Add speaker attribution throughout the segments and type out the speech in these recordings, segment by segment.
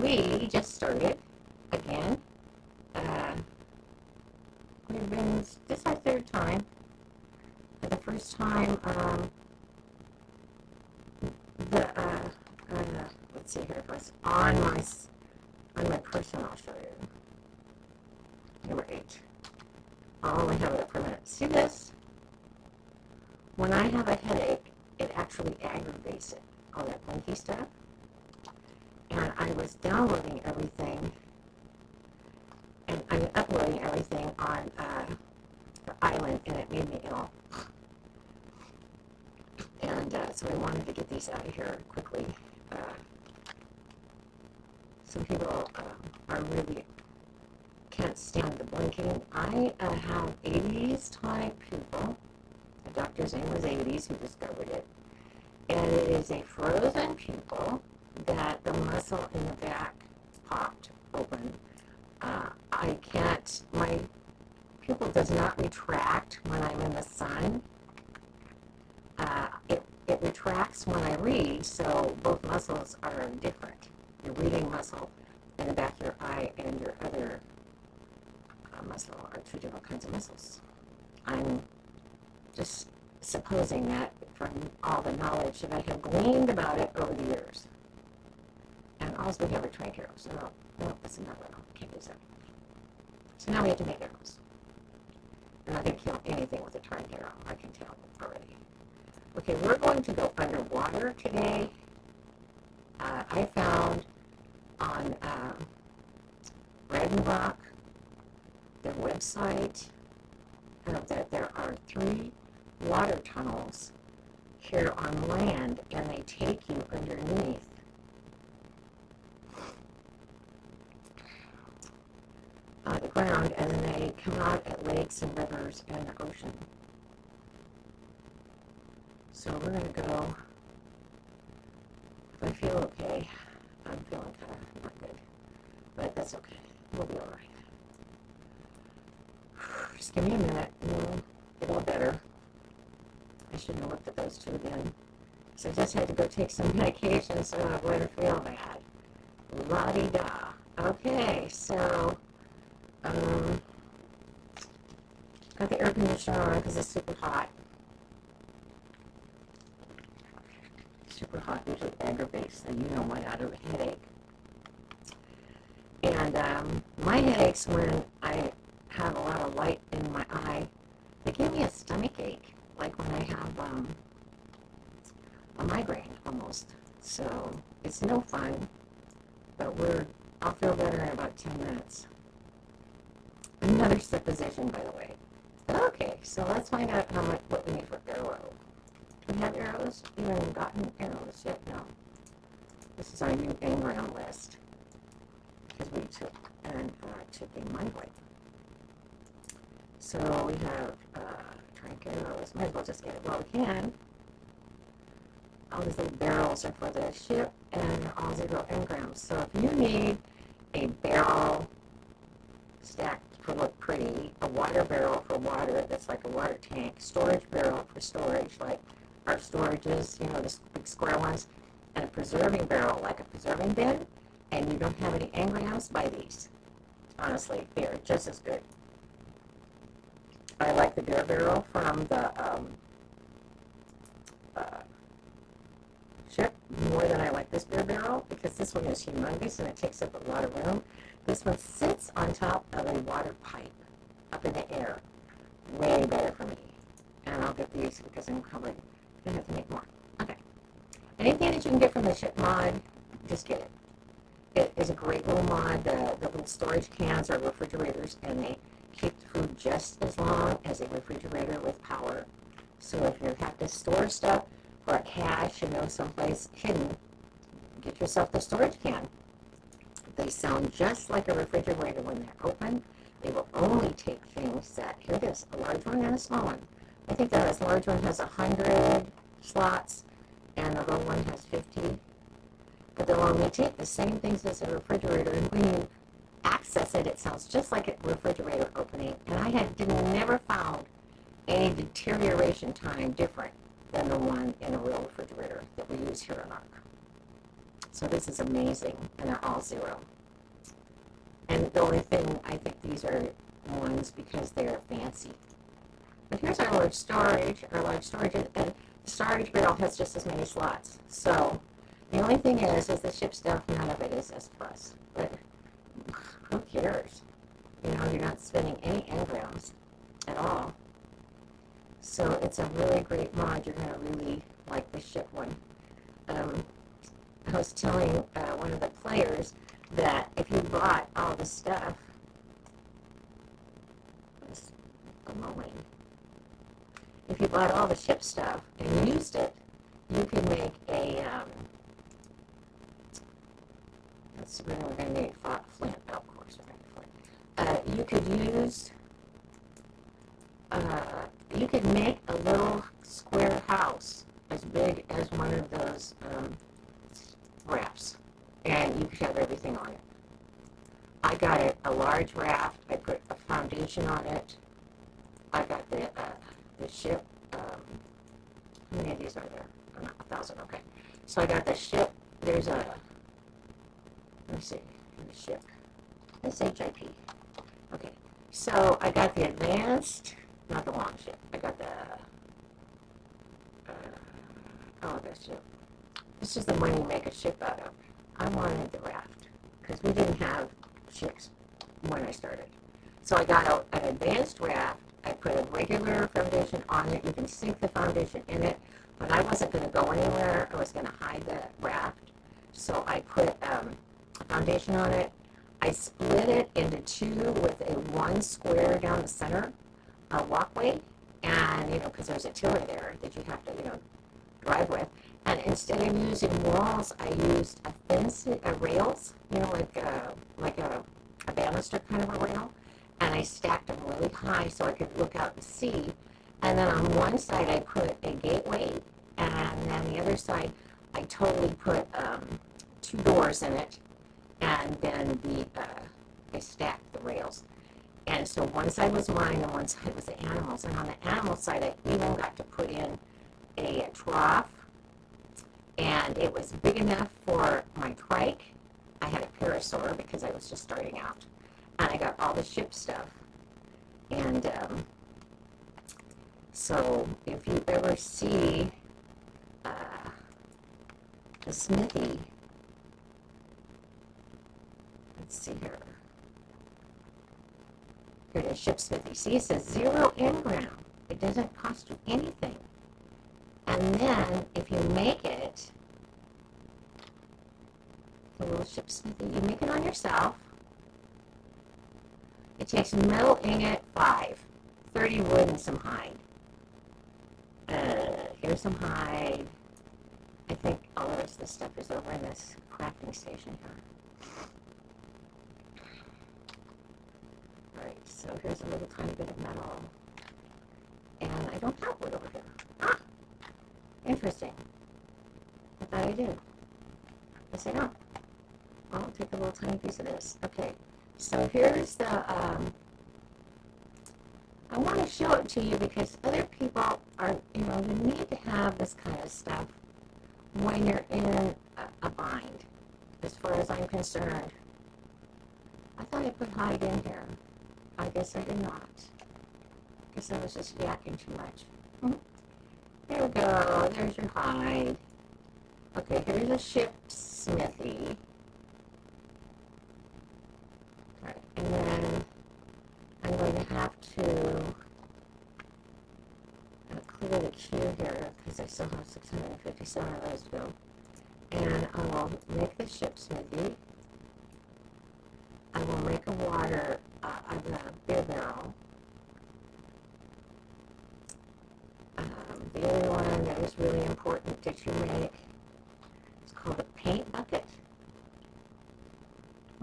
Speaker 1: we just started again. We've been, this is our third time. For the first time, let's see here, if it's on my person, I'll show you. Number 8. I'll only have it up for a minute. See this? When I have a headache, it actually aggravates it, all that blinky stuff. And I was downloading everything, and I'm uploading everything on the island, and it made me ill. And so I wanted to get these out of here quickly. Some people are really can't stand the blinking. I have 80s type people. The doctor's name was 80s who discovered it. And it is a frozen pupil that the muscle in the back popped open. I can't, my pupil does not retract when I'm in the sun. It retracts when I read, so both muscles are different. Your reading muscle in the back of your eye and your other muscle are two different kinds of muscles. I'm just supposing that from all the knowledge that I have gleaned about it over the years. And also we have a trank arrow, so no, that's another one. Can't use that. So now we have to make arrows. I'm not going to kill anything with a trank arrow, I can tell already. Okay, we're going to go underwater today. I found on Ragnarok, their website, that there are 3 water tunnels here on land, and they take you underneath. The ground, and then they come out at lakes and rivers and the ocean. So we're going to go. If I feel okay, I'm feeling kind of not good, but that's okay. We'll be all right. Just give me a minute, and we'll get a little better. I shouldn't have looked at those 2 again. So I just had to go take some medication so I wouldn't feel bad. La-di-da. Okay, so got the air conditioner on because it's super hot. Super hot usually aggravates the you-know-what out of a headache. And my headaches, when I have a lot of light in my eye, they give me a stomach ache, like when I have a migraine almost. So it's no fun, but I'll feel better in about 10 minutes. Another supposition, by the way. Okay, so let's find out what we need for arrow. Do we have arrows? We haven't gotten arrows yet, no. This is our new engram list, because we took chipping my way. So we have trank arrows. Might as well just get it while we can. All these little barrels are for the ship, and all 0 engrams. So if you need a barrel stacked to look pretty, a water barrel for water that's like a water tank, storage barrel for storage, like our storages, the big square ones, and a preserving barrel, like a preserving bin, and you don't have any engrams, buy these. Honestly, they're just as good. I like the beer barrel from the ship more than I like this beer barrel, because this one is humongous and it takes up a lot of room. This one sits on top of a water pipe up in the air. Way better for me. And I'll get these because I'm probably going to have to make more. Okay. Anything that you can get from the ship mod, just get it. It is a great little mod. The little storage cans are refrigerators, and they keep the food just as long as a refrigerator with power. So if you have to store stuff for a cache, someplace hidden, get yourself the storage can. They sound just like a refrigerator when they're open. They will only take things that, here it is, a large one and a small one. I think that this large one has 100 slots, and the little one has 50. But they'll only take the same things as a refrigerator, and when you access it, it sounds just like a refrigerator opening. And I never found any deterioration time different than the one in a real refrigerator that we use here in ARK. So this is amazing, and they're all 0. And the only thing, I think these are ones because they're fancy. But here's our large storage. Our large storage, and the storage barrel has just as many slots. So the only thing is the ship stuff, none of it is S+. But who cares? You know, you're not spending any engrams at all. So it's a really great mod. You're going to really like the ship one. I was telling one of the players that if you bought all the stuff, it's glowing. If you bought all the ship stuff and used it, you could make a, let's see, we're going to need flint, of course, flint. You could use, you could make a little square house as big as one of those rafts, and you could have everything on it. I got it a large raft. I put a foundation on it. I got the ship. How many of these are there? 1,000. Okay. So I got the ship. There's a. Let me see. The ship. SHIP. Okay. So I got the advanced, not the long ship. I got the. This ship. This is the one you make a ship out of. I wanted the raft because we didn't have ships when I started. So I got an advanced raft. I put a regular foundation on it. You can sink the foundation in it, but I wasn't going to go anywhere. I was going to hide the raft. So I put a foundation on it. I split it into 2 with a 1 square down the center walkway. And, because there's a tiller there that you have to, drive with. And instead of using walls, I used a thin rails, like a banister kind of a rail. And I stacked them really high so I could look out and see. And then on one side, I put a gateway. And then the other side, I totally put 2 doors in it. And then I stacked the rails. And so one side was mine and one side was the animals. And on the animal side, I even got to put in a trough. And it was big enough for my trike. I had a parasaur because I was just starting out. And I got all the ship stuff. And so if you ever see the smithy, let's see here. Here it is, ship smithy. See, it says 0 engram. It doesn't cost you anything. And then if you make it, the little ship smithy, you make it on yourself. It takes metal ingot 5, 30 wood and some hide. Here's some hide. I think all the rest of the stuff is over in this crafting station here. Alright, so here's a little tiny bit of metal. And I don't have wood over here. Ah! Interesting. I thought I did. Yes, I don't. I'll take a little tiny piece of this. Okay. So here's the, I want to show it to you because other people are, you need to have this kind of stuff when you're in a bind, as far as I'm concerned. I thought I put hide in here. I guess I did not. I guess I was just yakking too much. There we go. There's your hide. Okay, here's a ship smithy. And then I'm going to have to clear the queue here because I still have 657 of those to go. And I will make the ship smithy. I will make a water of the beer barrel. The other one that is really important that you make is called a paint bucket.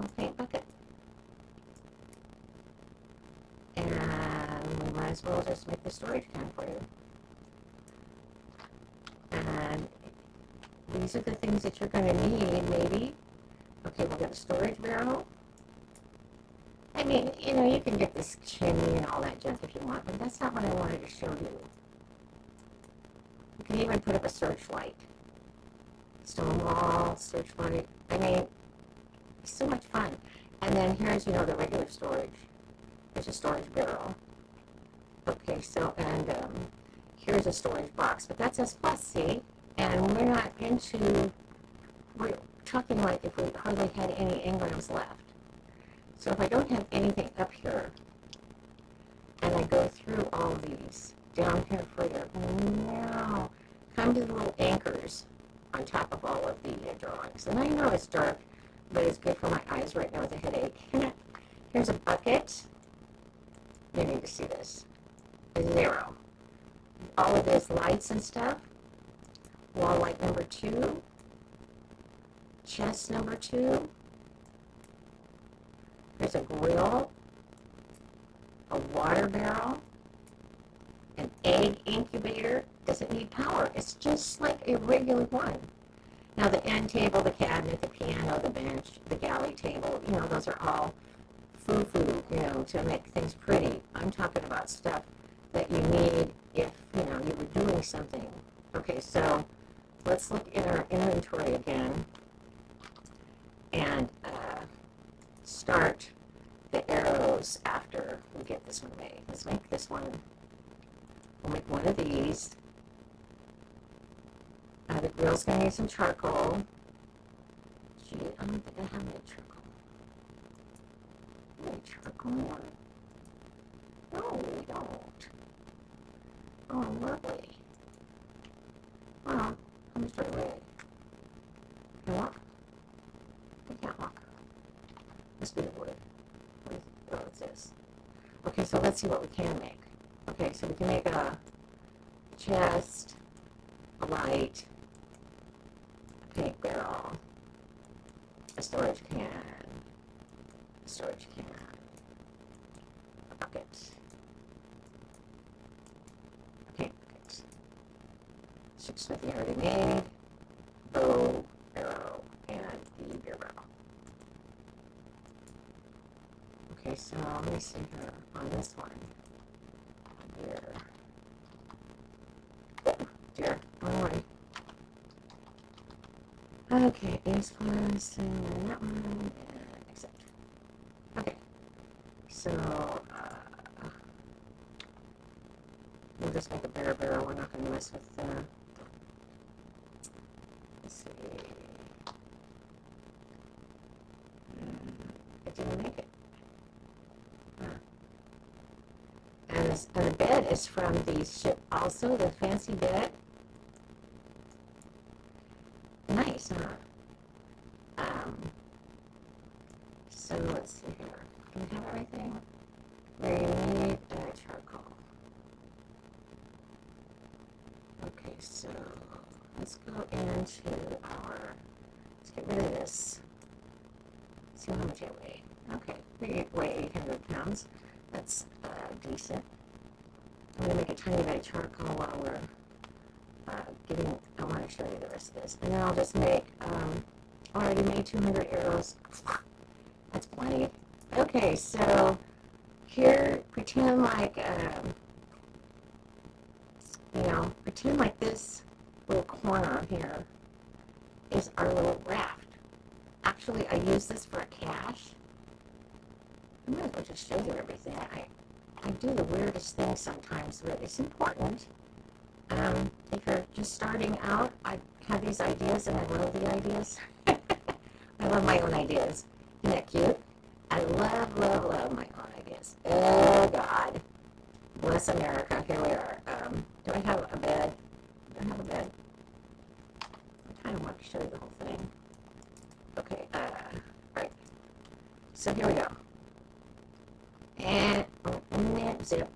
Speaker 1: A paint bucket. And we might as well just make the storage can for you. And these are the things that you're going to need, maybe. Okay, we'll get a storage barrel. I mean, you can get this chimney and all that junk if you want, but that's not what I wanted to show you. You can even put up a searchlight. stone wall, searchlight. I mean, it's so much fun. And then here's, the regular storage. There's a storage barrel. Okay, so, and here's a storage box. But that's S plus, see? And we're not into, we're talking like if we hardly had any engrams left. So if I don't have anything up here, and I go through all these, down here further, now, come to the little anchors on top of all of the drawings. And I know it's dark, but it's good for my eyes right now with a headache. Here's a bucket. You need to see this. 0. All of those lights and stuff. Wall light number 2. Chest number 2. There's a grill. A water barrel. An egg incubator. Doesn't need power. It's just like a regular one. Now the end table, the cabinet, the piano, the bench, the galley table, those are all foo-foo, to make things pretty. I'm talking about stuff that you need if, you were doing something. Okay, so let's look in our inventory again and start the arrows after we get this one made. Let's make this one. We'll make one of these. The grill's going to need some charcoal. Gee, I don't think I have any charcoal. Any charcoal more? No, we don't. Oh, lovely. Well, I'm just right away. Can I walk? I can't walk. Must be the wood. What's this? Okay, so let's see what we can make. Okay, so we can make a chest, a light, a paint barrel, a storage can, a bucket, a paint bucket, six-smith you already made, bow, arrow, and the beer barrel. Okay, so let me see here on this one. Here. Oh, dear, wrong way. Okay, ace plus, and that one, and accept. Okay, so we'll just make a bear barrel. We're not going to mess with, let's see. It didn't make it. And the bed is from the ship also, the fancy bed. Nice, huh? So let's see here. Do we have everything? We need charcoal. Okay, so let's go into our, let's get rid of this. Let's see how much I weigh. Okay, we weigh 800 pounds. That's decent. I'm going to make a tiny bit of charcoal while we're I want to show you the rest of this. And then I'll just make, I already made 200 arrows. That's plenty. Okay, so here, pretend like, pretend like this little corner here is our little raft. Actually, I use this for a cache. I might as well just show you everything. I do the weirdest things sometimes, but it's important. If you're just starting out, I have these ideas and I love the ideas. I love my own ideas. Isn't that cute? I love, love, love my own ideas. Oh, God. Bless America. Here we are. Do I have a bed? Do I have a bed? I kind of want to show you the whole thing. Okay, right. So here we go. And zip.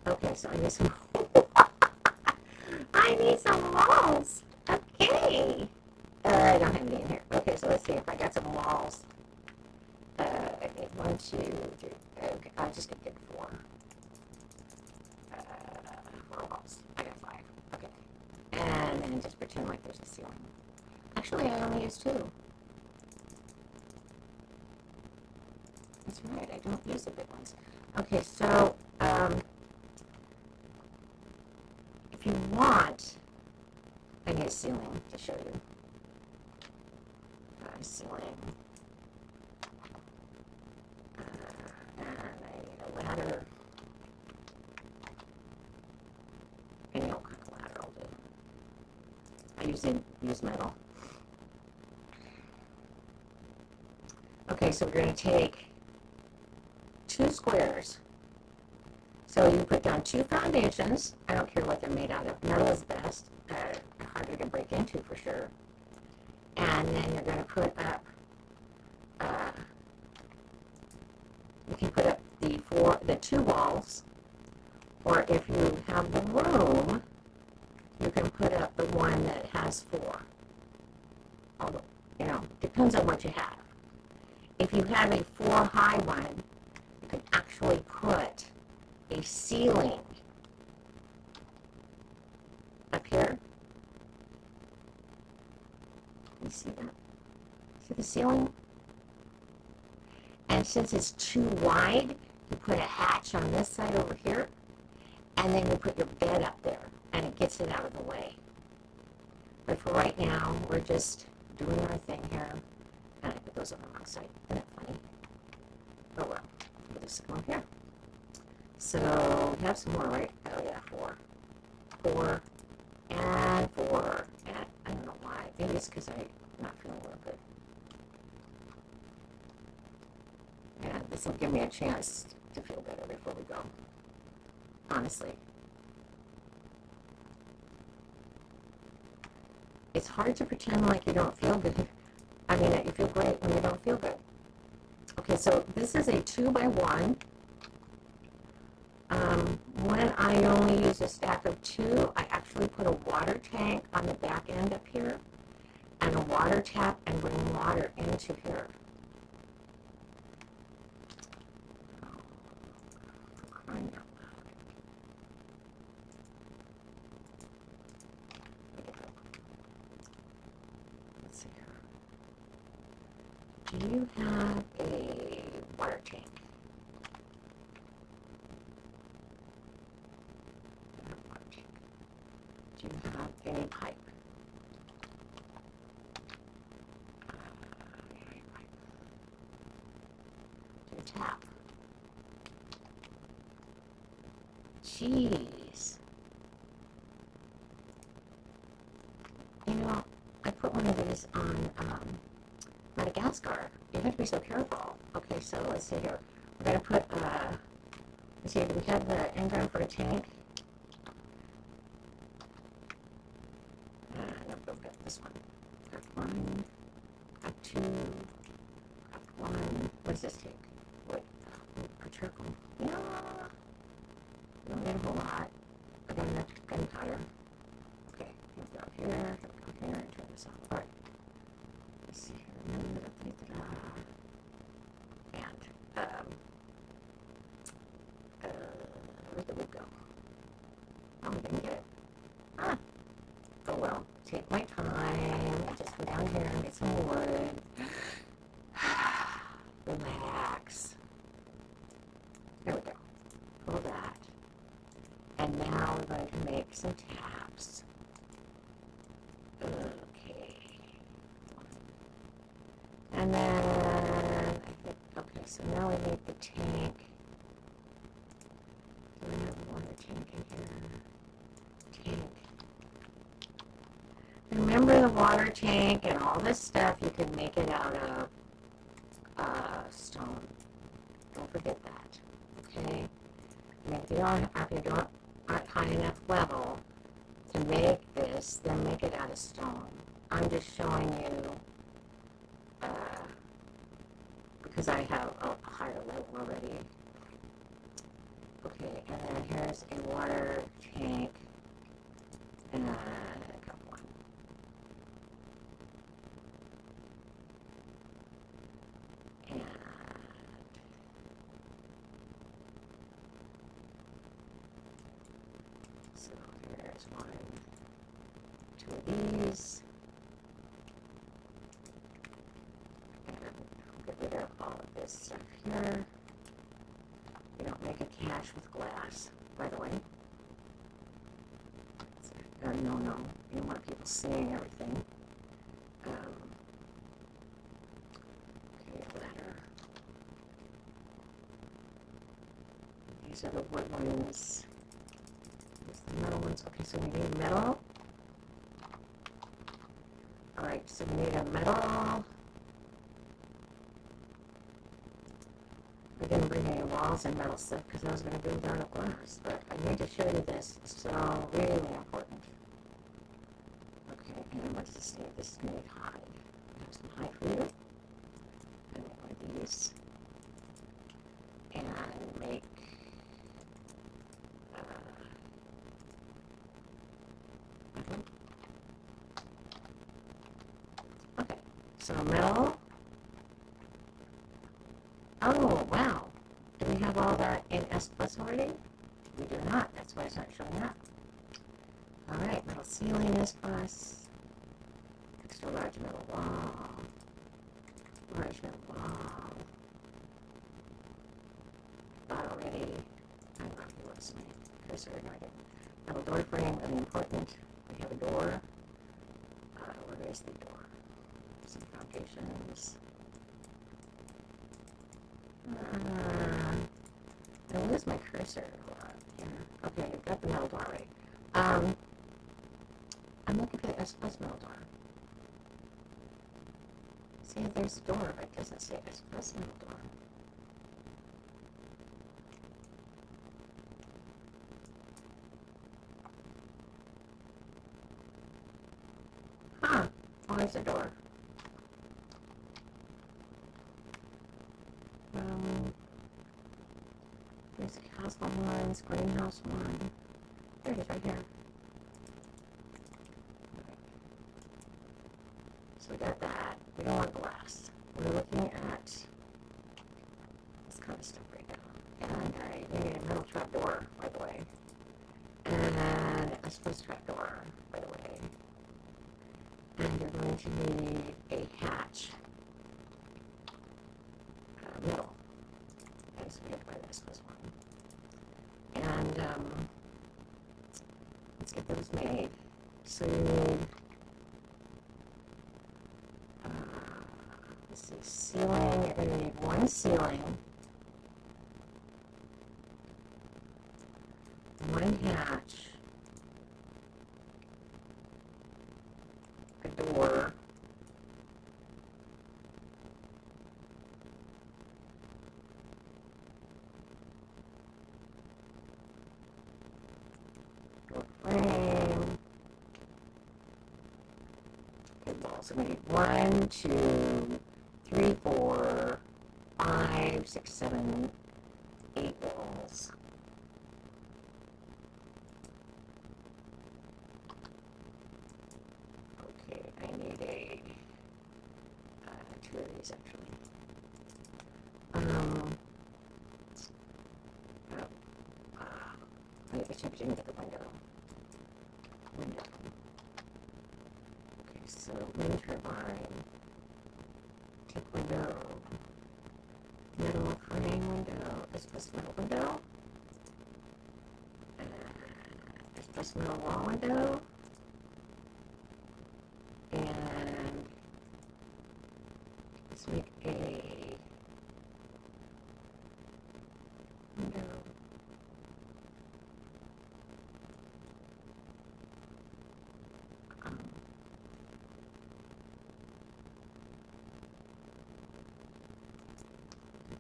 Speaker 1: Okay, so I need some I need some walls. Okay. I don't have any in here. Okay, so let's see if I got some walls. I need 1, 2, 3. Okay, I'm just gonna get 4. 4 walls. I got 5. Okay. And then just pretend like there's a ceiling. Actually, I only use 2. That's right, I don't use the big ones. Okay, so, if you want, I need a ceiling to show you. use metal. Okay, so we're going to take 2 squares. So you put down 2 foundations. I don't care what they're made out of. Metal is best. Harder to break into for sure. And then you're going to put up, you can put up the 2 walls, or if you have the room, you can put up the one that has 4. Although, depends on what you have. If you have a 4 high one, you can actually put a ceiling up here. You see that? See the ceiling? And since it's too wide, you put a hatch on this side over here, and then you put your bed up there, and it gets it out of the way. But for right now, we're just doing our thing here. And I put those on the wrong side. Isn't it funny? Oh well. We'll just go here. So we have some more, right? Oh yeah, 4. 4 and 4. And I don't know why. Maybe it's because I'm not feeling real good. And this will give me a chance to feel better before we go. Honestly. It's hard to pretend like you don't feel good. I mean, you feel great when you don't feel good. Okay, so this is a 2x1. When I only use a stack of 2, I actually put a water tank on the back end up here and a water tap and bring water into here. Oh, for crying out loud. Let's see here. Do you have a water tank? Do you have any pipe? Do you tap? Jeez. I put one of these on Madagascar. You have to be so careful. Okay, so let's see here. We're going to put, let's see, do we have the end gun for a tank? Nope, got this one. Got 1, got 2, got 1. What does this take? Wait, for charcoal. Yeah. We don't need a whole lot. But then that's gunpowder. Okay, go here, go here, and turn this off. Alright. Let's see here. And, where did we go? Oh, we didn't get it. Ah. Oh well. Take my time. Just go down here and get some wood. Relax. There we go. Pull that. And now we're going to make some taps. Okay. And then, I think, okay, so now we make the tank. Do we have a water tank in here? Tank. Remember the water tank and all this stuff, you can make it out of stone. Don't forget that. Okay? And if you aren't high enough level to make this, then make it out of stone. I'm just showing you because I have a higher level already. Okay, and then here's a water tank. And I got one. And so here's 1, 2 of these. And I'll get rid of all of this stuff here. We don't make a cache with glass, by the way. No. You don't want people seeing everything. Okay, ladder. These are the wood ones. These are the metal ones. Okay, so we need metal. so we need a metal. I didn't bring any walls and metal stuff because I was going to build out of glass, but I need to show you this. It's so really important. Okay, and what's this need? This is going to be hide. I have some hide for you. And one of these. And make okay, so metal. Oh, wow. Do we have all that in S Plus already? We do not. That's why it's not showing up. Alright, metal ceiling S Plus. Extra large metal wall. Large metal wall. Not already. I'm not what's my cursor ignited. Metal door frame, really important. We have a door. Where is the door? Some foundations. I lose my cursor a lot. Yeah. Okay, I've got the metal door already. I'm looking for the S Plus metal door. See, there's a door, but it doesn't say S Plus metal door. Huh. Oh, there's a door. There's a castle one, greenhouse one. There it is right here. So we got that. We don't want glass. We're looking at this kind of stuff right now. And I need a metal trap door, by the way. And a split trap door, by the way. And you're going to need a hatch. Middle. Okay, so we have to buy this one. And let's get those made. So you need let's see, ceiling. You're going to need one ceiling, one hatch, a door, frame. Good balls. So we need 1, 2, 3, 4, 5, 6, 7, 8 balls. Okay, I need a 2 of these actually. I should change the window. Okay, so wind turbine, take window, metal frame window, this plus metal window, and this plus metal wall window, and let's make a window.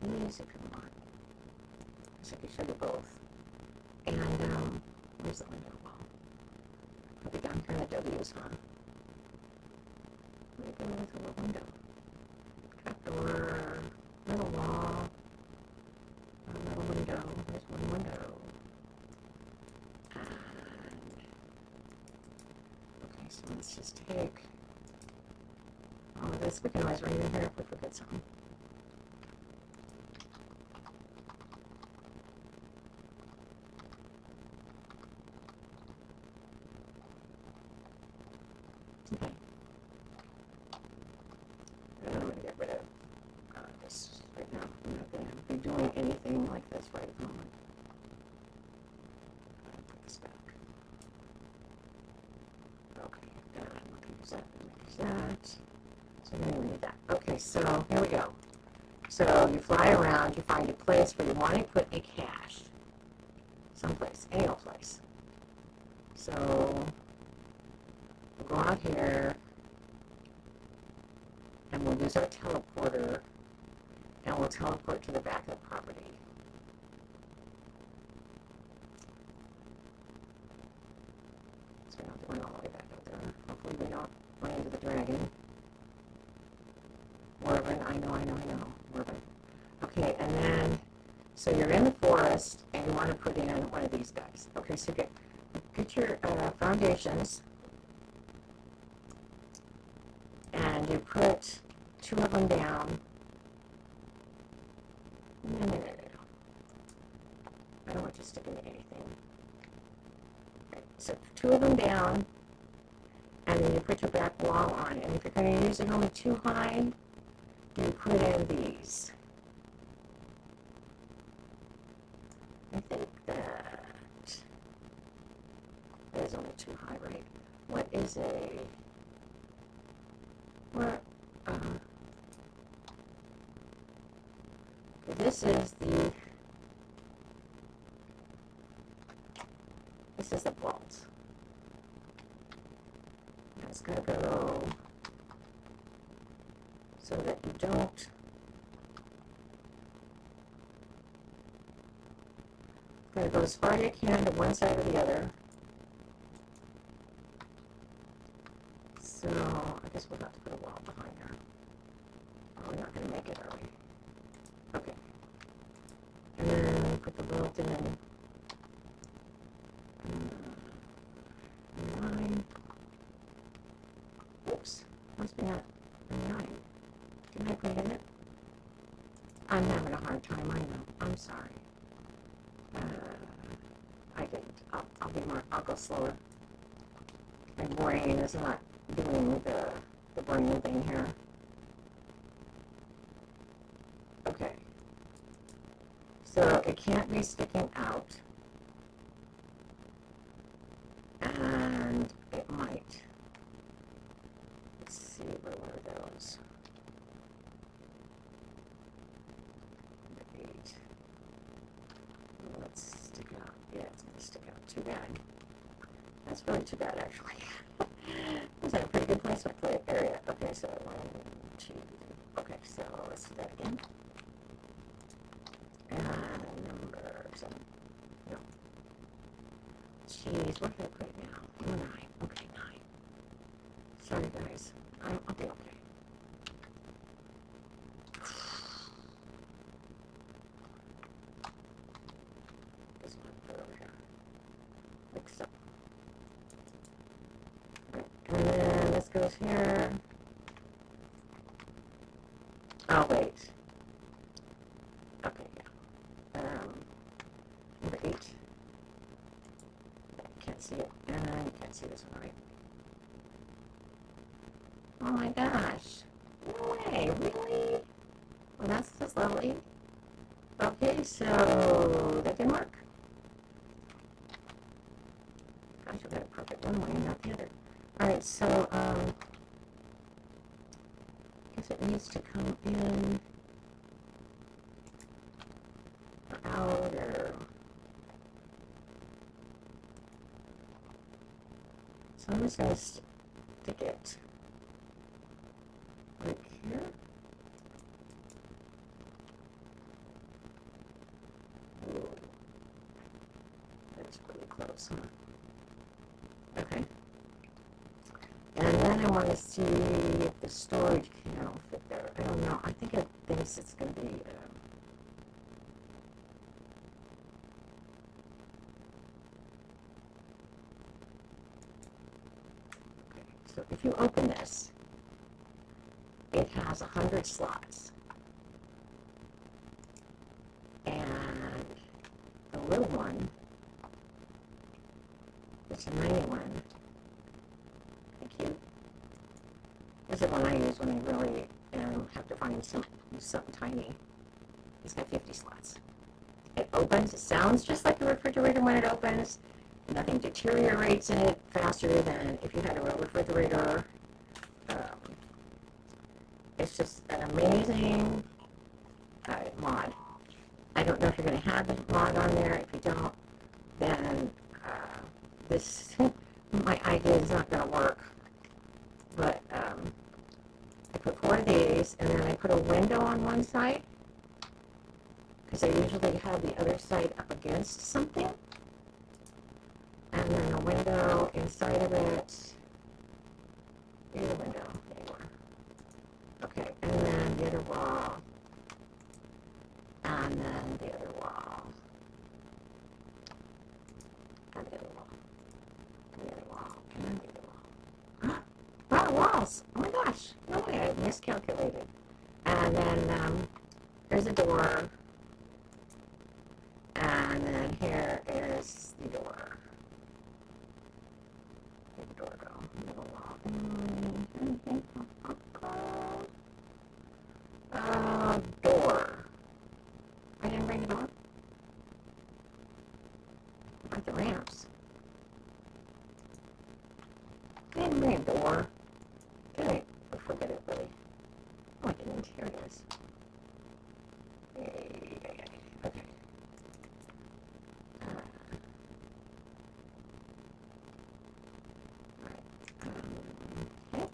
Speaker 1: These if you want. So I can show you both. And where's the window wall? I'll be down here in the W's, huh? What are you doing with a little window? Trapdoor, little wall, a little window. There's one window. And okay, so let's just take all of this. We can always write in here if we forget something. Okay. And I'm going to get rid of this right now. I'm not going to be doing anything like this right at the moment. Put this back. Okay, I'm not going to use that. I'm going to use that. So then we need that. Okay, so here we go. So you fly around, you find a place where you want to put a cache. Someplace, any old place. So we'll go out here, and we'll use our teleporter, and we'll teleport to the back of the property. So we're not going all the way back up there. Hopefully we don't run into the dragon. Morbin, I know. Morbin. Okay, and then, so you're in the forest, and you want to put in one of these guys. Okay, so get your foundations, and you put 2 of them down. No. I don't want you sticking to anything. Okay, so 2 of them down, and then you put your back wall on. And if you're going to use it only 2 high, you put in these. I think that is only 2 high, right? What is a... What? This is the vault. That's going to go so that you don't going to go as far as you can to one side or the other. So I guess we'll have to put a wall behind her. Oh, we're not going to make it, are we? Okay. And then put the vault in. 9. Oops. Must be not 9. Can I put it in it? I'm having a hard time, I know. I'm sorry. I didn't. I'll be more. I'll go slower. My brain is not doing the brain thing here. Okay. So it can't be sticking out. And it might. Let's see where one of those. 8. Let's stick out. Yeah, it's going to stick out. Too bad. That's really too bad, actually. It's a pretty good place to play area. Okay, so 1, 2. Okay, so let's do that again. And number 7. No. Jeez, what did I put now? 9. Okay, 9. Sorry, guys. I'll be okay. This one put over here. Like so. Right. And then this goes here. Oh, wait. Okay, yeah. Number 8. Can't see it. And you can't see this one, right? Oh my gosh. No way. Really? Well, that's just lovely. Okay, so that didn't work. Gosh, I got a perfect one way and not the other. Alright, so, I guess it needs to come in or out or... So I'm just going to stick it right here. Ooh. That's really close, huh? Okay. And then I want to see if the storage can all fit there. I don't know. I think it thinks it's going to be... So if you open this, it has 100 slots. And the little one, it's a 91. Thank you. This is the one I use when I really have to find something tiny. It's got 50 slots. It opens, it sounds just like a refrigerator when it opens. Nothing deteriorates in it faster than if you had a real refrigerator. It's just an amazing mod. I don't know if you're going to have the mod on there. If you don't, then my idea is not going to work. But I put 4 of these, and then I put a window on one side, because I usually have the other side up against something. And then a window inside of it. Here's a window. There you are. Okay, and then the other wall. And then the other wall. And the other wall. And the other wall. And the other wall. Wow, walls! Oh my gosh! No way, I miscalculated. And then there's a door. And then here is the door. Where'd the door go? Middle wall. Door. I didn't bring the door. What about the ramps? I didn't bring a door. Did I? I forget it really. Oh, I didn't. Here it is. Okay. Okay.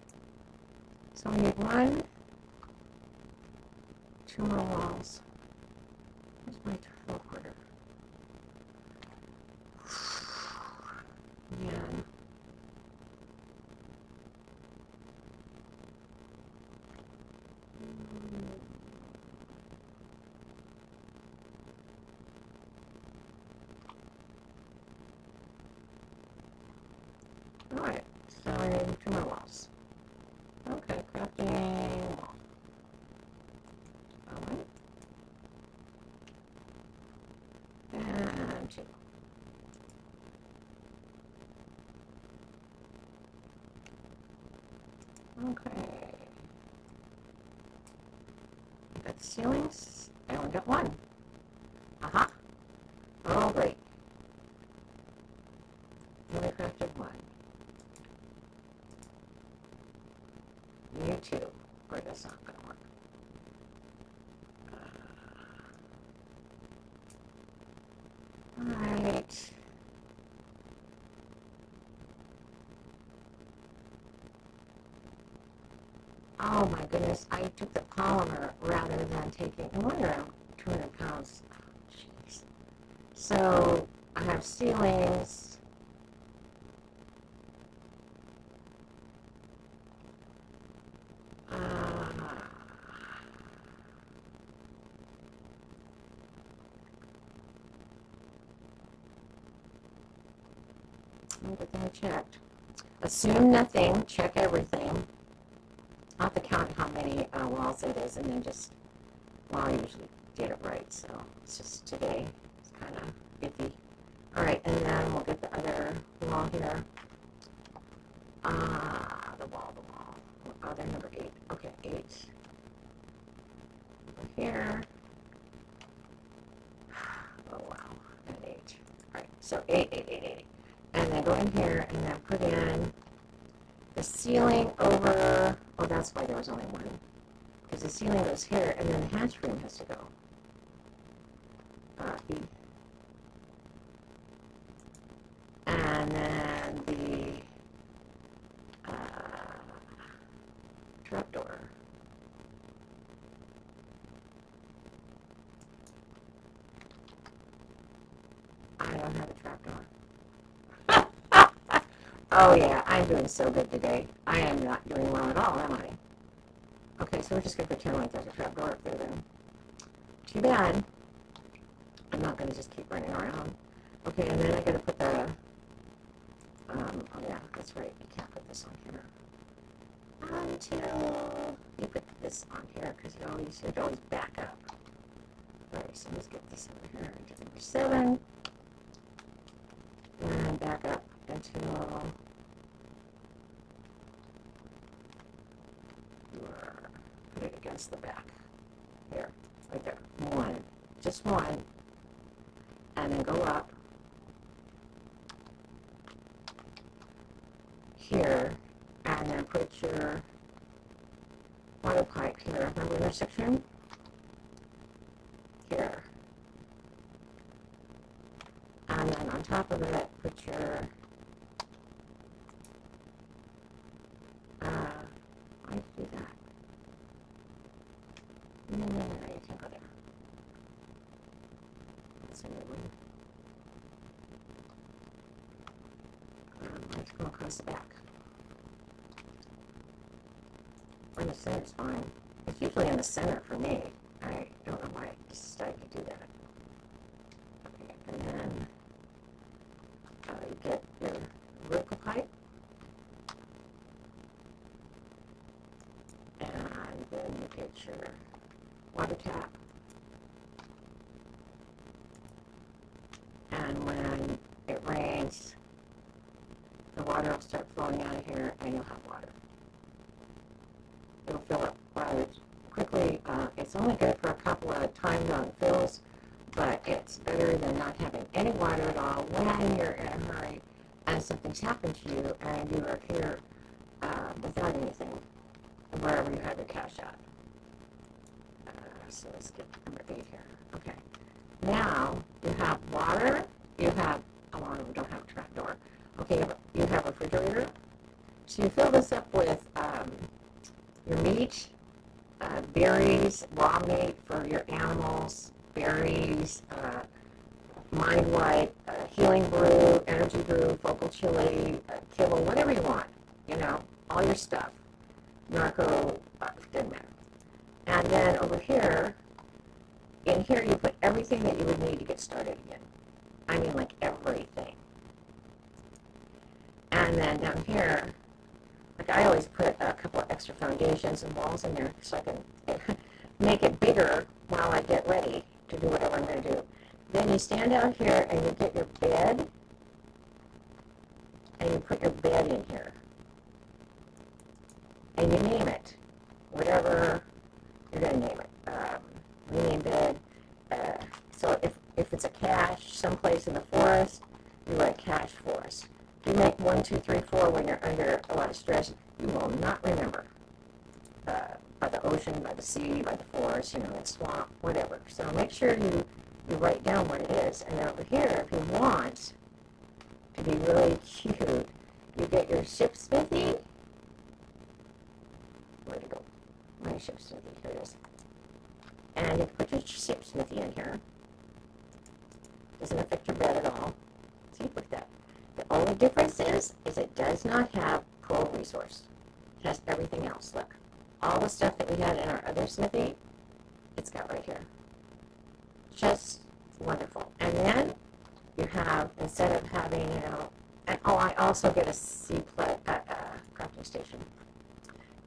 Speaker 1: So we need 1, 2 more walls. Where's my 4-quarter? Yeah. Alright, so I need 2 more walls. Okay, crafting wall. Alright. And 2. Okay. Got the ceilings. I only got 1. Aha. Oh, great. Only crafted 1. You too. Or that's not going to work. Alright. Oh my goodness, I took the polymer rather than taking, no wonder I'm 200 pounds. Oh, jeez. So I have ceilings. Let me get them checked. Assume nothing, check everything. I'll have to count how many walls it is, and then just, well, I usually get it right, so it's just today. It's kind of iffy. All right, and then we'll get the other wall here. The wall. Oh, they're number 8. Okay, 8. Over here. Oh, wow, and 8. All right, so 8. And then go in here and then put in the ceiling over. Oh, that's why there was only 1. Because the ceiling goes here, and then the hatch room has to go. And then the trapdoor. I don't have a trapdoor. Oh yeah, I'm doing so good today. I am not doing well at all, am I? Okay, so we're just going to pretend like there's a trapdoor up there then. Too bad. I'm not going to just keep running around. Okay, and then I got to put the, oh yeah, that's right, you can't put this on here. Until you put this on here, because you should always back up. Alright, so let's get this over here into number 7. And back up until put it against the back. Here, right there. 1. Just 1. And then go up here, and then put your water pipe here. Remember this section? Here. And then on top of it, put your, why did you do that? No, you can't go there. That's a new one. I have to go across the back. In the center is fine. It's usually in the center for me. I don't know why I decided to do that. Okay, and then you get your vertical pipe. And then you get your water tap. And when it rains, the water will start flowing out of here and you'll have water. It'll fill up rather quickly. It's only good for a couple of times on fills, but it's better than not having any water at all when you're in a hurry and something's happened to you and you are here without anything, wherever you have your cash out. So let's get number 8 here. Okay. Now you have water. You have, we don't have a trap door. Okay, you have a refrigerator. So you fill this up with your meat, berries, raw meat for your animals, berries, mind wipe, healing brew, energy brew, focal chili, kibble, whatever you want, all your stuff. Narco, doesn't matter. And then over here, in here you put everything that you would need to get started again. I mean, like everything. And then down here, like I always put a couple of extra foundations and walls in there so I can make it bigger while I get ready to do whatever I'm going to do. Then you stand out here and you get your bed, and you put your bed in here. And you name it, whatever you're going to name it. Medium bed. So if it's a cache someplace in the forest, you write cache forest. If you make 1, 2, 3, 4 when you're under a lot of stress, you will not remember. By the ocean, by the sea, by the forest, the swamp, whatever. So make sure you write down what it is. And then over here, if you want to be really cute, you get your ship smithy. Where'd it go? My ship smithy, here it is. And you put your ship smithy in here. Doesn't affect your bed at all. See, look at that. The only difference is it does not have pro resource. It has everything else. Look, all the stuff that we had in our other smithy, it's got right here. Just wonderful. And then you have, instead of having, and I also get a C plus crafting station.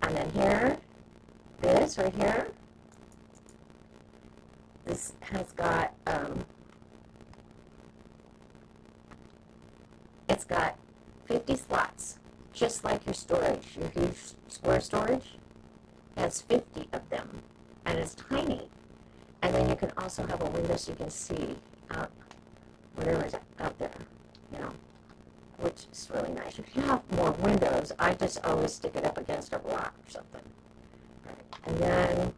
Speaker 1: And then here, this right here, this has got, it's got 50 slots, just like your storage, your huge square storage. It has 50 of them, and it's tiny. And then you can also have a window so you can see whatever's out there, which is really nice. If you have more windows, I just always stick it up against a rock or something. Right. And then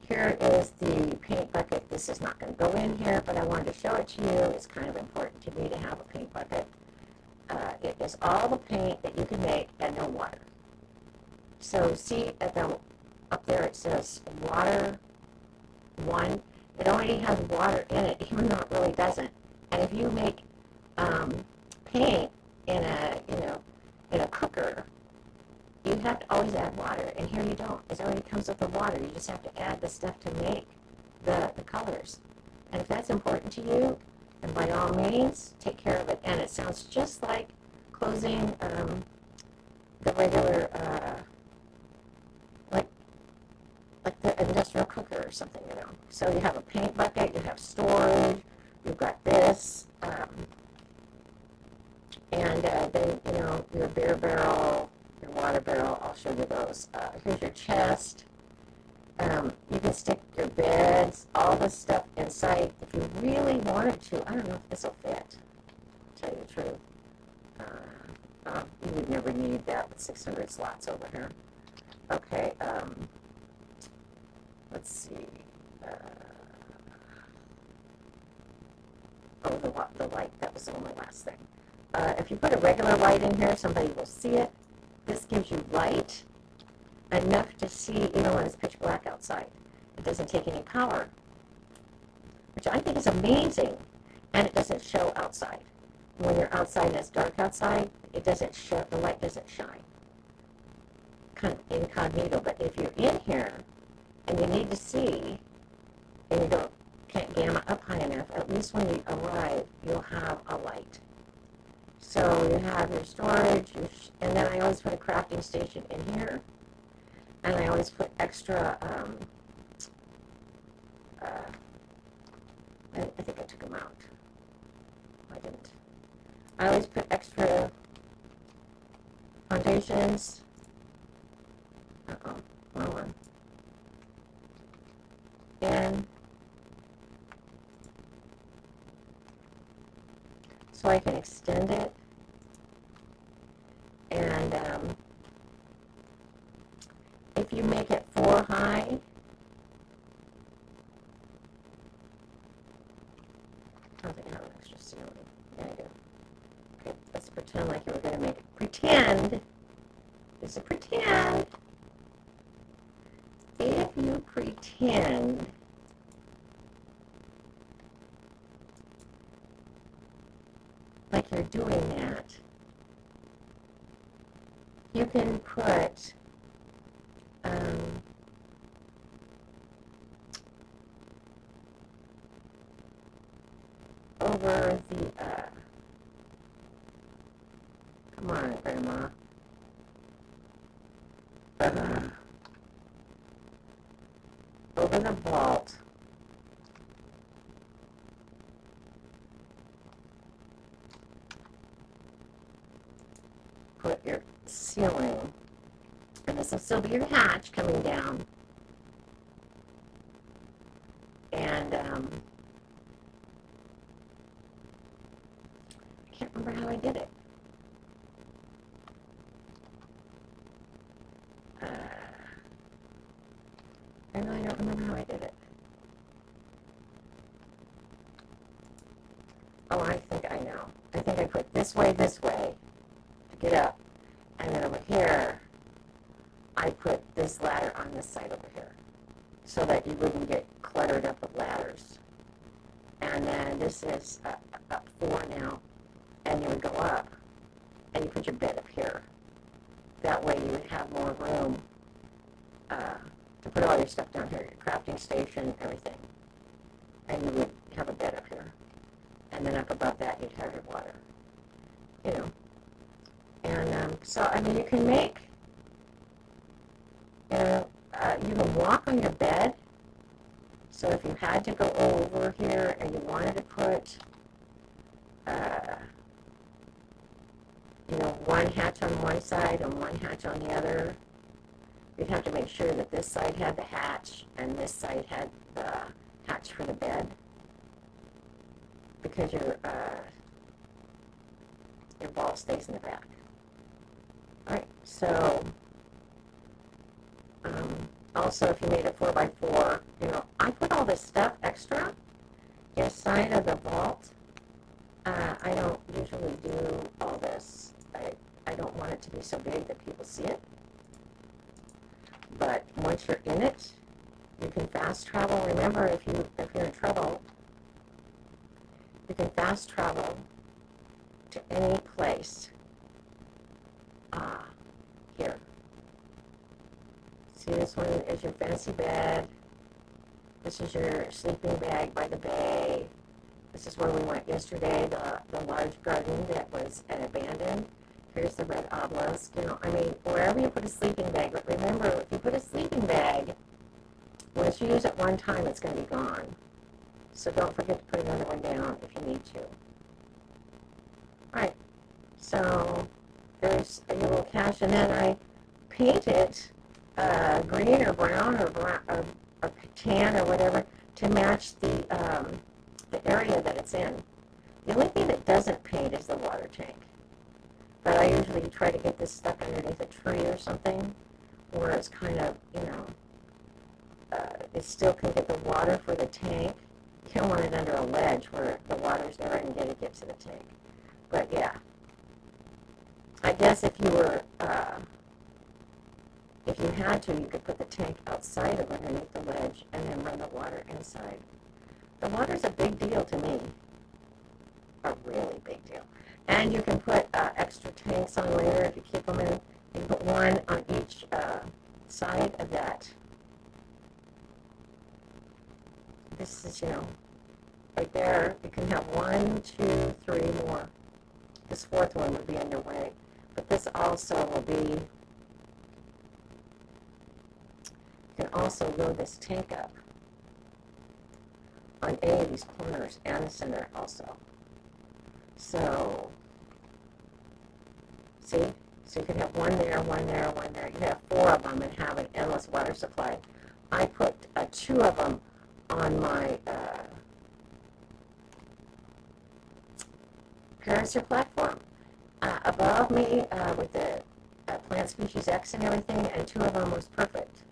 Speaker 1: here is the paint bucket. This is not going to go in here, but I wanted to show it to you. It's kind of important to me to have a paint bucket. It is all the paint that you can make and no water. So see up there it says water 1. It already has water in it, even though it really doesn't. And if you make paint in a cooker, you have to always add water, and here you don't. It already comes with the water. You just have to add the stuff to make the colors. And if that's important to you, then by all means, take care of it. And it sounds just like closing the regular, like the industrial cooker or something, So you have a paint bucket, you have storage, you've got this, and then, your beer barrel, your water barrel, I'll show you those. Here's your chest. You can stick your beds, all this stuff inside if you really wanted to. I don't know if this will fit, to tell you the truth. You would never need that with 600 slots over here. Okay, let's see. The light, that was the only last thing. If you put a regular light in here, somebody will see it. This gives you light, enough to see even when it's pitch black outside. It doesn't take any power, which I think is amazing, and it doesn't show outside. When you're outside and it's dark outside, it doesn't show, the light doesn't shine. Kind of incognito, but if you're in here and you need to see and you can't gamma up high enough, at least when you arrive, you'll have a light. So you have your storage, and then I always put a crafting station in here, and I always put extra, I think I took them out. I didn't. I always put extra foundations. Wrong one. And so I can extend it. And if you make it 4 high, I don't think I have an extra ceiling. Yeah, I do. Okay, let's pretend like you were going to make it. Pretend. This is pretend. If you pretend like you're doing that, you can put over the come on, Grandma. Over the vault. Put your ceiling. And this will still be your hatch coming down. And I can't remember how I did it. I really don't remember how I did it. Oh, I think I know. I think I put this way to get up. And then over here, I put this ladder on this side over here so that you wouldn't get cluttered up with ladders. And then this is up 4 now. And you would go up and you put your bed up here. That way you would have more room to put all your stuff down here, your crafting station, everything. And you would have a bed up here. And then up above that, you'd have your water. You know. And so, I mean, you can make, you can walk on your bed. So if you had to go over here and you wanted to put, one hatch on one side and one hatch on the other, you'd have to make sure that this side had the hatch and this side had the hatch for the bed, because your ball stays in the back. All right, so also if you made a 4x4, I put all this stuff extra inside of the vault. I don't usually do all this. I don't want it to be so big that people see it. But once you're in it, you can fast travel. Remember, if you're in trouble, you can fast travel to any place. Here. See, this one is your fancy bed. This is your sleeping bag by the bay. This is where we went yesterday, the large garden that was abandoned. Here's the red obelisk. I mean, wherever you put a sleeping bag. But remember, if you put a sleeping bag, once you use it one time, it's going to be gone. So don't forget to put another one down if you need to. All right. So there's a little cache, and then I painted green or brown or tan or whatever to match the area that it's in. The only thing that doesn't paint is the water tank. But I usually try to get this stuck underneath a tree or something, where it's kind of, it still can get the water for the tank. You don't want it under a ledge where the water's never going to get to the tank. But yeah, I guess if you were, if you had to, you could put the tank outside of underneath the ledge and then run the water inside. The water's a big deal to me. A really big deal. And you can put extra tanks on later if you keep them in. You can put one on each side of that. This is, right there. You can have 1, 2, 3 more. This fourth one would be in your way. But this also will be, you can also load this tank up on any of these corners and the center also. So, see? So you can have one there, one there, one there. You can have 4 of them and have an endless water supply. I put 2 of them on my parasaur platform above me with the plant species X and everything, and 2 of them was perfect.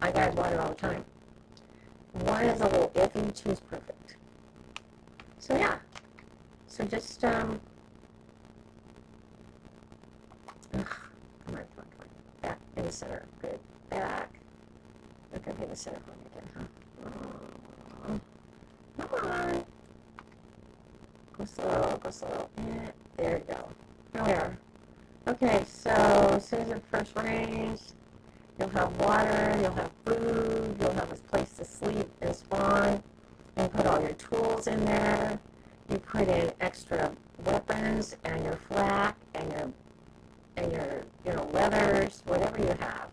Speaker 1: I got water all the time. 1 is a little iffy, 2 is perfect. So yeah, so just come on, back in the center, good, back. They're going to be in the center for me again, huh? Come on. Go slow. There you go. Here we are. Okay, so as soon as it first rains, you'll have water, you'll have food, you'll have a place to sleep and spawn. You put all your tools in there. You put in extra weapons and your flak and your leathers, whatever you have.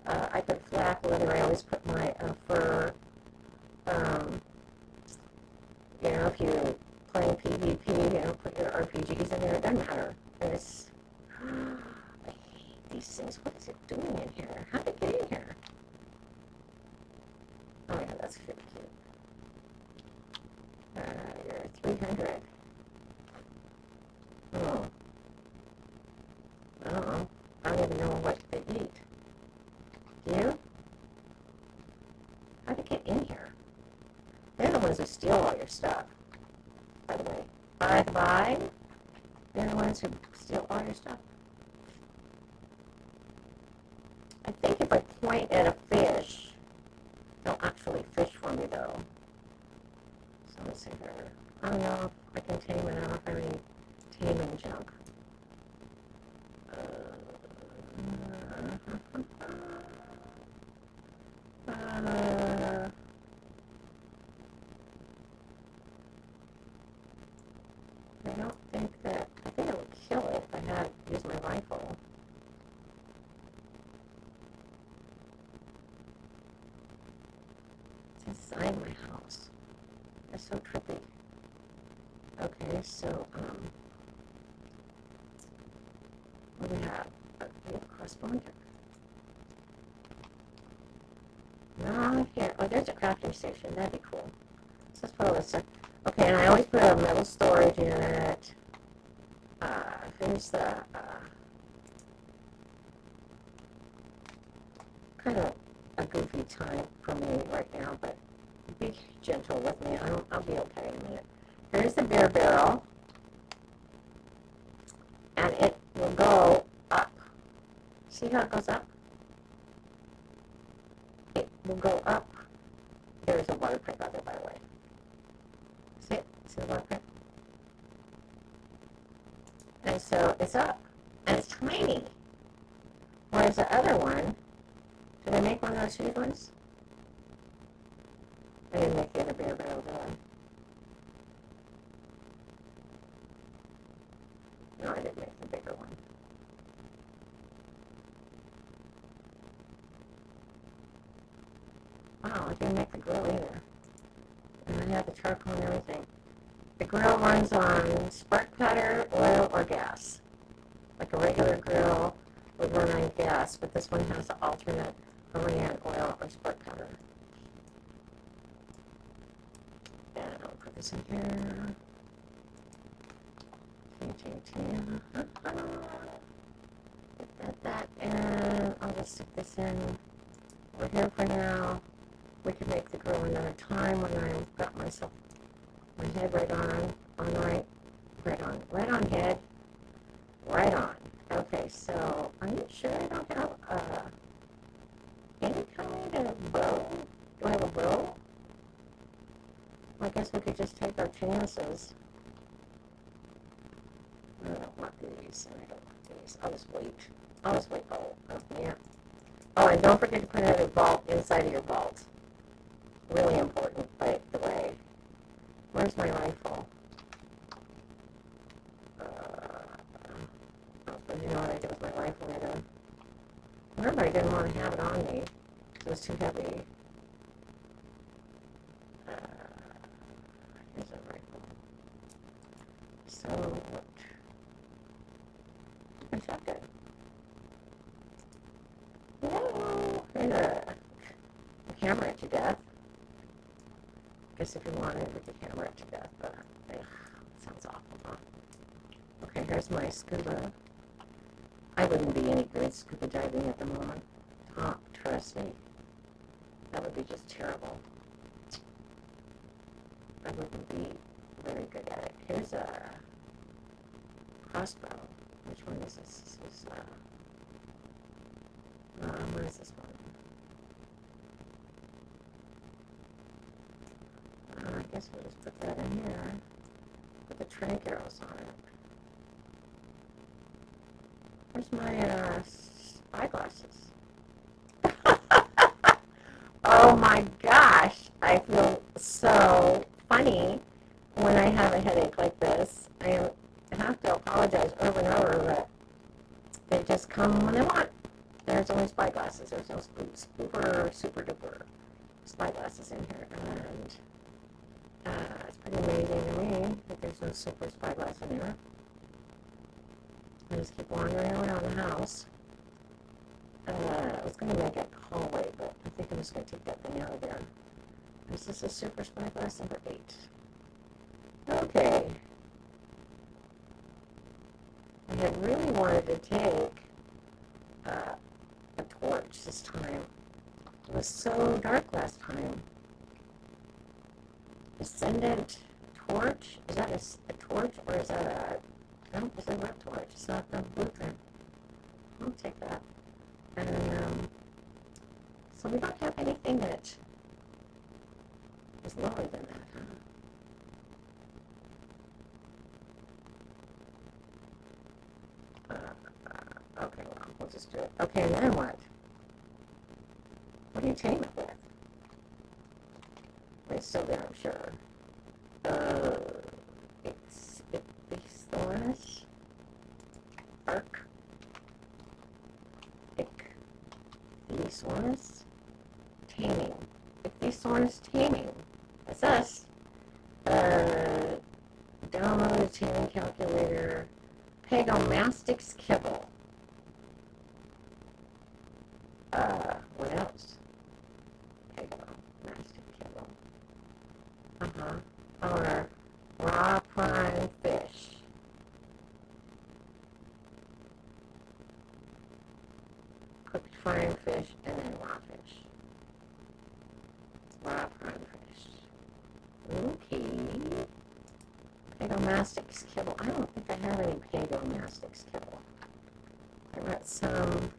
Speaker 1: I put flak, leather. I always put my fur. If you're playing PvP, put your RPGs in there. It doesn't matter. I hate these things. What is it doing in here? How did it get in here? Oh yeah, that's pretty cute. You're 300. Oh. I don't know. I don't even know what they eat. Do you? How'd it get in here? They're the ones who steal all your stuff, by the way. Bye. They're the ones who steal all your stuff. I think if I point at a fish, they'll actually fish for me, though. So let's see here. I don't know if I can tame it. I don't know if I have any taming junk. I think it would kill it if I had used my rifle. It's inside my house. It's so trippy. Okay, so, what do we have? We have a crossbow here. Not here. Oh, there's a crafting station. That'd be cool. So let's put all this stuff. Okay, and I always put a metal storage in it. Here's the kind of a goofy time for me right now, but be gentle with me. I'll be okay in a minute. Here's the beer barrel, and it will go up. See how it goes up? It will go up. There's a water pipe out there, by the way. See it? See the water pipe? And so it's up. And it's tiny. Whereas the other one, did I make one of those huge ones? I didn't make the other beer barrel, did I? No, I didn't make the bigger one. Wow, I didn't make the grill either. And I have the charcoal and everything. The grill runs on spark cutter, oil, or gas. Like a regular grill would run on gas, but this one has the alternate Korean oil or spark cutter. And I'll put this in here. That, and I'll just stick this in. We're here for now. We can make the grill another time when I've got myself my head right on head, right on. Okay, so are you sure I don't have guess we could just take our chances. I don't want these, and I don't want these. I'll just wait. I'll just wait. Oh, yeah. Oh, and don't forget to put another vault inside of your vault. Really important, by the way. Where's my rifle? You know what I did with my rifle later. Remember, I didn't want to have it on me. It was too heavy. Here's a rifle. So, what? I shot it. No! Here's a camera to death. I guess if you wanted it, the camera to death, but sounds awful, huh? Okay, here's my scuba. I wouldn't be any good scuba diving at the moment. Oh, trust me. That would be just terrible. I wouldn't be very good at it. Here's a crossbow. Which one is this? This is, what is this one? I guess we'll just put that in here. Put the trank arrows on it. Where's my eyeglasses? Oh my gosh, I feel so funny when I have a headache like this. I have to apologize over and over, but they just come when they want. There's only spyglasses. There's no super duper spyglasses in here, and it's pretty amazing to me that there's no super spyglass in there. I just keep wandering around the house. I was going to make it a hallway, but I think I'm just going to take that thing out of there. This is a super spyglass number 8. Okay. I had really wanted to take a torch this time. It was so dark last time. Ascendant torch? Is that a torch, or is that a... No, it's a red torch. It's not the blueprint. I'll take that. And, so we don't have anything that is lower than that, huh? Okay, well, we'll just do it. Okay, and then what? What do you tame it with? It's still there, I'm sure. It's ARK. Ichthyosaurus. Taming. Ichthyosaurus taming. That's us. Download a taming calculator. Pagomastix kibble. What else? Pagomastix kibble. Or raw prime fish. Cooked prime fish and then raw fish. Raw prime fish. Okay. Pagomastix kibble. I don't think I have any pagomastix kibble. I got some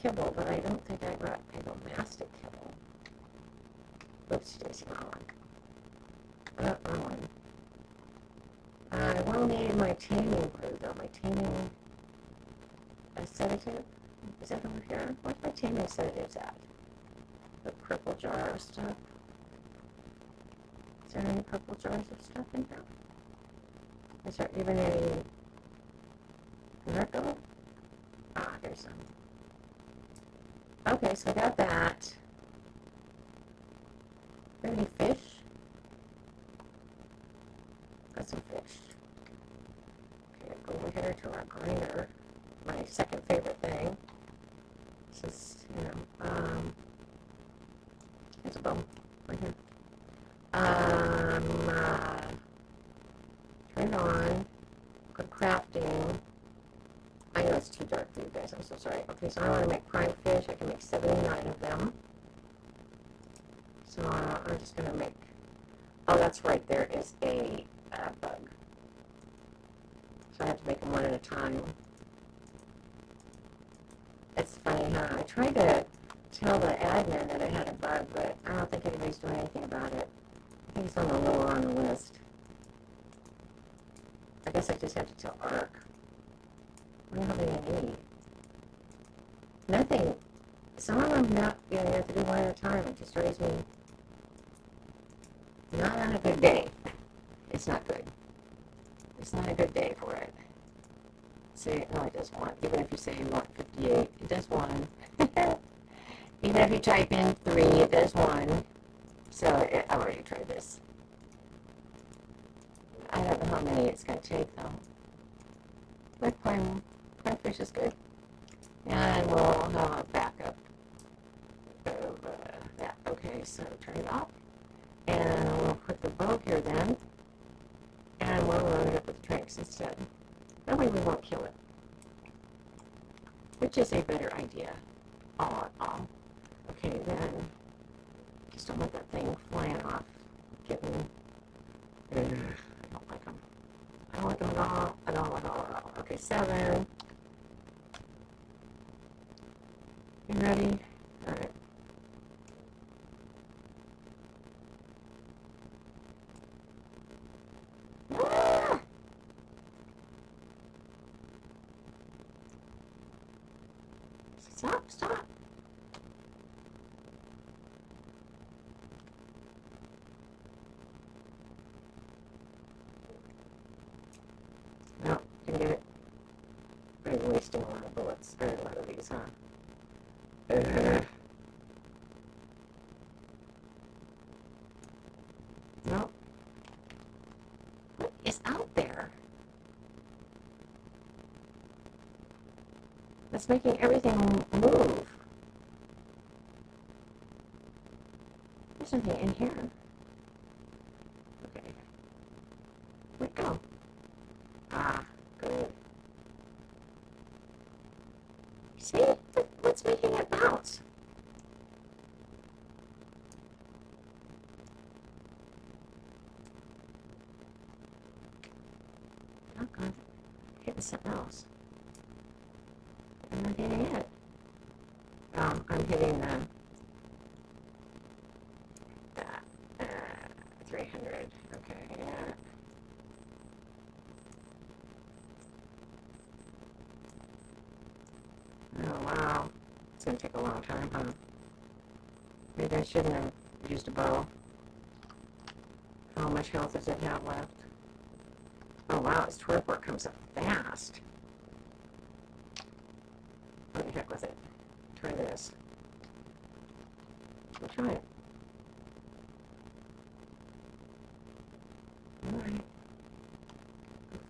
Speaker 1: kibble, but I don't think I got pagomastix kibble. Oops, daisy wrong. Wrong one. I will need my taming brew, though. My taming sedative. Is that over here? Where's my taming sedatives at? The purple jar of stuff. Is there any purple jars of stuff in here? Is there even any Mirko? Ah, there's some. Okay, so I got that. Are there any fish? Got some fish. Okay, go over here to our grinder. My second favorite thing. This is, there's a bone right here. Turn it on. Go crafting. I know it's too dark for you guys. I'm so sorry. Okay, so I want to make prime fish. I can make 79 of them. So I'm just going to make... Oh, that's right. There is a bug. So I have to make them one at a time. It's funny, huh? I tried to tell the admin that I had a bug, but I don't think anybody's doing anything about it. guess I just have to tell ARK. I don't know how many I need. Nothing. Some of them not, you know, you have to do one at a time. It just drives me not on a good day. It's not good. It's not a good day for it. Say, no, it does one. Even if you say you want 58, it does one. Even if you type in 3, it does one. So I've already tried this. I don't know how many it's going to take, though. But fish is good. And we'll have a backup of that. Okay, so turn it off. And we'll put the bow here then. And we'll load it up with drinks instead. That way we won't kill it. Which is a better idea. All in all. Okay, then. Just don't let that thing flying off. Getting. I don't like them. I don't like them at all. I don't like them at all. Okay, 7. You ready? Alright. Ah! Stop. No, didn't get it. I'm wasting a lot of bullets. Or a lot of these, huh? No. What is out there? That's making everything move. There's something in here. Okay. Where'd it go? Ah, good. See? What's making it bounce? Oh, God. Hitting something else. I'm not hitting it. I'm hitting the 300. Okay, yeah. Oh, wow. It's going to take a long time, huh? Maybe I shouldn't have used a bow. How much health does it have left? Oh, wow, its twerp comes up fast. What the heck with it? Try this. We'll try it. Alright.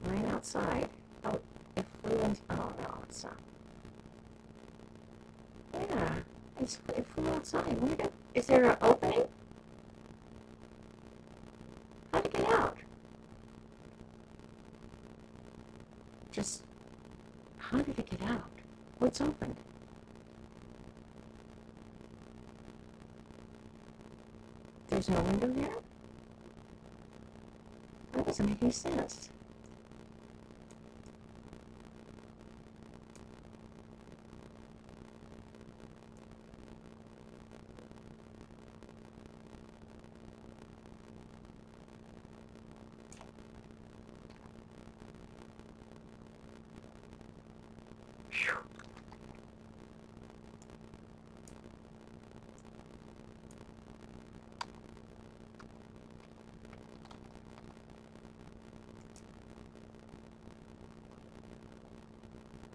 Speaker 1: Flying outside. Oh, it flew in. Oh, no, it's not. Yeah, it flew outside. Is there an opening? How'd it get out? How did it get out? What's open? There's no window there? That doesn't make any sense.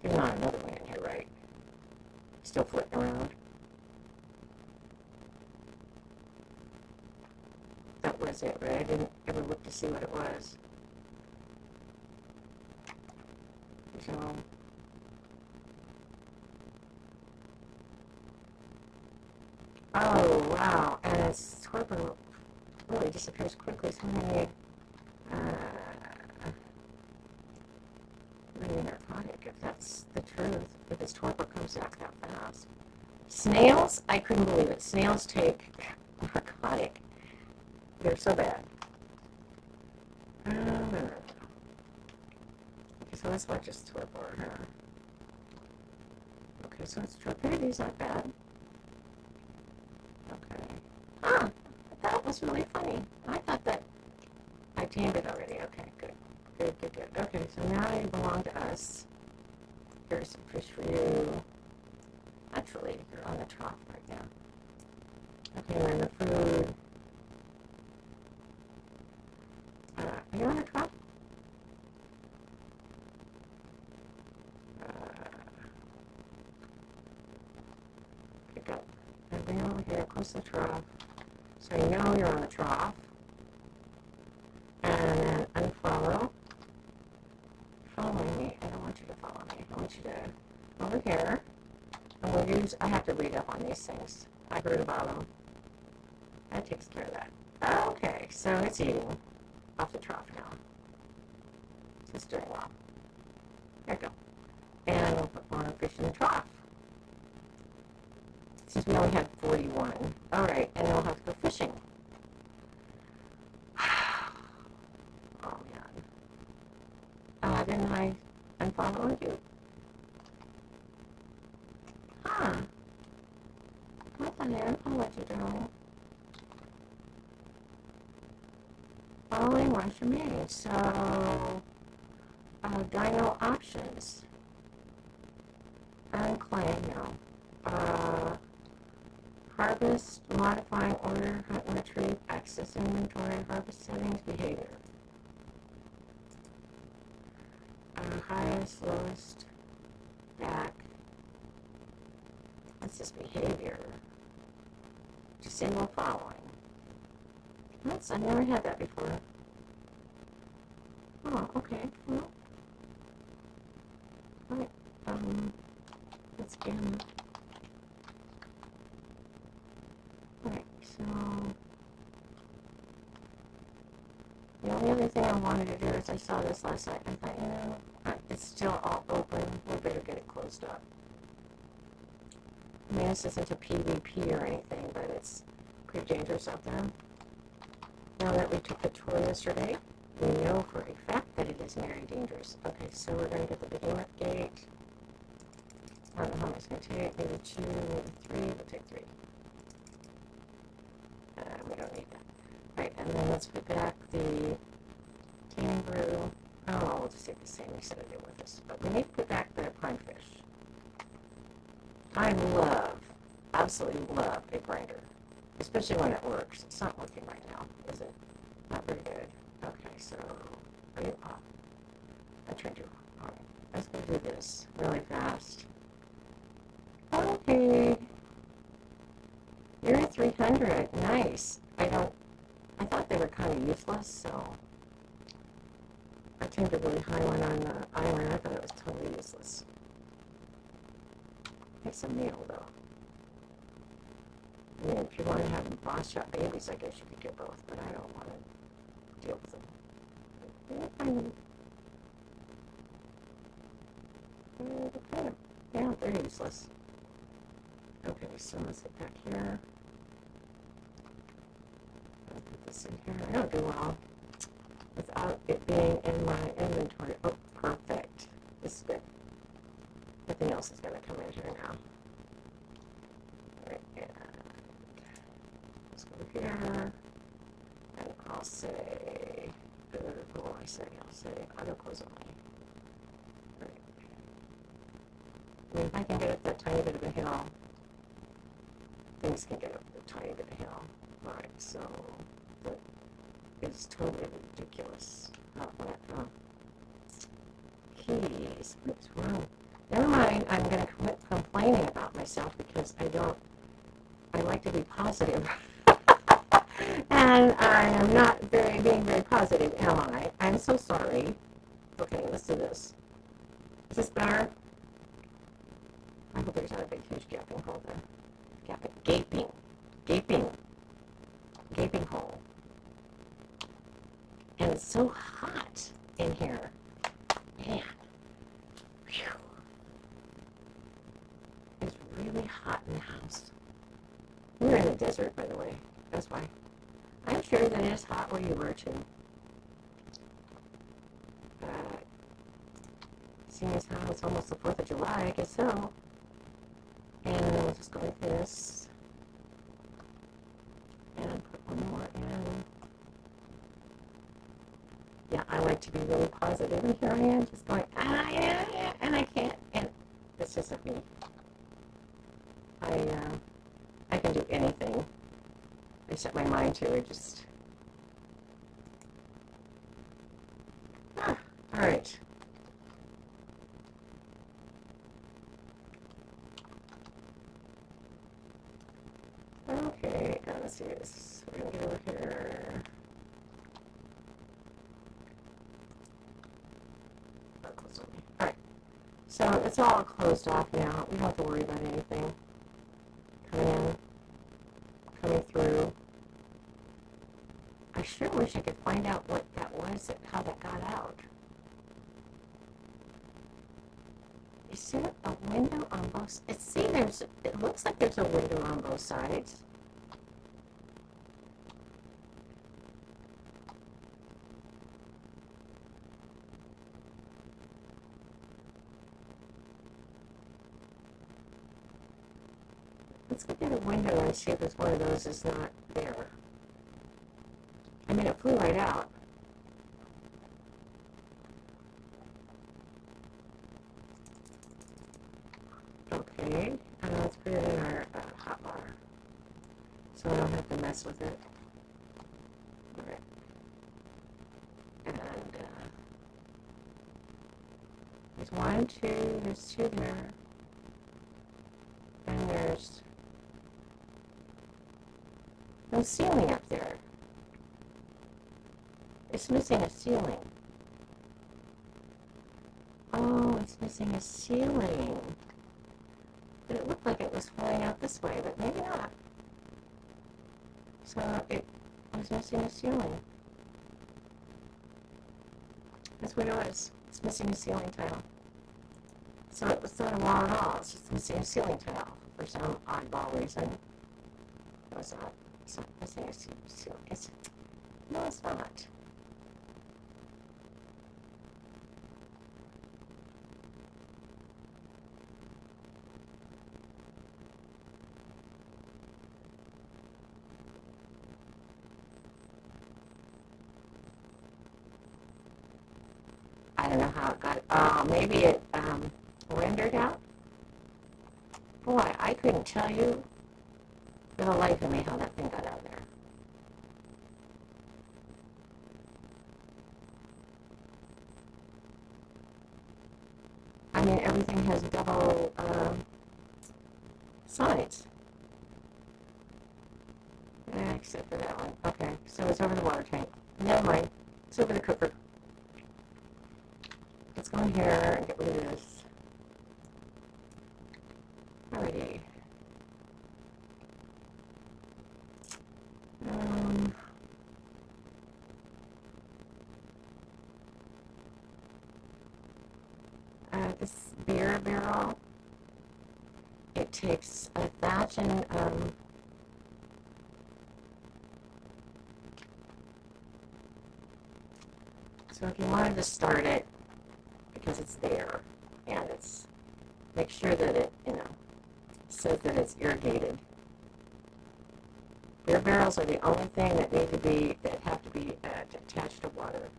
Speaker 1: There's not another one in here, right? Still flipping around. That was it, right? I didn't ever look to see what it was. So, oh, wow. And its torpor really disappears quickly. So many narcotic, if that's the truth. If its torpor comes back that fast. Snails? I couldn't believe it. Snails take narcotic. They're so bad. Okay, so let's watch its torpor. Okay, so its torpidity's not bad. Okay. That was really funny. I thought that I tamed it already. Okay, good. good, good, good. Okay, so now you belong to us. Here's some fish for you. Actually, you're on the trough right now. Okay, we're in the food. Are you on the trough? Pick up and bring over here close to the trough. So you know you're on the trough. And then unfollow. Following me. I don't want you to follow me. I want you to over here. And we'll use, I have to read up on these things. I heard about them. That takes care of that. Okay, so it's eating off the trough now. It's doing well. There you go. And we'll put more fish in the trough. Since we only had 41. Alright, and then we'll have to go fishing. Oh man. Didn't I unfollow you? Huh. What's on there? I'll let you know. Following Rashamane. So, dino options. Unclaim now. Harvest, modifying order, hunt and retrieve, access inventory, harvest settings, behavior. Highest, lowest, back. What's this behavior? Disable following. I've never had that before. Oh, okay. Well, right. Let's scan. Right, so the only other thing I wanted to do is I saw this last night and I thought, you know, it's still all open. We better get it closed up. I mean, this isn't a PvP or anything, but it's pretty dangerous out there. Now that we took the tour yesterday, we know for a fact that it is very dangerous. Okay, so we're going to get the behemoth gate. I don't know how much it's going to take. Maybe 2, maybe 3. We'll take 3. We don't need that. Right, and then let's put back the tanning brew. Oh, we'll just take the same we said to do with this. But we need to put back the prime fish. I absolutely love a grinder. Especially when it works. It's not working right now, is it? Not very good. Okay, so are you off? I turned you off. Alright, let's go do this really fast. Okay. You're at 300. Nice. I thought they were kind of useless, so I turned a really high one on the iron. I thought it was totally useless. Make some meal, though. I mean, if you want to have boss shot babies, I guess you could get both, but I don't want to deal with them. Okay. Yeah, they're useless. Okay, so let's get back here. I'll put this in here. I don't do well without it being in my inventory. Oh, perfect. This is good. Everything else is going to come in here now. Right, and let's go here. And I'll say, what will I say? I'll say auto close only. Right. I mean, if I can get up that tiny bit of a hill, things can get up a tiny bit of hill. Alright, so that is totally ridiculous. Keys. What's wrong? Never mind, I'm going to quit complaining about myself because I like to be positive. And I am not being very positive, am I? I'm so sorry. Okay, let's do this. Is this better? I hope there's not a big, huge gaping hole there. Gaping hole. And it's so hot in here. Man. Whew. It's really hot in the house. We're in the desert, by the way. That's why. I'm sure that it's hot where you were, too. Seeing as how it's almost the 4th of July, I guess so. And then we'll just go like this. And put one more in. Yeah, I like to be really positive, and here I am just going, yeah, and I can't, and this isn't me. I can do anything I set my mind to. It just, all right. Okay, let's see this. We're going to get over here. Alright, so it's all closed off now. We don't have to worry about anything coming in, coming through. I sure wish I could find out what that was, how that got out. Is there a window on both? It looks like there's a window on both sides. Let's look at a window and see if it's one of those that's not there. I mean, it flew right out. Okay, let's put it in our hot water so I don't have to mess with it. Alright. And there's one, two, there's two there. And there's no ceiling up there. It's missing a ceiling. Oh, it's missing a ceiling. But it looked like it was flying out this way, but maybe not. So it was missing a ceiling. That's what it was. It's missing a ceiling tile. So it was not a wall at all. It's just missing a ceiling tile for some oddball reason. It was not. It's not missing a ceiling. No, it's not. I don't know how it got. Maybe it rendered out. Boy, I couldn't tell you for the life of me how that thing got out of there. I mean, everything has double sides. Except for that one. Okay, so it's over the water tank. Never mind. It's over the cooker. Let's go in here and get rid of this. Alrighty. This beer barrel, it takes 1,000 so if you wanted to start it, because it's there, and it's, make sure that it, says that it's irrigated. Beer barrels are the only thing that have to be attached to water,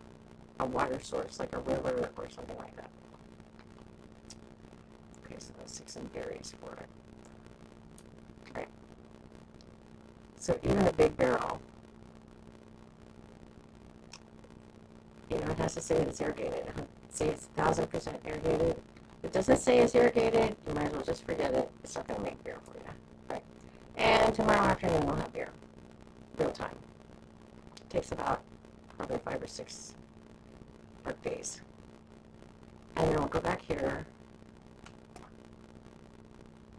Speaker 1: a water source, like a river or something like that. Okay, so let's take some berries for it. Right. So even a big barrel, it has to say that it's irrigated. It say it's 1,000% irrigated. If it doesn't say it's irrigated, you might as well just forget it. It's not going to make beer for you. Right. And tomorrow afternoon we'll have beer. Real time. It takes about probably 5 or 6 work days. And then we'll go back here.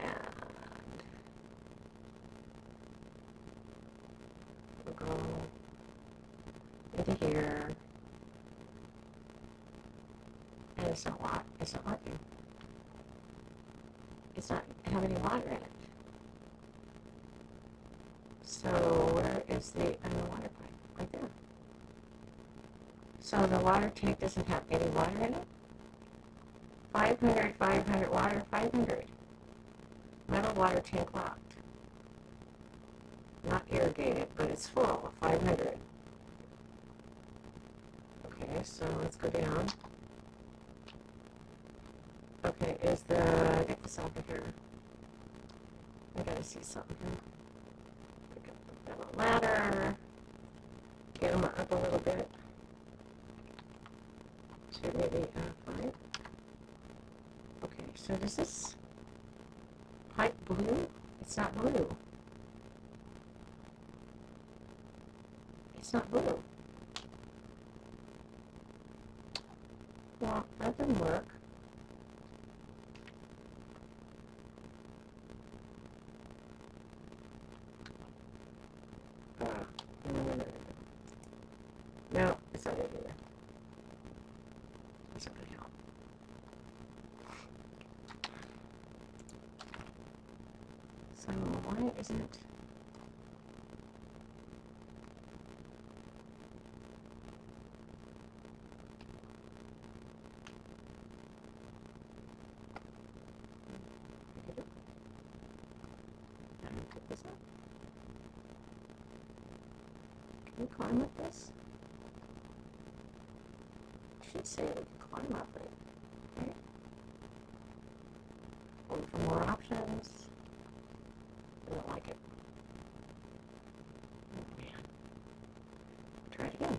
Speaker 1: And we'll go into here. And it's not working. It's not have any water in it. So where is the water pipe? Right there. So the water tank doesn't have any water in it? 500 water, 500. Metal water tank locked. Not irrigated, but it's full of 500. Okay. Okay, so let's go down. Okay, get this off of here. I gotta see something here. We got the little ladder. Get them up a little bit. To maybe 5. Okay, so does this pipe blue? It's not blue. It's not blue. Well, that didn't work. No, it's not it either. It's not going to help. So why isn't it? Pick this up. Can we climb with this? I should say we can climb up it, right? Look for more options. I don't like it. Oh man. Try it again.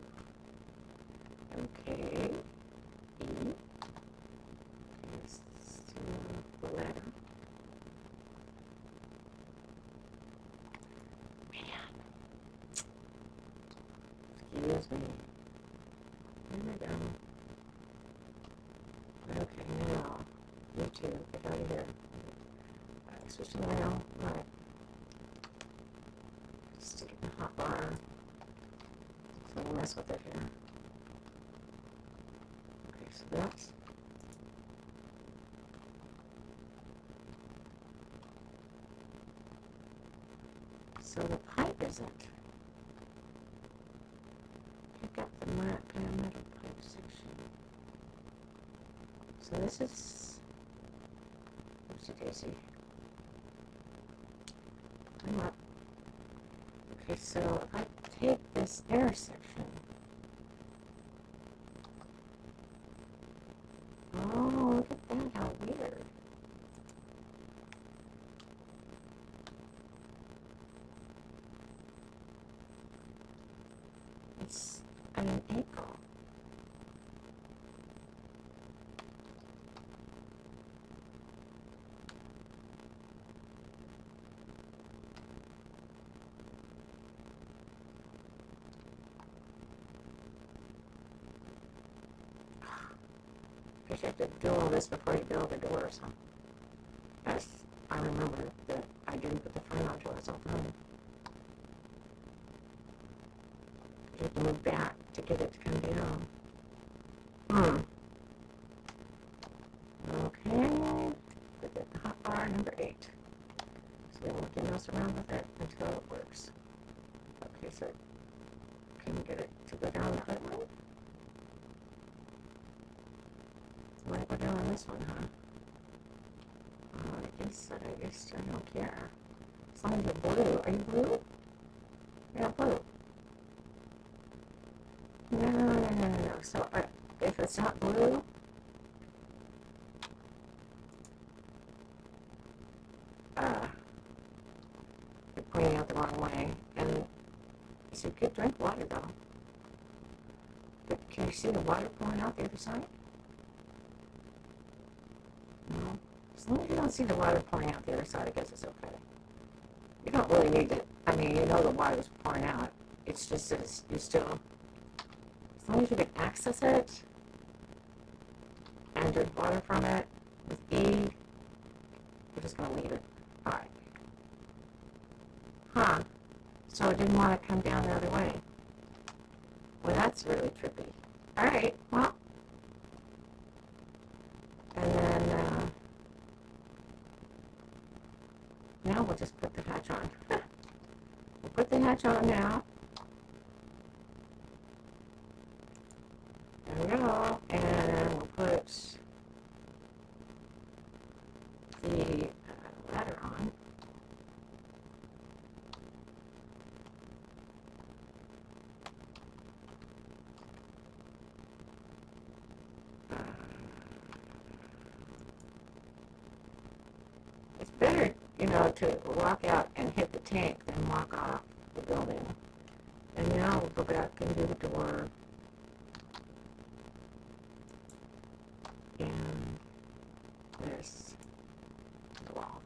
Speaker 1: Okay. E. Here's the ladder. Excuse me. There we go. Okay, now, you two, get out of here. Switch to the rail. Alright. Stick it in the hot bar. So we'll mess with it here. Okay, so that's. So the pipe isn't. Pick up the metal pipe section. So this is. Oopsie daisy. Come up. Okay, so if I take this air section. Oh, look at that, how weird. It's at an angle. You have to do all this before you build the doors, huh? Yes, I remember that I didn't put the front on doors all the time. You have to move back to get it to come down. Okay. Put it in hot bar number 8. So then we can mess around with it until it works. Okay, so can we get it to go down the other way? Might go down on this one, huh? I guess I don't care. As long as you're blue. Are you blue? Yeah, blue. No. So if it's not blue, you're pointing out the wrong way. And so you could drink water though. But can you see the water pouring out the other side? No. As long as you don't see the water pouring out the other side, I guess it's okay. You don't really need to, I mean, you know the water's pouring out. It's just that you still, as long as you can access it and drink water from it with E, we're just going to leave it. Alright. Huh. So it didn't want to come down the other way. Well, that's really trippy. Alright, well. And then, now we'll just put the hatch on. We'll put the hatch on now. There we go. And we'll put the ladder on. It's better, you know, to walk out and hit the tank than walk off the building. And now we'll go back and do the door. And this wall.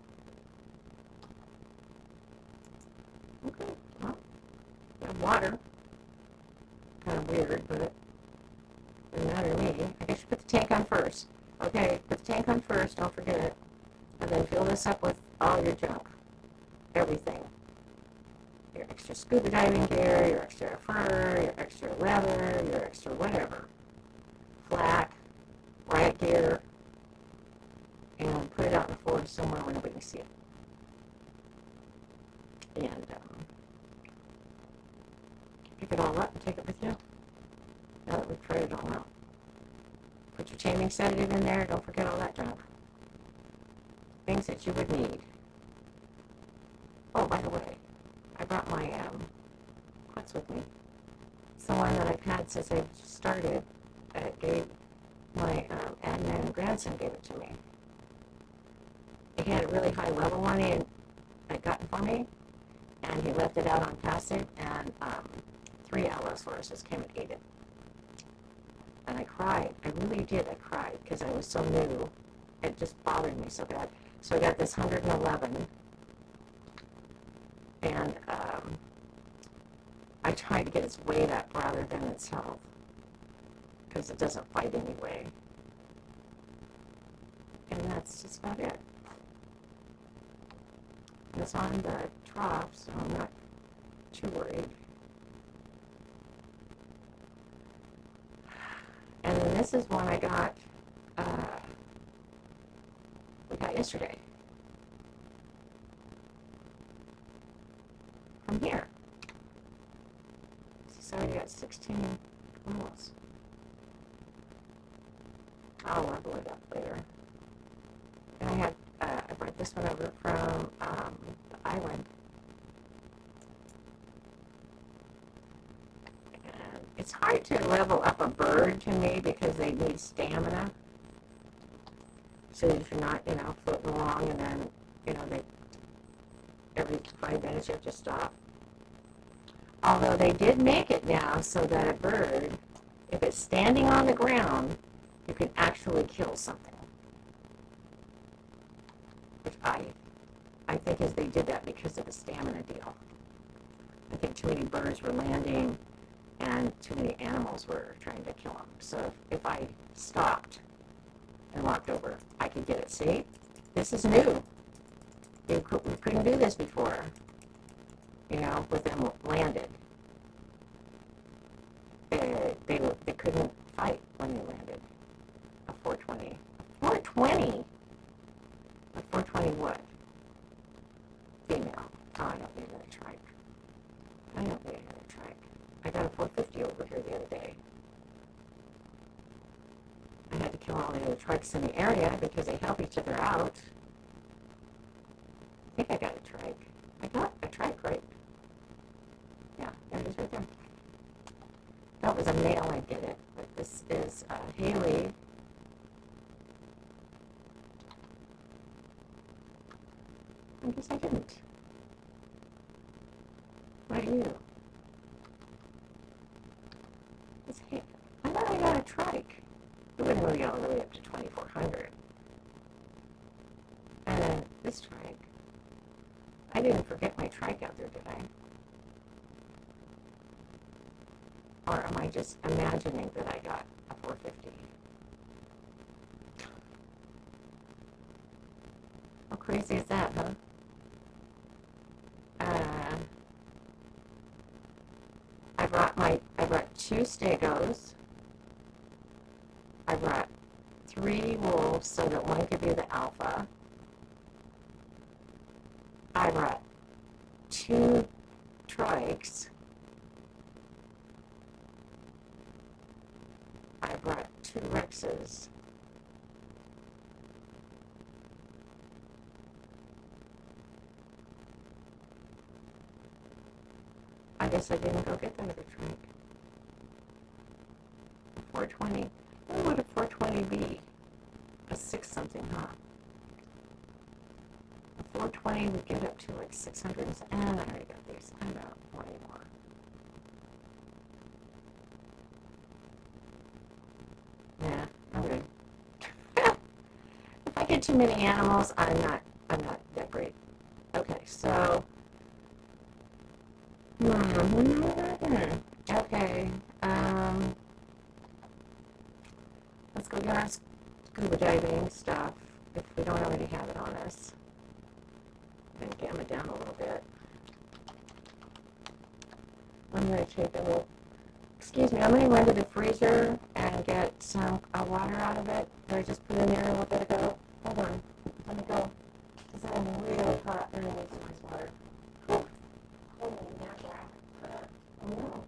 Speaker 1: Okay, well, got water. Kind of weird, but it doesn't matter to me. I guess you put the tank on first. Okay, put the tank on first, don't forget it. And then fill this up with all your junk. Everything. Your extra scuba diving gear, your extra fur, your extra leather, your extra whatever. Flak, riot gear, and put it out in the forest somewhere where nobody can see it. And pick it all up and take it with you. Now that we've tried it all out. Put your chaining sedative in there. Don't forget all that junk. Things that you would need. Oh, by the way, I brought my quits with me. It's the one that I've had since I started. My admin grandson gave it to me. He had a really high level one he had gotten for me, and he left it out on passive, and 3 Allosaurus came and ate it. And I cried. I really did. I cried because I was so new. It just bothered me so bad. So I got this 111, and I tried to get its weight up rather than its health because it doesn't fight anyway. And that's just about it. And it's on the trough, so I'm not too worried. And then this is one I got, yesterday. From here. So I got 16 almost. I'll level it up later. And I brought this one over from the island. And it's hard to level up a bird to me because they need stamina. So if you're not, floating along and then, every 5 minutes you have to stop. Although they did make it now so that a bird, if it's standing on the ground, you can actually kill something. Which I think is they did that because of the stamina deal. I think too many birds were landing and too many animals were trying to kill them. So if I stopped and walked over, I could get it. See? This is new. We couldn't do this before, with them landed. They couldn't fight when they landed. A 420. 420? A 420 what? Female. Oh, I don't need another trike. I got a 450 over here the other day. I had to kill all the other trikes in the area because they help each other out. I think I got a trike. I got a trike, right? Yeah, there it is right there. That was a male I did it, but this is Haley. I guess I didn't. What are you? I thought I got a trike. It wouldn't really go all the way up to 2,400. And then this trike. I didn't forget my trike out there, did I? Or am I just imagining that I got a 450? How crazy is that, huh? I brought 2 stegos. I brought 3 wolves so that one could be the alpha. I brought 2 trikes. I brought 2 rexes. I guess I didn't go get that other trike. 420. What would a 420 be? A 6 something, huh? 420 would get up to like 600. And I already got these. I don't want any more. Yeah, I'm good. If I get too many animals, I'm not that great. Okay, so okay. Let's go get our scuba diving stuff if we don't already have it on us. I'm gonna gamma down a little bit. I'm gonna take a little. Excuse me, I'm going to run to the freezer and get some water out of it that I just put in there a little bit ago. Hold on. Let me go. Because I'm really hot and I need some ice water. Whew. Holy mackerel. Oh no.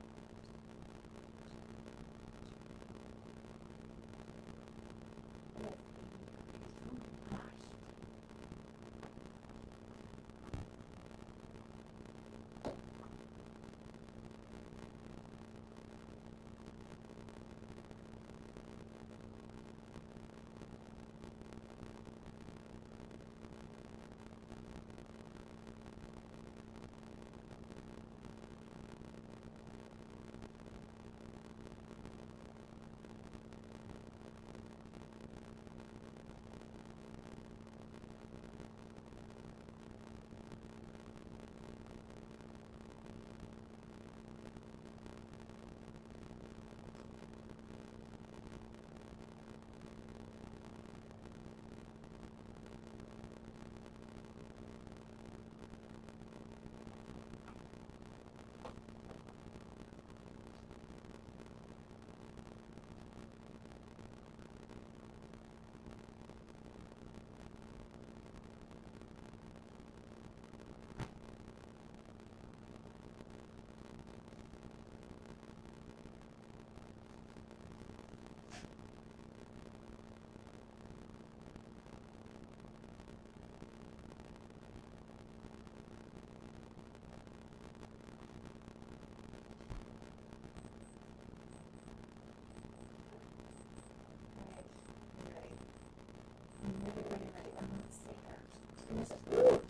Speaker 1: Ooh,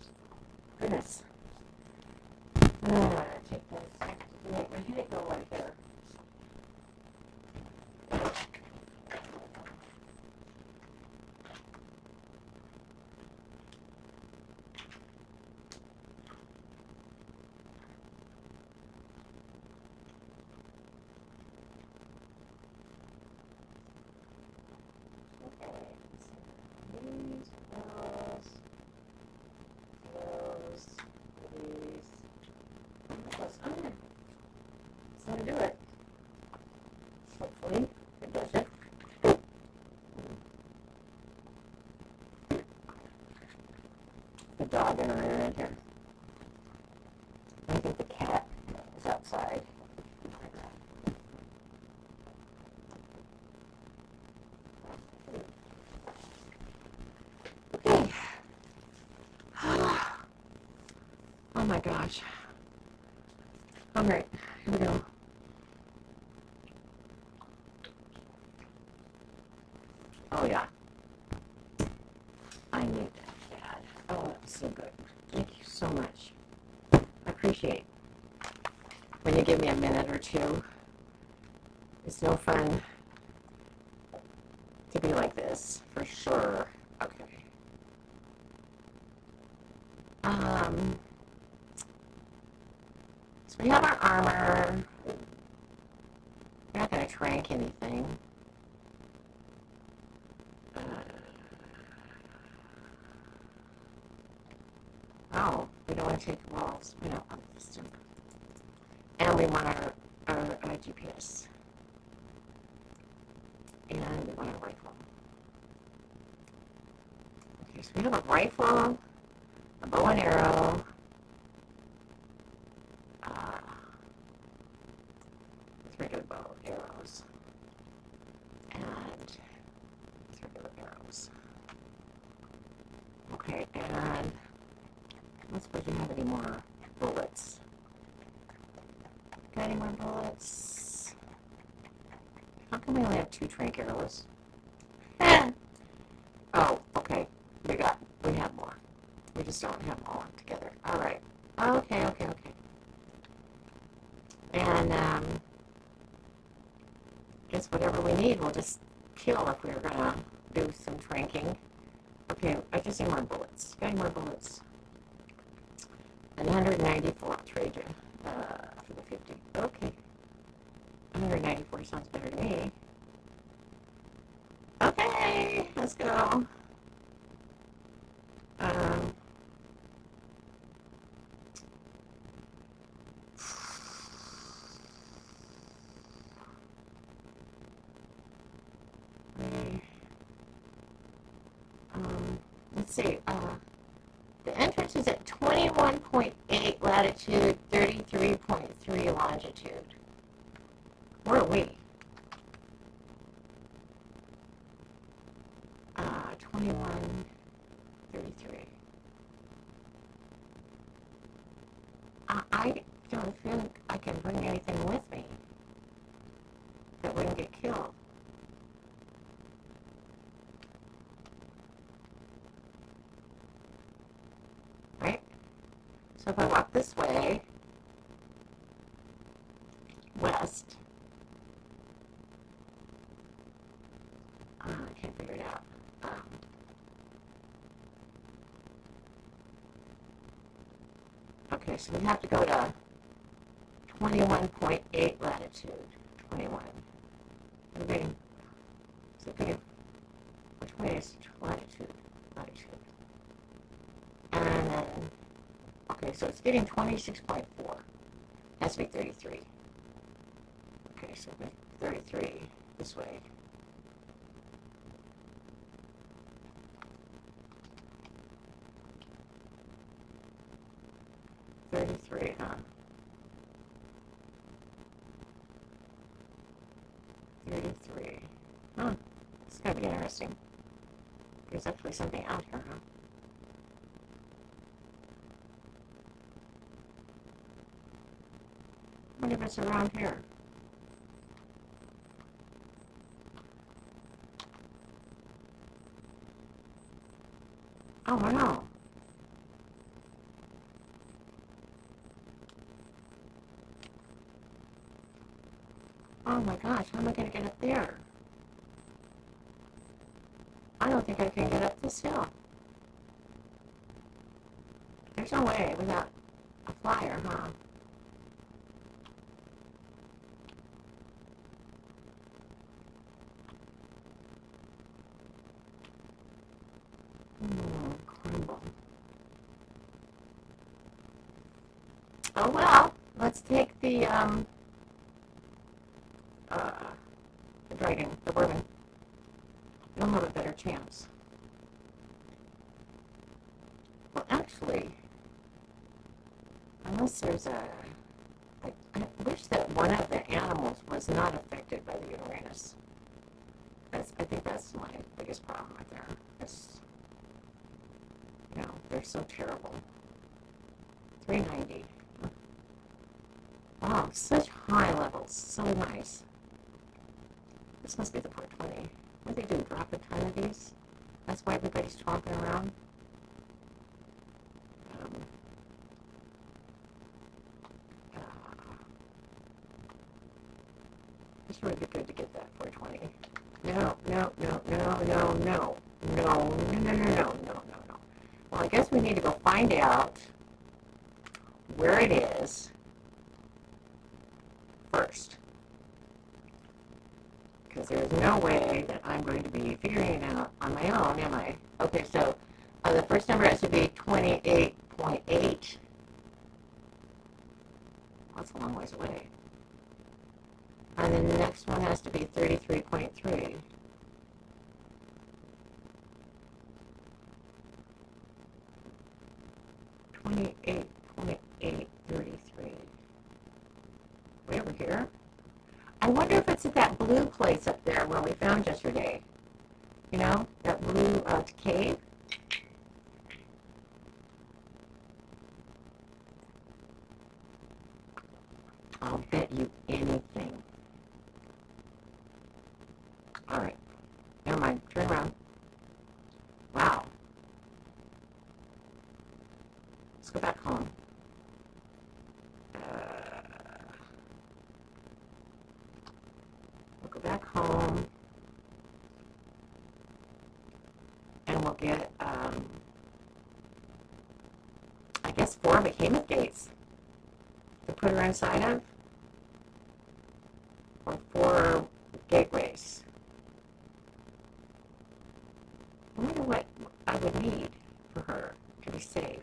Speaker 1: goodness. Take this to make my head go right there. Do it. Hopefully it does it. The dog and I are in here. I think the cat is outside. Okay. Oh my gosh. All right, here we go. Oh, yeah. I need that bad. Oh, that's so good. Thank you so much. I appreciate when you give me a minute or two. It's no fun to be like this, for sure. Okay. So we have our armor. We're not going to trank anything. Oh, we don't want to take walls. We don't want this to. And we want our GPS. And we want a rifle. Okay, so we have a rifle, a bow and arrow, with regular bow arrows, and with regular arrows. Okay, and I don't suppose you have any more bullets. Got any more bullets? How come we only have 2 trank arrows? Oh, okay. We have more. We just just don't have them all together. All right. Okay. And guess whatever we need, we'll just kill if we're gonna do some tranking. Okay, I just need more bullets. Got any more bullets? And 194. I'll trade you for the 50. Okay. 194 sounds better to me. Okay, let's go. Let's see. The entrance is at 21.8 latitude, 33.3 longitude. Where are we? 21.33. I don't think I can bring anything with me that wouldn't get killed. Right? So if I walk this way, west, I can't figure it out. Okay, so we have to go to 21.8 latitude. 21. Okay. So okay. Which way is latitude? Latitude. And then, okay, so it's getting 26.4. Has to be 33. Okay, so 33 this way. Huh? 33. Huh. This is going to be interesting. There's actually something out here, huh? I wonder if it's around here. Oh, wow. Oh my gosh, how am I going to get up there? I don't think I can get up this hill. There's no way without a flyer, huh? Crumble. Oh well, let's take the dragon, the bourbon. You'll have a better chance. Well, actually, unless there's I wish that one of the animals was not affected by the Uranus. I think that's my biggest problem right there. They're so terrible. 390. Wow, such high levels. So nice. This must be the 420. What do they do? Drop a ton of these? That's why everybody's chomping around. It's really good to get that 420. No. Well, I guess we need to go find out where it is first. Because there's no way that I'm going to be figuring it out on my own, am I? Okay, so the first number has to be 28.8. That's a long ways away. And then the next one has to be 33.3. 28.833. Way over here. I wonder if it's at that blue place up there where we found yesterday. You know, that blue cave. I'll bet you anything. Alright. Never mind. Turn around. Wow. get, I guess 4 behemoth gates to put her inside of, or 4 gateways. I wonder what I would need for her to be safe.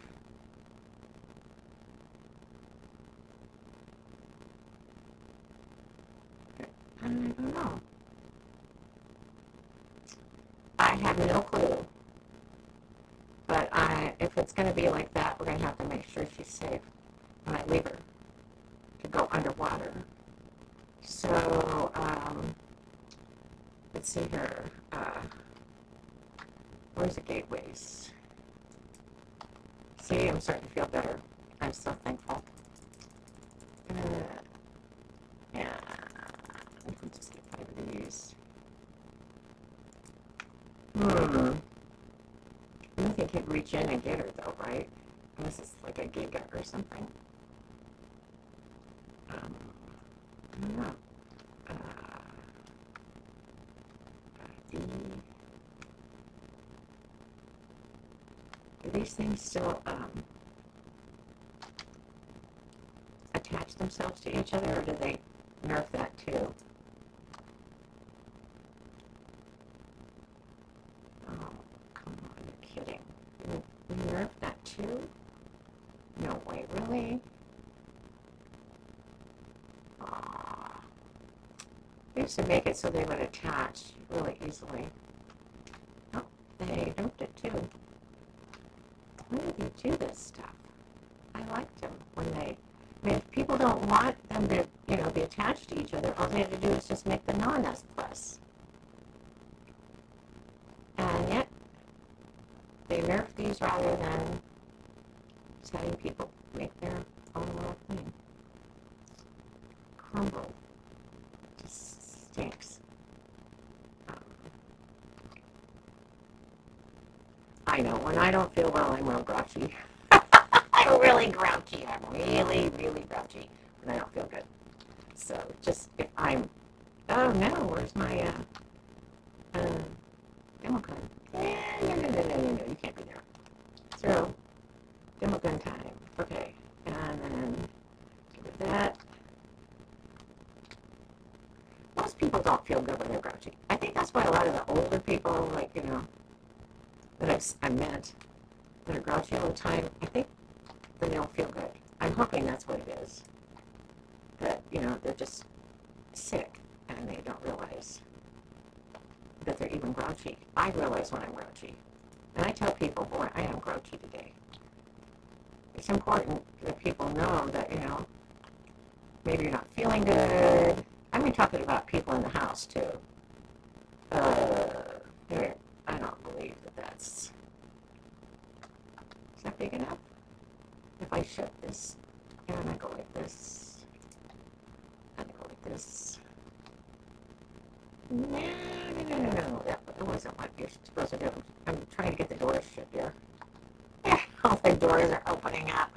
Speaker 1: I don't know. I have no clue. But if it's going to be like that, we're going to have to make sure she's safe when I leave her to go underwater. So, let's see here. Where's the gateways? See, I'm starting to feel better. I'm so thankful. Yeah. Let me just get 5 of these. I don't think he'd reach in and get her, though, right? Unless it's like a giga or something. I don't know. Do these things still attach themselves to each other, or do they nerf that too? Oh, come on, you're kidding. You nerf that too? No way, really? Aww. They used to make it so they would attach really easily. Oh, they nerfed it too. Why do they do this stuff? I liked them when they... I mean, if people don't want them to, be attached to each other, all they have to do is just make the non-S plus. And yet, they nerf these rather than just having people make their own little thing. Crumble. Just stinks. I know, when I don't feel well, I'm real grouchy. I'm really grouchy. I'm really, really grouchy when I don't feel good. So just if I'm, oh no, where's my demo gun? No, you can't be there. So, demo gun time. Okay, and then do that. Most people don't feel good when they're grouchy. I think that's why a lot of the older people, like, that I've met, that are grouchy all the time, I think they don't feel good. I'm hoping that's what it is. That, they're just sick and they don't realize that they're even grouchy. I realize when I'm grouchy. And I tell people, boy, I am grouchy today. It's important that people know that, maybe you're not feeling good. I mean, talking about people in the house, too. I don't believe that's... Is that big enough? If I shut this, and I go like this, and I go like this. No. That wasn't what you're supposed to do. I'm trying to get the doors shut here. All the doors are opening up.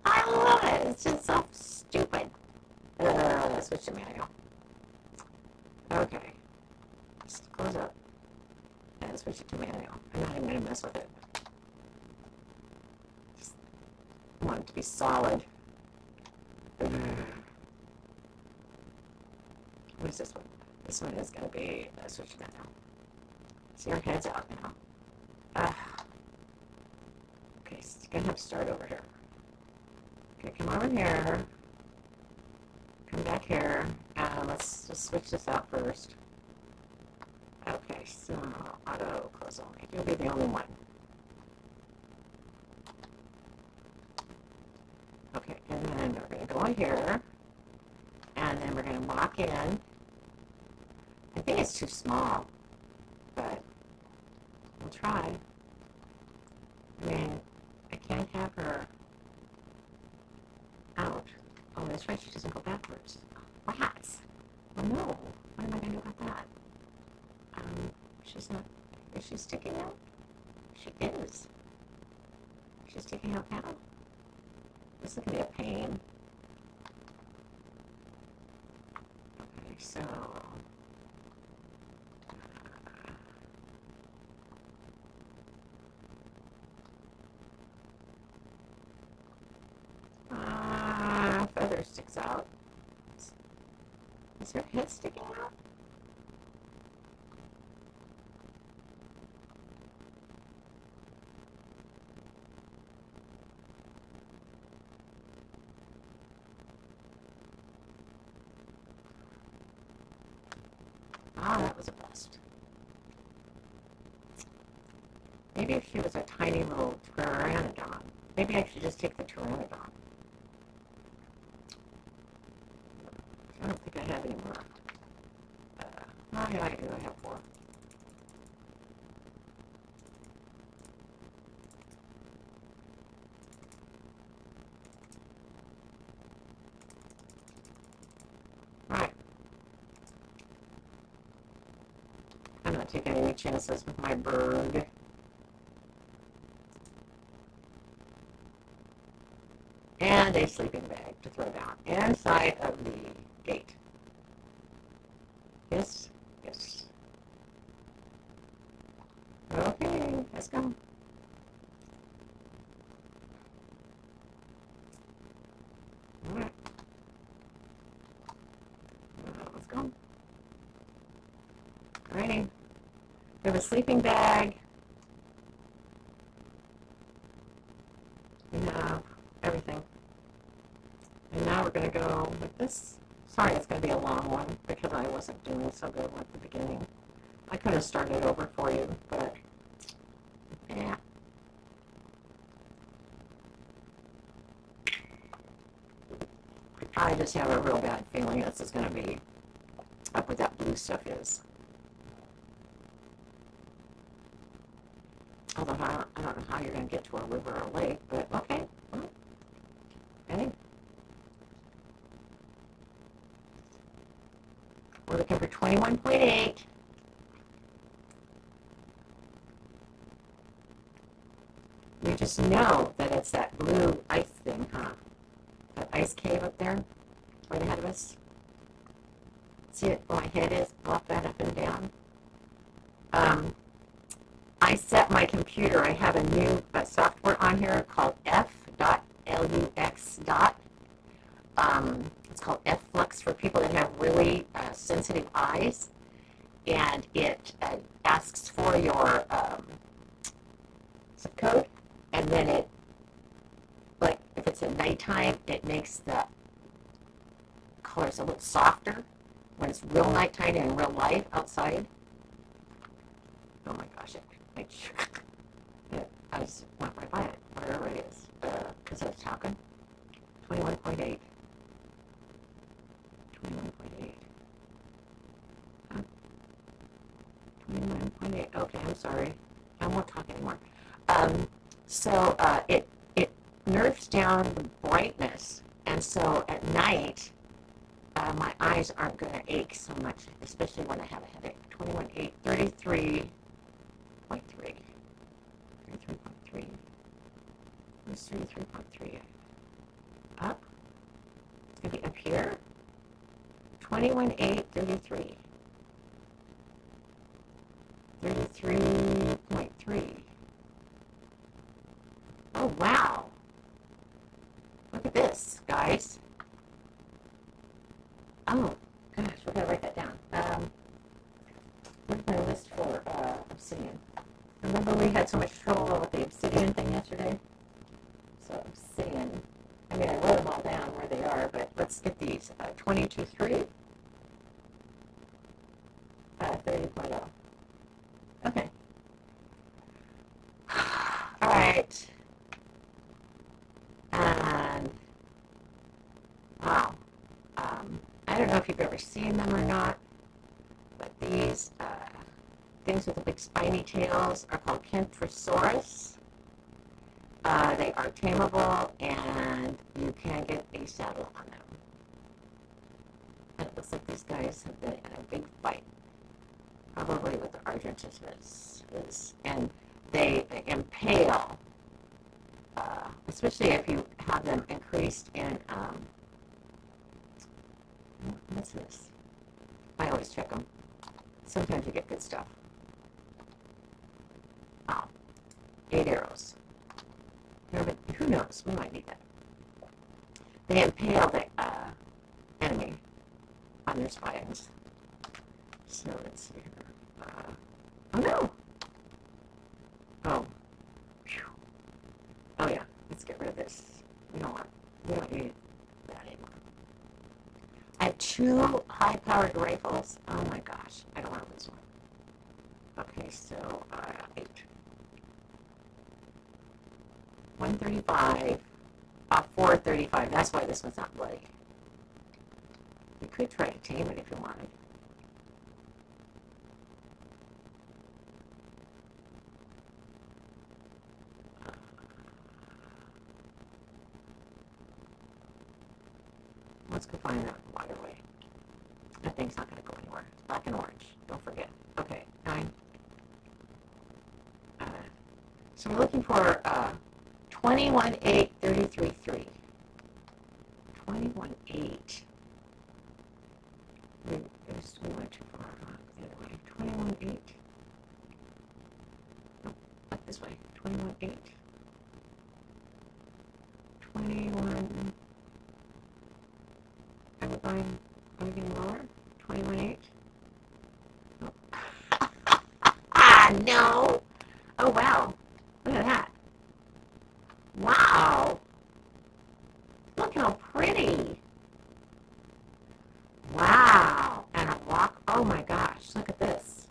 Speaker 1: I love it. It's just so stupid. Switch to manual. Okay. Just close up. And switch it to manual. I'm not even going to mess with it. Just want it to be solid. What is this one? This one is going to be switch to manual. See, our head's out now. Okay, so you're going to have to start over here. Okay, come over here. Come back here. Let's just switch this out first. Okay, so auto close only. You'll be the only one. Okay, and then we're going to go in here. And then we're going to walk in. I think it's too small, but we'll try. I mean, I can't have her out. Oh, that's right, she doesn't go backwards. Rats! Oh no, what am I going to do about that? She's not, is she sticking out? She is. She's sticking out now? This is going to be a pain. Okay, so... Is her head sticking out? Ah, that was a bust. Maybe if she was a tiny little pteranodon, maybe I should just take the pteranodon. I don't think I have any more. Oh, yeah, I do. I have 4. Right. I'm not taking any chances with my bird. And a sleeping bag to throw down inside of the gate. Yes, yes. Okay, let's go. All right. Let's go. Alrighty. We have a sleeping bag. We have everything. And now we're going to go with this. Sorry, it's going to be a long one because I wasn't doing so good at the beginning. I could have started over for you, but yeah. I just have a real bad feeling this is going to be up where that blue stuff is. Although I don't know how you're going to get to a river or a lake, but okay. Ready? We're looking for 21.8. You just know that it's that blue ice thing, huh? That ice cave up there, right ahead of us. See it where my head is? Block that up and down. I set my computer. I have a new software on here called F.lux. It's called F-Flux for people that have really sensitive eyes. And it asks for your zip code. And then it, like, if it's at nighttime, it makes the colors a little softer when it's real nighttime and real light outside. Oh my gosh, I just went right by it, whatever it is, because I was talking. 21.8. 21.8. Huh? 21.8. Okay, I'm sorry. I won't talk anymore. So it nerfs down the brightness, and so at night, my eyes aren't going to ache so much, especially when I have a headache. 21.8, 33.3. 33.3. Where's 33.3? Up? It's going to be up here. 21.8, 33. 33.3. Oh, wow. Look at this, guys. Oh, gosh, we're going to write that down. Where's my list for obsidian? Remember we had so much trouble with the obsidian thing yesterday? So obsidian. I mean, I wrote them all down where they are, but let's get these. 22.3. 30.0. Okay. All right. And, wow. I don't know if you've ever seen them or not, but these things with the big spiny tails are called Kentrosaurus. They are tameable, and you can get a saddle on them. And it looks like these guys have been in a big fight, probably with the Argentinus. And they impale, especially if you have them increased in, what's this? I always check them. Sometimes you get good stuff. Wow. 8 arrows. Who knows? We might need that. They impale the enemy on and there's spines. So let's see here. Oh no! Oh. Whew. Oh yeah, let's get rid of this. We don't need that anymore. I have 2 high-powered rifles. Oh my gosh, I don't want to lose one. Okay, so 8. 135. 435. That's why this one's not bloody. You could try to tame it if you wanted. Let's go find that waterway. That thing's not going to go anywhere. It's black and orange. Don't forget. Okay, 9. So we're looking for 21.8.33.3. 21.8. We went too far the other way. 21.8. No, up this way. 21.8. 21. Are we getting lower? 21.8. Oh. No. Oh wow. Look at that. Wow. Look how pretty. Wow. And a walk. Oh my gosh. Look at this.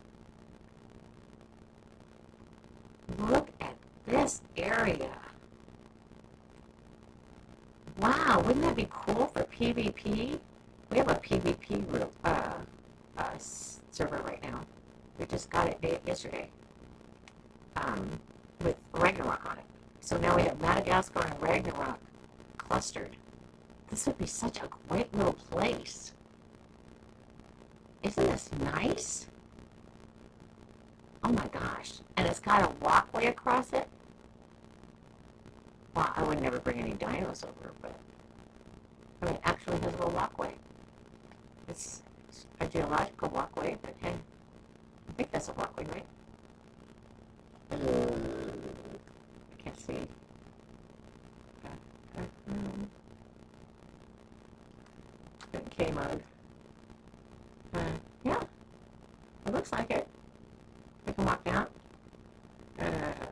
Speaker 1: Look at this area. Wow. Wouldn't that be cool for PvP? We have a PvP server right now. We just got it yesterday. With Ragnarok on it. So now we have Madagascar and Ragnarok clustered. This would be such a great little place. Isn't this nice? Oh my gosh. And it's got a walkway across it. Well, I would never bring any dinos over, but I mean, it actually has a little walkway. It's a geological walkway, but hey, I think that's a walkway, right? I can't see. K mode. Yeah, it looks like it. We can walk down. At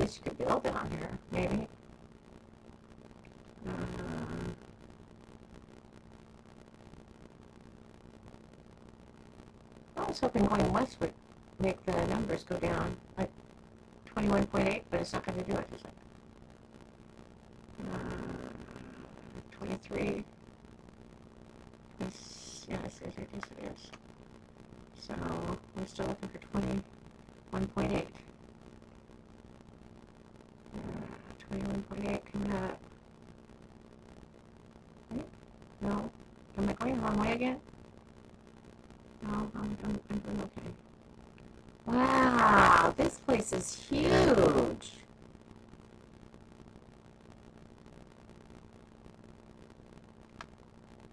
Speaker 1: least you could build down here, maybe. I was hoping going west would make the numbers go down, like 21.8, but it's not going to do it, is it? 23. Yes, it is. So we're still looking for 21.8. 21.8 coming up. Right? No. Am I going the wrong way again? No, I'm doing okay. Wow, this place is huge.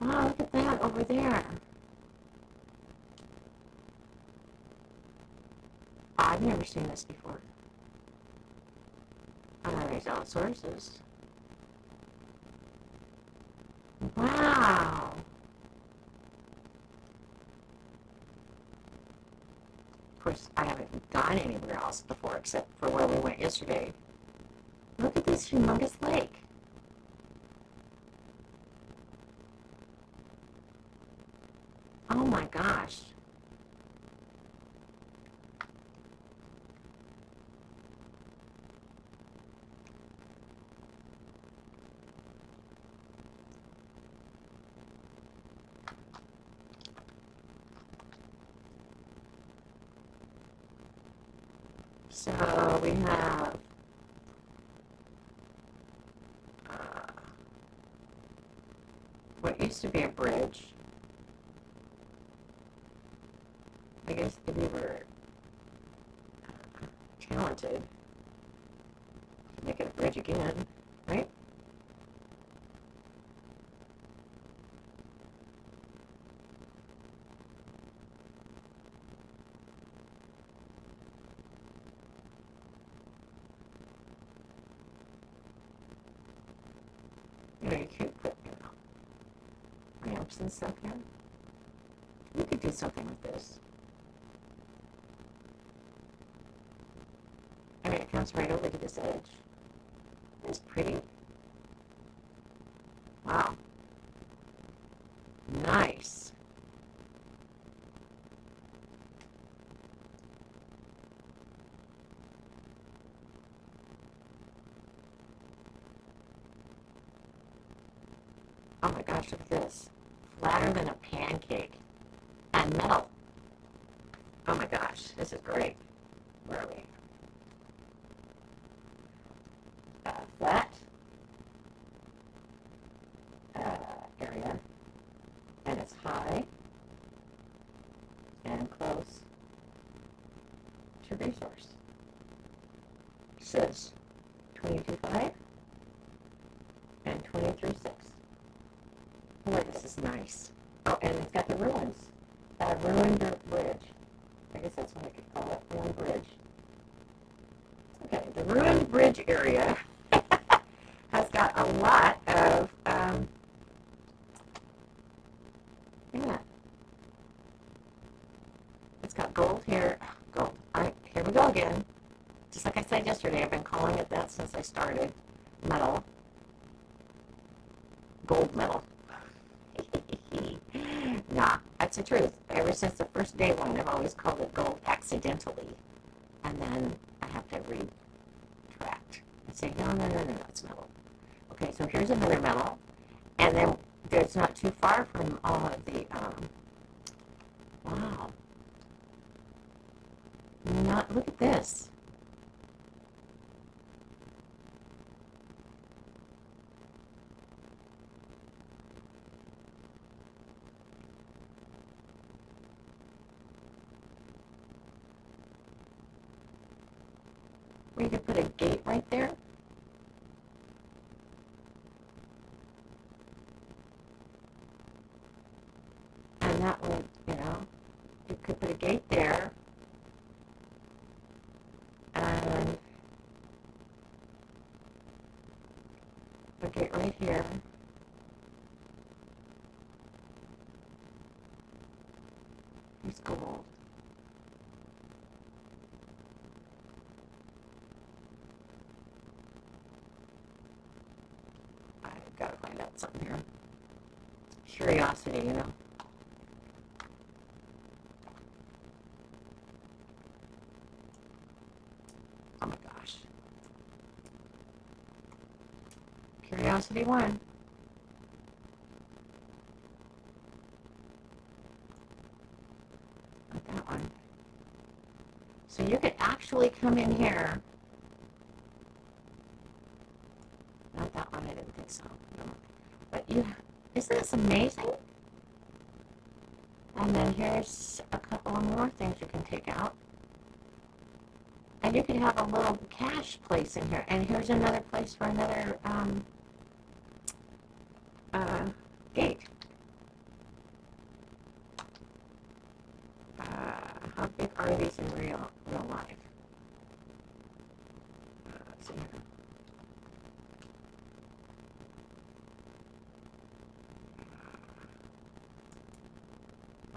Speaker 1: Wow, look at that over there. I've never seen this before. There's all sources. Wow. Of course, I haven't gone anywhere else before except for where we went yesterday. Look at this humongous lake. Oh my gosh. So we have what used to be a bridge. I guess if we were talented, make it a bridge again, right? You know, you can't put ramps and stuff here. You could do something with this. I mean, it comes right over to this edge. It's pretty. Wow. Nice. Oh my gosh, look at this. Flatter than a pancake. And metal. Oh my gosh, this is great. Where are we? Flat area. And it's high and close to resource. It says 22.5 and 23.6. Boy, this is nice. Oh, and it's got the ruins. Ruined bridge. I guess that's what I could call it. Ruined bridge. Okay, the ruined bridge area has got a lot of, yeah. It's got gold here. Gold. All right, here we go again. Just like I said yesterday, I've been calling it that since I started. Metal. Gold metal. Nah, that's the truth. Ever since the first day one, I've always called it gold accidentally. And then I have to retract and say, no, it's metal. Okay, so here's another metal. And then it's not too far from all of the, wow. Look at this. Where you could put a gate right there. And that would, you could put a gate there. And a gate right here. Here's gold. I've got to find out something here. Curiosity, Oh my gosh. Curiosity 1. Not that one. So you could actually come in here. Not that one, I didn't think so. No. But isn't this amazing? And then here's a couple of more things you can take out. And you could have a little cache place in here. And here's another place for another gate. How big are these in real life? Let's see here.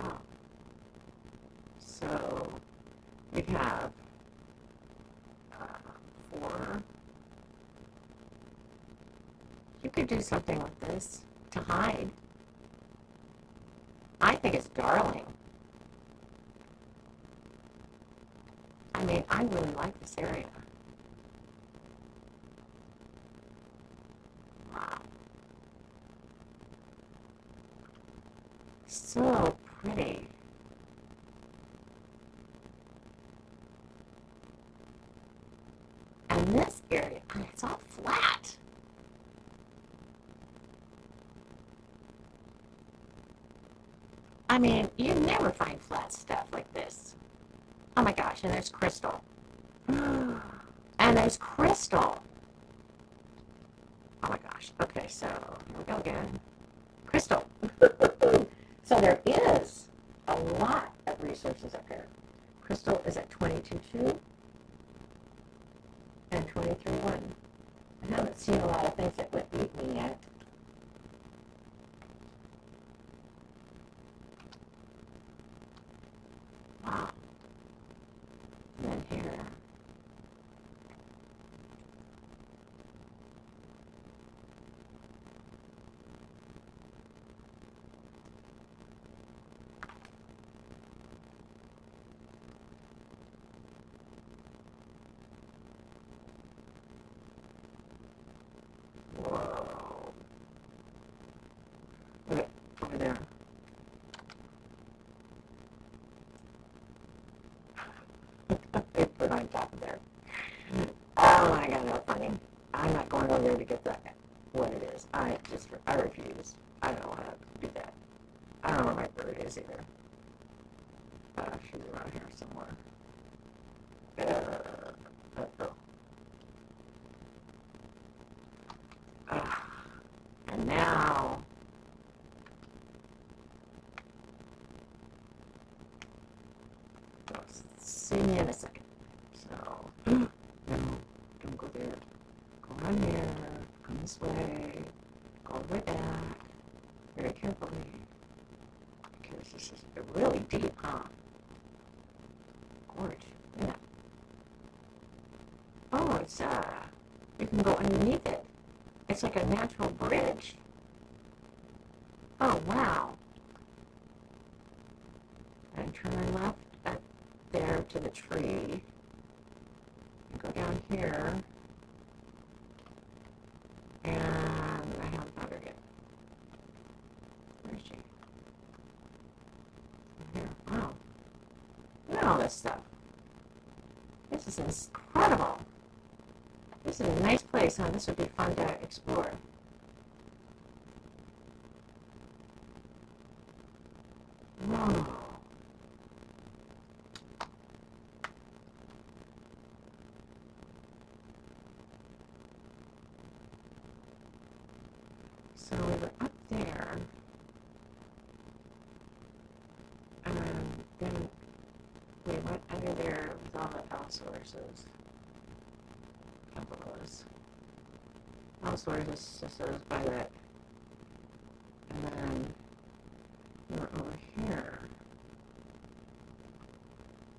Speaker 1: Oh. So we have 4. You could do something with this to hide. I think it's darling. I mean, I really like this area. Wow. So pretty. And this area, it's all flat. I mean, you never find flat stuff like this. Oh my gosh, and there's crystal. And there's crystal. Oh my gosh. Okay, so here we go again. Crystal. So there is a lot of resources up here. Crystal is at 22.2 and 23.1. I haven't seen a lot of things that would beat me yet. Put it over there. They put on top of there. Oh my god, that's funny. I'm not going over there to get that, what it is. I refuse. I don't want to do that. I don't know where my bird is either. She's around here somewhere. And now, I'll see you in a second. So, no, don't go there. Go around there, come this way, go all the way back, very carefully. Because this is really deep, huh? Gorge, yeah. Oh, it's, you can go underneath it. It's like a natural bridge. Oh, wow. And turn left at there to the tree. And go down here. And I haven't found her yet. Where is she? Here. Wow. Look at all this stuff. This is incredible. This is a nice place, huh? This would be fun to explore. Whoa. So we were up there, and then we went under there with all the power sources. A couple of those power sources by that, and then we were over here,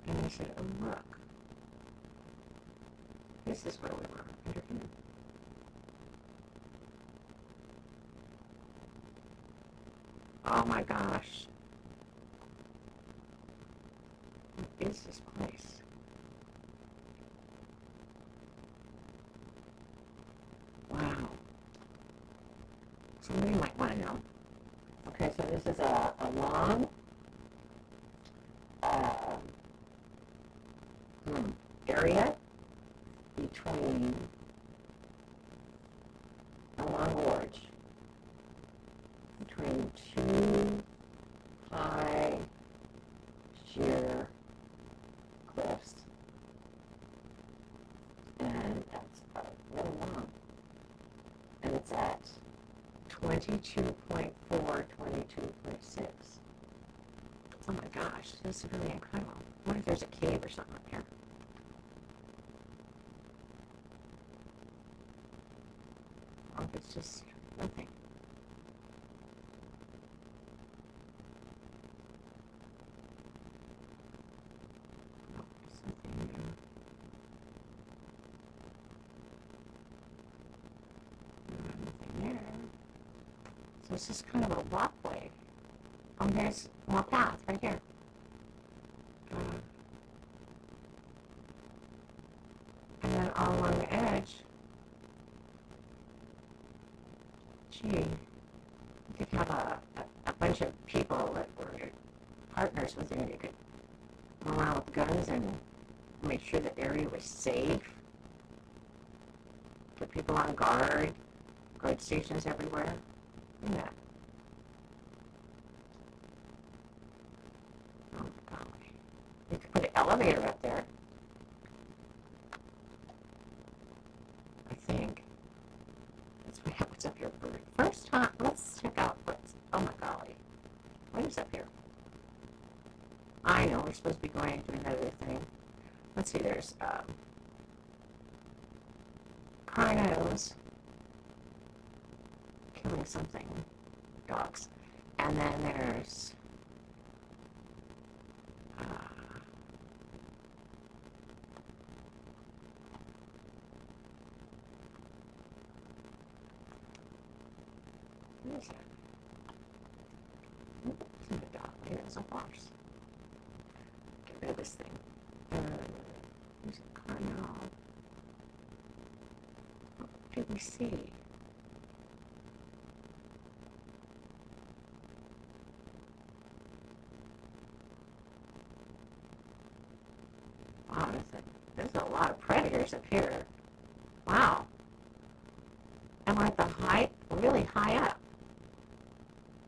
Speaker 1: and I said, oh look, this is where we were, under here. Oh my gosh. What is this place? Wow. Somebody might want to know. Okay, so this is a long area between a long gorge between two high sheer cliffs, and that's really long, and it's at 22.4, 22.6. Oh my gosh, this is really incredible. I wonder if there's a cave or something up here. Or if it's just nothing. So this is kind of a walkway. Oh, there's more path right here. And then all along the edge, gee, you could have a bunch of people that were partners with you. You could go around with guns and make sure the area was safe. Put people on guard stations everywhere. Yeah. Oh my gosh. You could put an elevator up there. I think. Let's find out what's up here first. Huh? Let's check out what's. Oh my golly. What is up here? I know we're supposed to be going to another thing. Let's see, there's carnos killing something. Dogs. And then there's what is that? It's not a dog. Maybe it's a horse. Get rid of this thing. There's a car now. What did we see? There's a lot of predators up here. Wow. And we're at the height, really high up.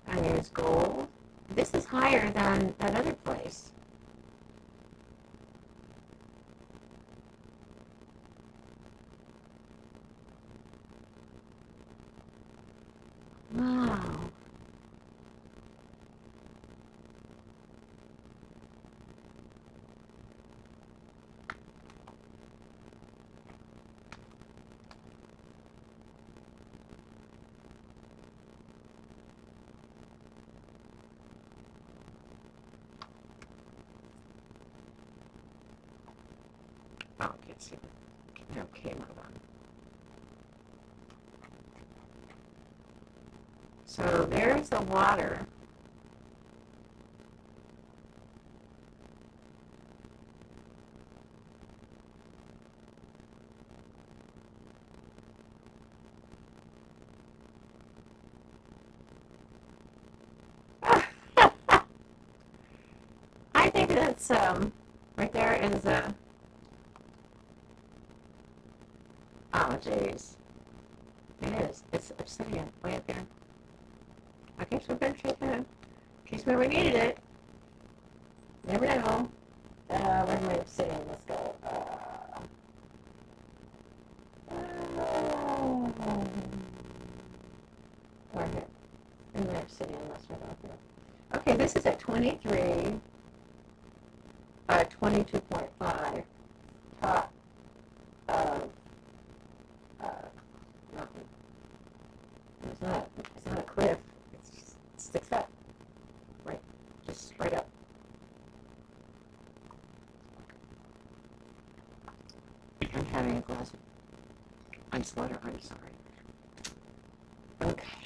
Speaker 1: And there's gold. This is higher than that other place. Wow. Oh, I can't see the camera on. So there's the water. I think that's right there is a. Oh, jeez. It is. It's obsidian way up there. Okay, so we're check that in case we ever needed it. Never know. Where's my obsidian? Let's go. Right here. And the obsidian. Let's right off here. Okay, this is at 23. 22.5. Top of mountain. It's not a cliff. It sticks up. Right. Just straight up. I'm having a glass of ice water. I'm sorry. Okay.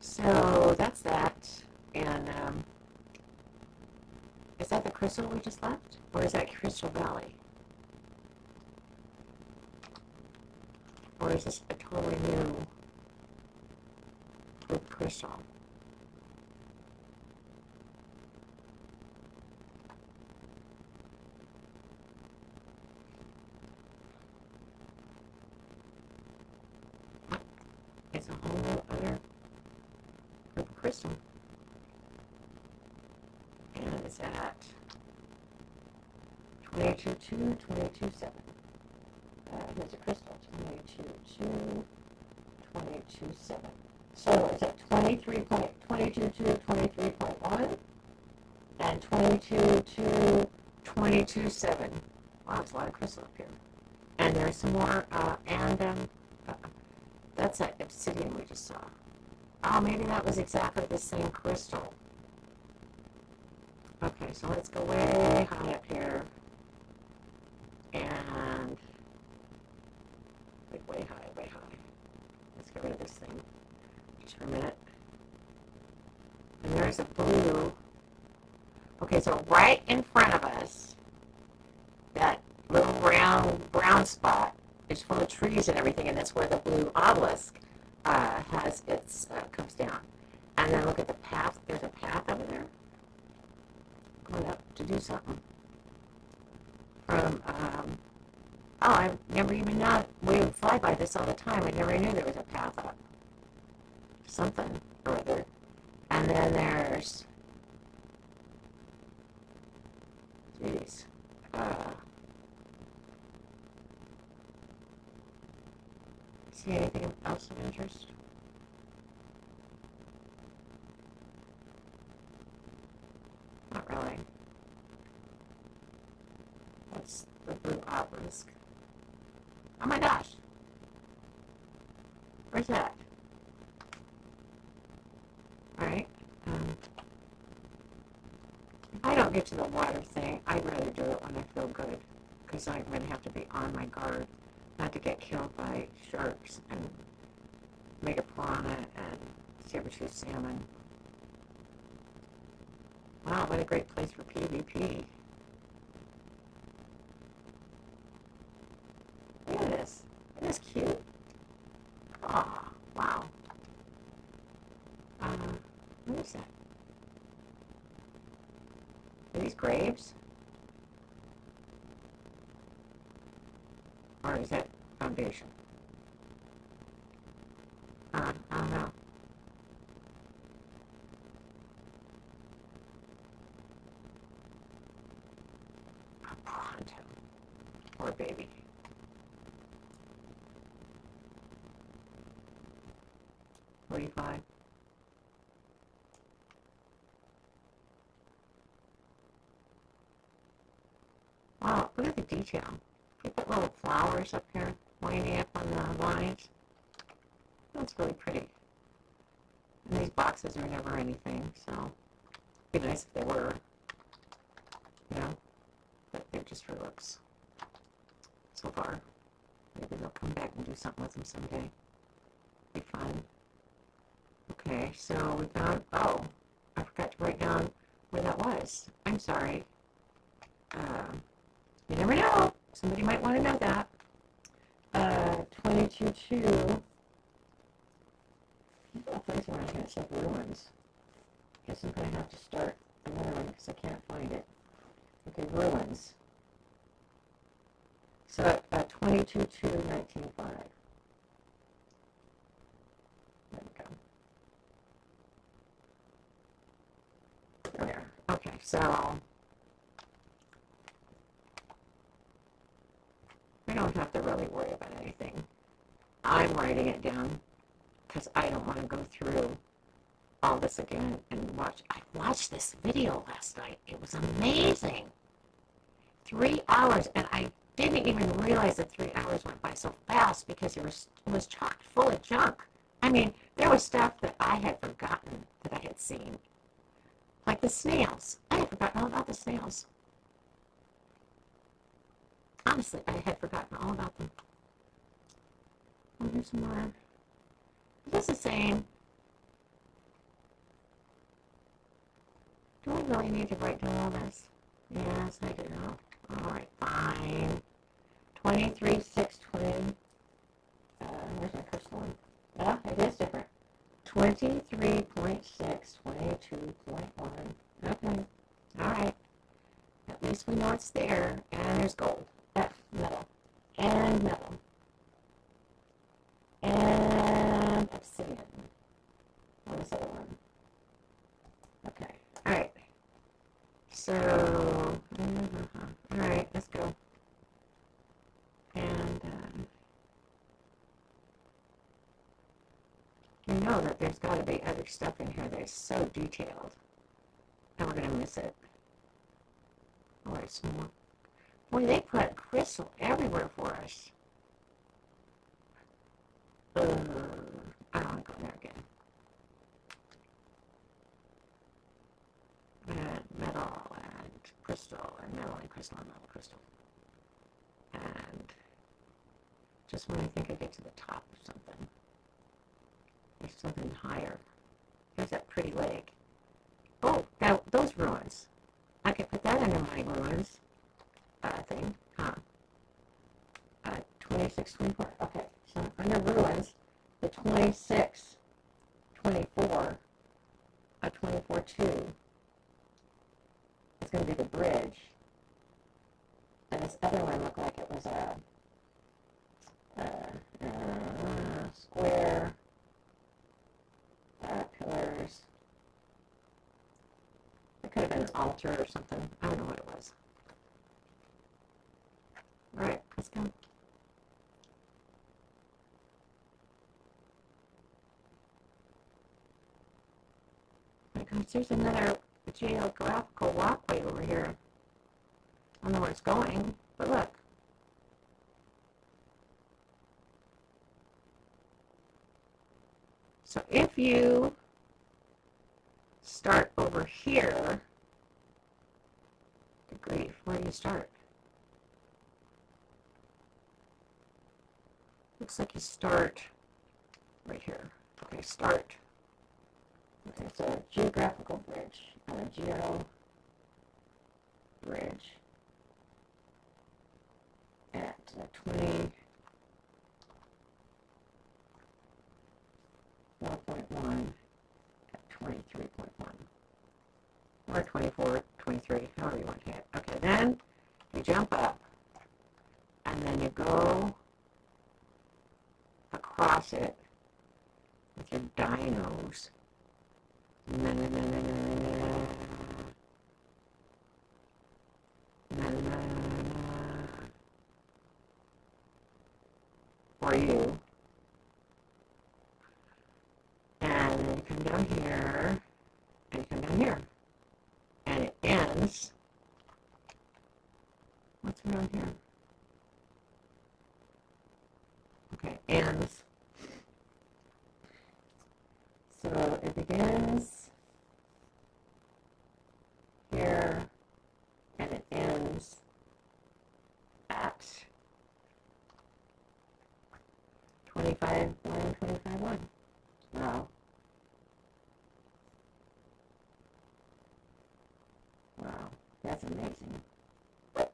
Speaker 1: So that's that. And is that the crystal we just left? Or is that Crystal Valley? Or is this a totally new blue crystal? It's a whole other group of crystal. And it's at 22.2, 22.7. Here's a crystal, 22.2, 22.7. So it's at 23.22 23.1 and 22 22.7. Wow, there's a lot of crystal up here. And there's some more, that's that obsidian we just saw. Oh, maybe that was exactly the same crystal. Okay, so let's go way high up here. And like way high, way high. Let's get rid of this thing just for a minute. And there's a blue. Okay, so right in front of us, that little brown spot is full of trees and everything, and that's where the blue obelisk has its comes down. And then look at the path. There's a path over there going up to do something. From I never even know. We would fly by this all the time. I never knew there was a path up. Something or other. And then there's, geez, see anything else of interest? Not really. That's the blue obelisk. Oh my gosh. Where's that? Alright. If I don't get to the water thing, I'd rather do it when I feel good. Because I'm going to have to be on my guard not to get killed by sharks and mega piranha and saber-tooth salmon. Wow, what a great place for PvP. Look at this. Isn't this cute? Oh, wow. What is that? Are these graves? is that foundation? I don't know. Pronto. Poor baby. $45. Wow, look at the detail. You put little flowers up here, winding up on the lines. That's really pretty. And these boxes are never anything, so it'd be nice if they were, you know, but they're just for looks so far. Maybe they'll come back and do something with them someday. Be fun. Okay, so we found, oh, I forgot to write down where that was. I'm sorry. You never know. Somebody might want to know that. 22.2. I'll find somewhere here. It's like ruins. Guess I'm going to have to start another one because I can't find it. Okay, ruins. So 22.2, 19.5. There we go. There. Okay, so we don't have to really worry about anything. I'm writing it down because I don't want to go through all this again and watch. I watched this video last night. It was amazing. 3 hours, and I didn't even realize that 3 hours went by so fast because it was chock full of junk. I mean, there was stuff that I had forgotten that I had seen. Like the snails. I had forgotten all about the snails. Honestly, I had forgotten all about them. Oh, here's some more. Is this the same? Do I really need to write down all this? Yes, I do. Alright, fine. 23, 6, 20. Where's my first one? Yeah, it is different. 23.6, 22.1. Okay. Alright. At least we know it's there. And there's gold. F, metal. And metal. And obsidian. What is the other one? Okay. Alright. So, alright, let's go. And, you know that there's got to be other stuff in here that is so detailed. And we're going to miss it. Oh, there's some more. Boy, they put crystal everywhere for us. I don't want to go there again. And metal and crystal and metal and crystal and metal crystal. And just when I think I get to the top of something, there's something higher. There's that pretty lake. Oh, those ruins. I could put that under my ruins thing. 26, 24. Okay, so under ruins, the 26, 24, 24.2 is going to be the bridge. And this other one looked like it was a square, pillars. It could have been an altar or something. I don't know what it was. All right, let's go. My gosh, there's another geographical walkway over here. I don't know where it's going, but look. So if you start over here, good grief, where do you start? Looks like you start right here. Okay, start. There's a geographical bridge and a geo bridge at 24.1 at 23.1 or 24, 23, however you want to hit. Okay, then you jump up and then you go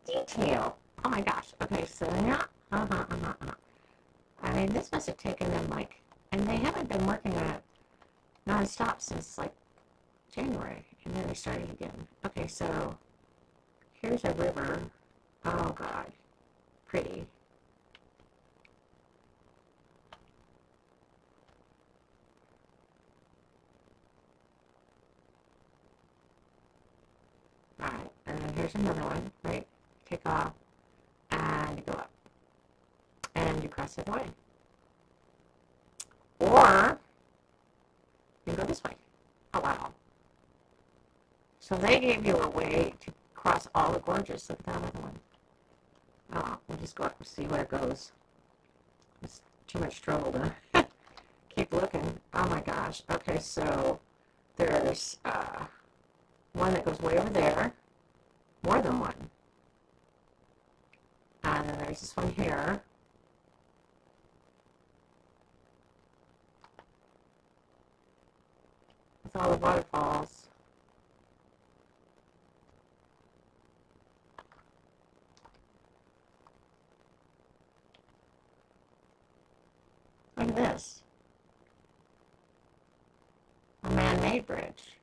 Speaker 1: detail. Oh my gosh. Okay, so yeah. I mean, this must have taken them like, and they haven't been working on it non-stop since like January, and then they started again. Okay, so here's a river. Oh God, pretty. Alright, and then here's another one, right? Take off, and you go up, and you cross the other way. Or, you can go this way. Oh, wow. So they gave you a way to cross all the gorges. Look at that other one. Oh, we'll just go up and see where it goes. It's too much trouble to keep looking. Oh my gosh. Okay, so there's one that goes way over there. More than one. And then there's this one here. With all the waterfalls. Look at this. A man-made bridge.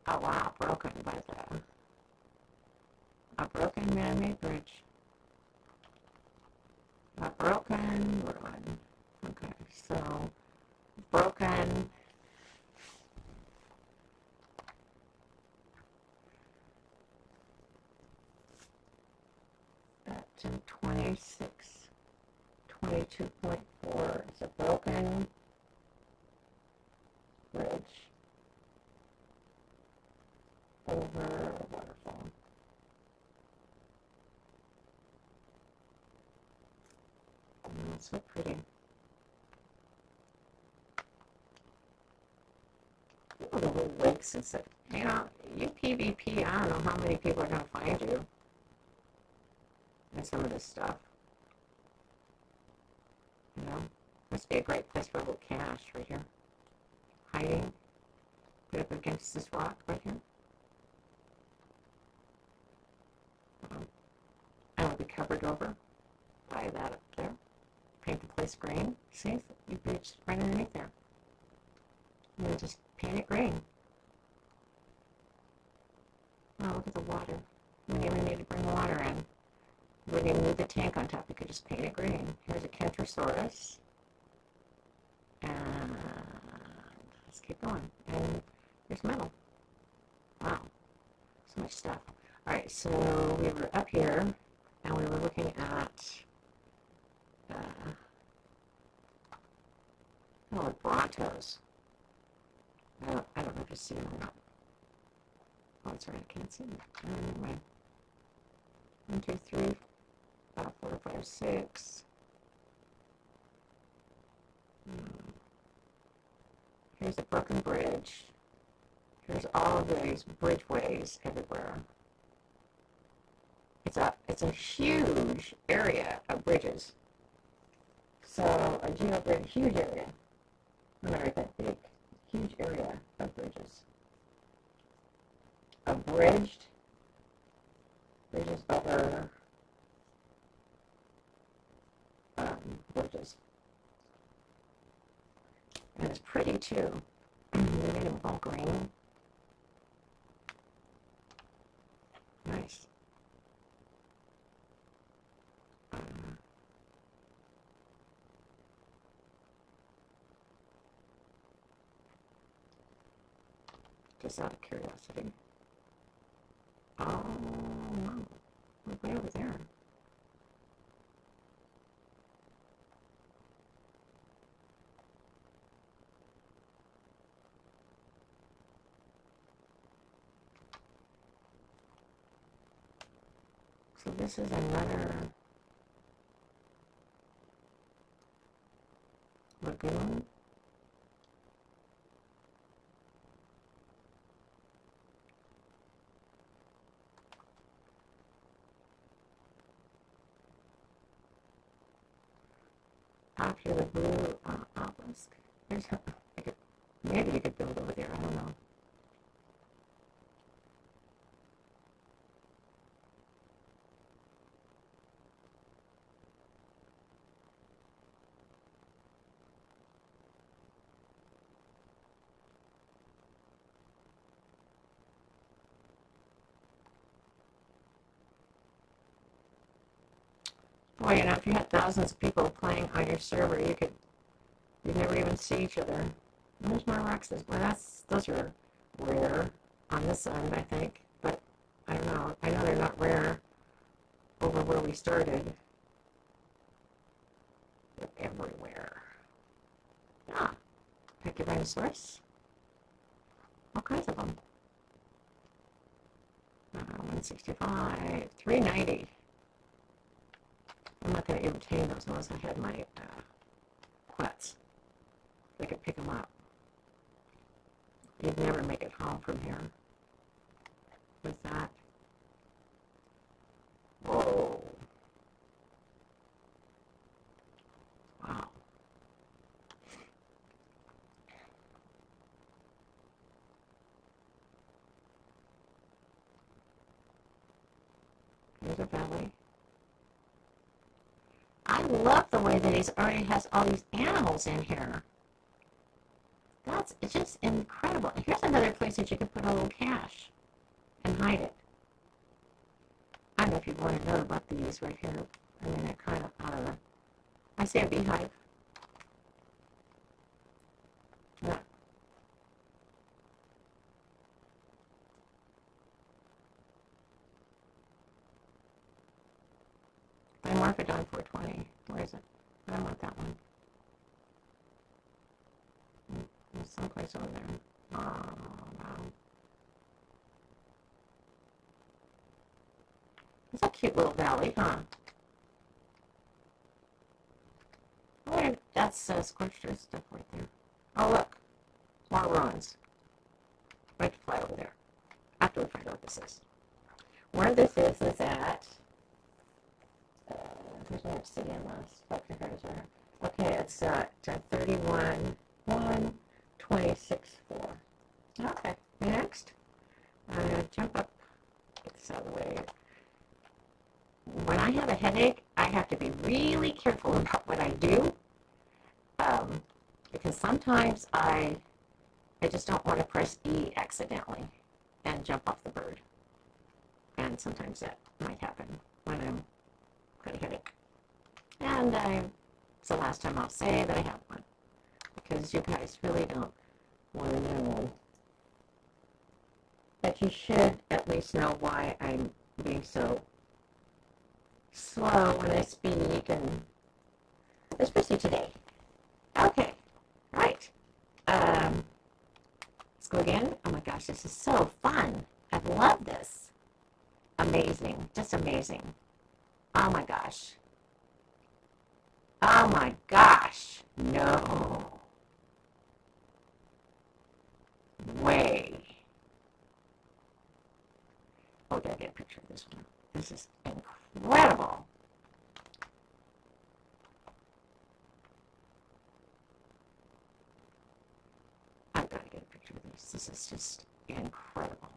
Speaker 1: Oh wow, broken by a broken man-made bridge. A broken ruin. Okay, so broken. That's in 26, 22.4. It's a broken bridge over a waterfall. Oh, it's so pretty. Oh, the little lakes and stuff. You know, you PvP, I don't know how many people are going to find you and some of this stuff. You know, must be a great place for a little cache right here. Hiding. Put up against this rock right here. And it'll be covered over by that up there. Paint the place green. See? You can just right underneath there. And then just paint it green. Oh, look at the water. You don't even need to bring water in. You wouldn't even need the tank on top. You could just paint it green. Here's a Kentrosaurus. And let's keep going. And there's metal. Wow. So much stuff. Alright, so we were up here, and we were looking at Brontos. I don't know if you see them or not. Oh, that's right, I can't see them. Anyway. 1, 2, 3, 4, 5, 6. Here's a broken bridge. Here's all of these bridgeways everywhere. It's a huge area of bridges. So a geobridge, huge area. Not right that big. Huge area of bridges. Bridges over bridges. And it's pretty too. They made them all green. Nice. Just out of curiosity. Oh, wow. We're way over there. So this is another lagoon. After the blue obelisk. There's maybe Boy, you know, if you had thousands of people playing on your server, you'd never even see each other. And there's more rocks. Well, those are rare on this end, I think. But I don't know. I know they're not rare over where we started. They're everywhere. Ah, Pachyrhinosaurus. All kinds of them. 165, 390. I'm not going to entertain those unless I had my quets. I could pick them up. You'd never make it home from here with that. Whoa. Wow. There's a valley. I love the way that he already has all these animals in here. It's just incredible. Here's another place that you can put a little cache and hide it. I don't know if you want to know about these right here. I mean, they're kind of out of the... I see a beehive. Yeah. Dimorphodon 420. Where is it? I don't want that one. There's someplace over there. Oh, no. It's a cute little valley, huh? Oh, that's scorched earth stuff right there. Oh, look. More ruins. Right to fly over there. After we find out what this is. Where this is at... there's no obsidian left. Okay, it's at 31, 1, 26, 4. Okay, next. Jump up. Get this out of the way. When I have a headache, I have to be really careful about what I do. Because sometimes I just don't want to press E accidentally and jump off the bird. And sometimes that might happen when I'm got a headache. And it's the last time I'll say that I have one. Because you guys really don't want to know. But you should at least know why I'm being so slow when I speak, and especially today. Okay, right. Let's go again. Oh my gosh, this is so fun. I love this. Amazing, just amazing. Oh my gosh. Oh my gosh. No. Way. Oh, did I get a picture of this one? This is incredible. I've got to get a picture of this. This is just incredible.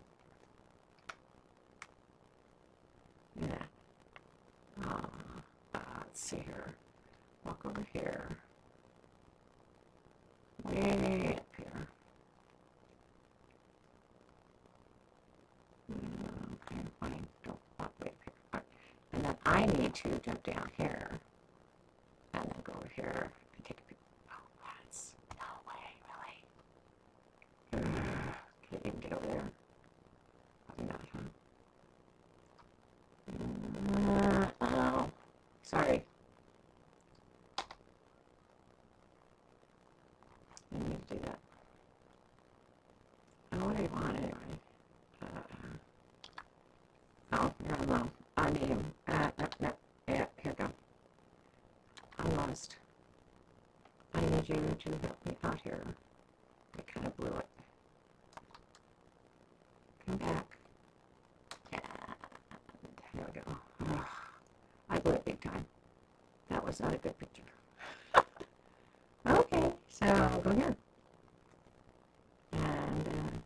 Speaker 1: Yeah. Let's see here. Walk over here. Way up here. Okay, fine. Don't walk way up here. And then I need to jump down here. And then go over here and take a picture. Oh, that's no way, really. Can't even get over there. Probably not, huh? Oh, sorry. I need to do that. Oh, what do you want anyway? Oh, you're alone. I need him. No. Yeah, here we go. I'm lost. I need you to help me out here. I kind of blew it. Come back. And here we go. Oh, I blew it big time. That was not a good picture. Okay, so I'll go here. And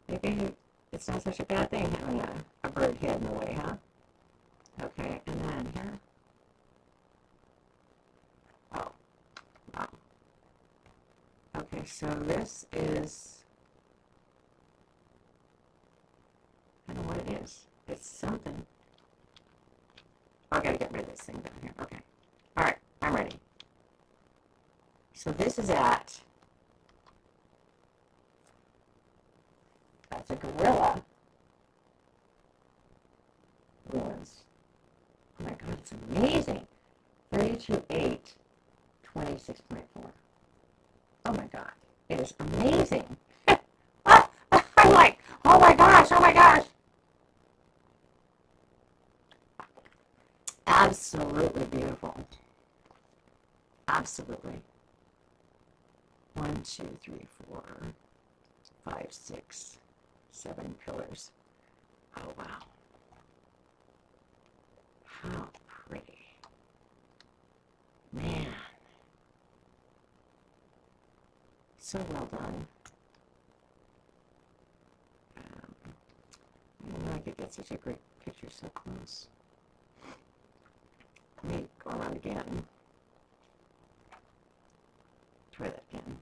Speaker 1: maybe it's not such a bad thing having a bird head in the way, huh? Okay, and then here. Oh, wow. Okay, so this is, I don't know what it is. It's something. Oh, I gotta get rid of this thing down here. So this is that's a gorilla ruins. Oh my God, it's amazing. 32.8, 26.4. Oh my God, it is amazing. I'm like, oh my gosh, oh my gosh. Absolutely beautiful. Absolutely. 1, 2, 3, 4, 5, 6, 7 pillars. Oh wow. How pretty. Man. So well done. I didn't know I could get such a great picture so close. Let me go around again. Try that again.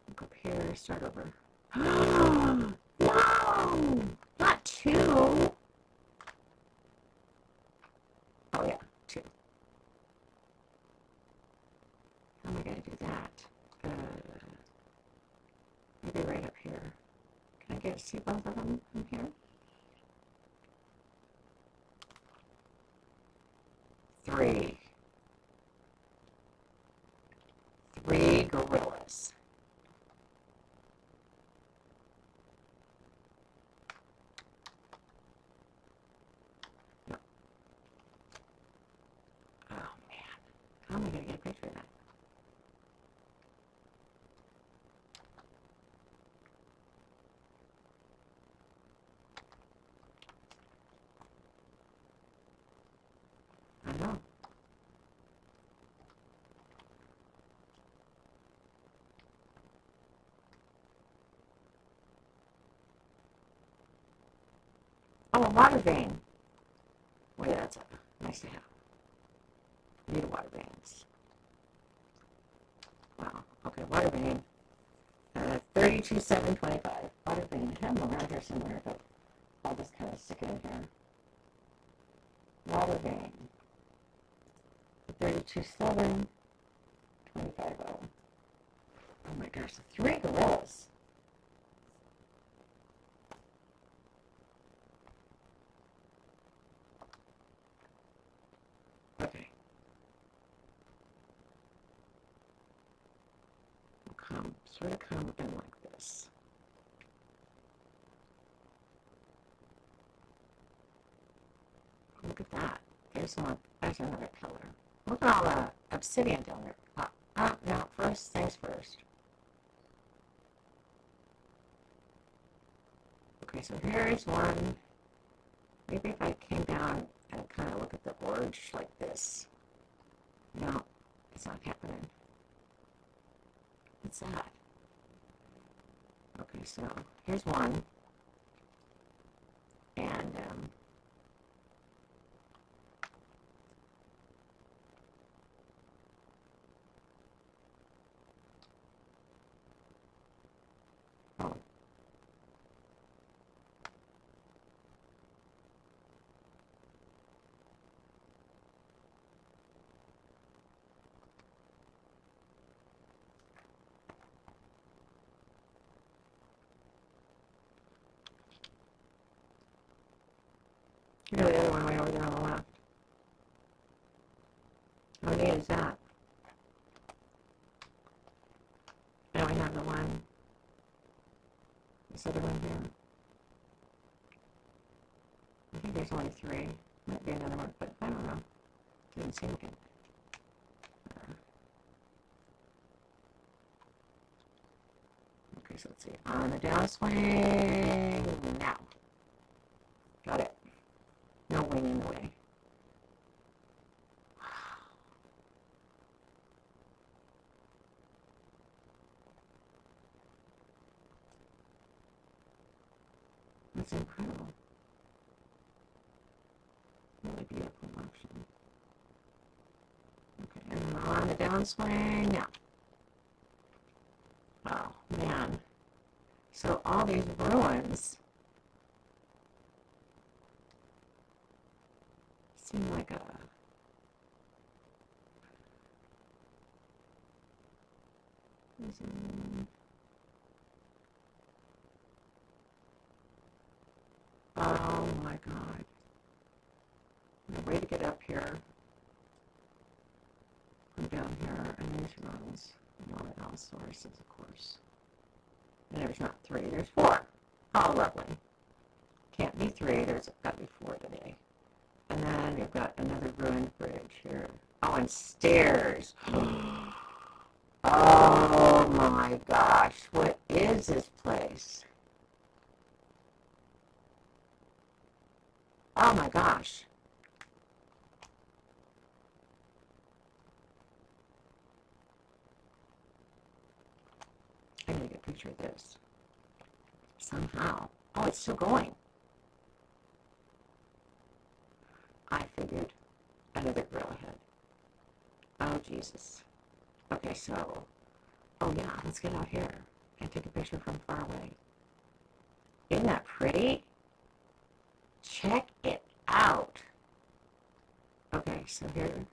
Speaker 1: Look up here, start over. No! Not 2. Oh yeah, 2. How am I going to do that? Maybe right up here. Can I get to see both of them from here? 3. 3 gorillas. No. Oh man, how am I going to get a picture of that? I know. Oh, a water vein. Well, yeah, that's nice to have. Need water veins. Wow. Okay, water vein. 32,725. Water vein. I have them around here somewhere, but I'll just kind of stick it in here. Water vein. 32,725. Oh my gosh, 3 gorillas. Okay. Sort of come in like this. Look at that. There's another color. Look at all the obsidian down there. No, first things first. Okay, so here's one. Maybe if I came down and kind of look at the orange like this. No, it's not happening. What's that? Okay, so here's one. And, oh. You know the other one way over there on the left. How neat is that? Now we have this other one here. I think there's only 3. Might be another one, but I don't know. Didn't seem like it. Okay, so let's see. On the downswing now. Got it. No wing in the way. That's incredible. Really beautiful option. Okay, and on the downswing now. Oh, man. So all these ruins seem like Oh my God. The way to get up here from down here, and there's runs. And all sources, of course. And there's not 3, there's 4. Oh, lovely. Can't be 3, there's got to be 4 today. And then you've got another ruined bridge here. Oh, and stairs. Oh my gosh, what is this place? Oh my gosh. I need to get a picture of this. Somehow. Oh, it's still going. I figured another grill ahead. Oh, Jesus. Okay, so, oh yeah, let's get out here and take a picture from far away. Isn't that pretty? Check it out. Okay, so here.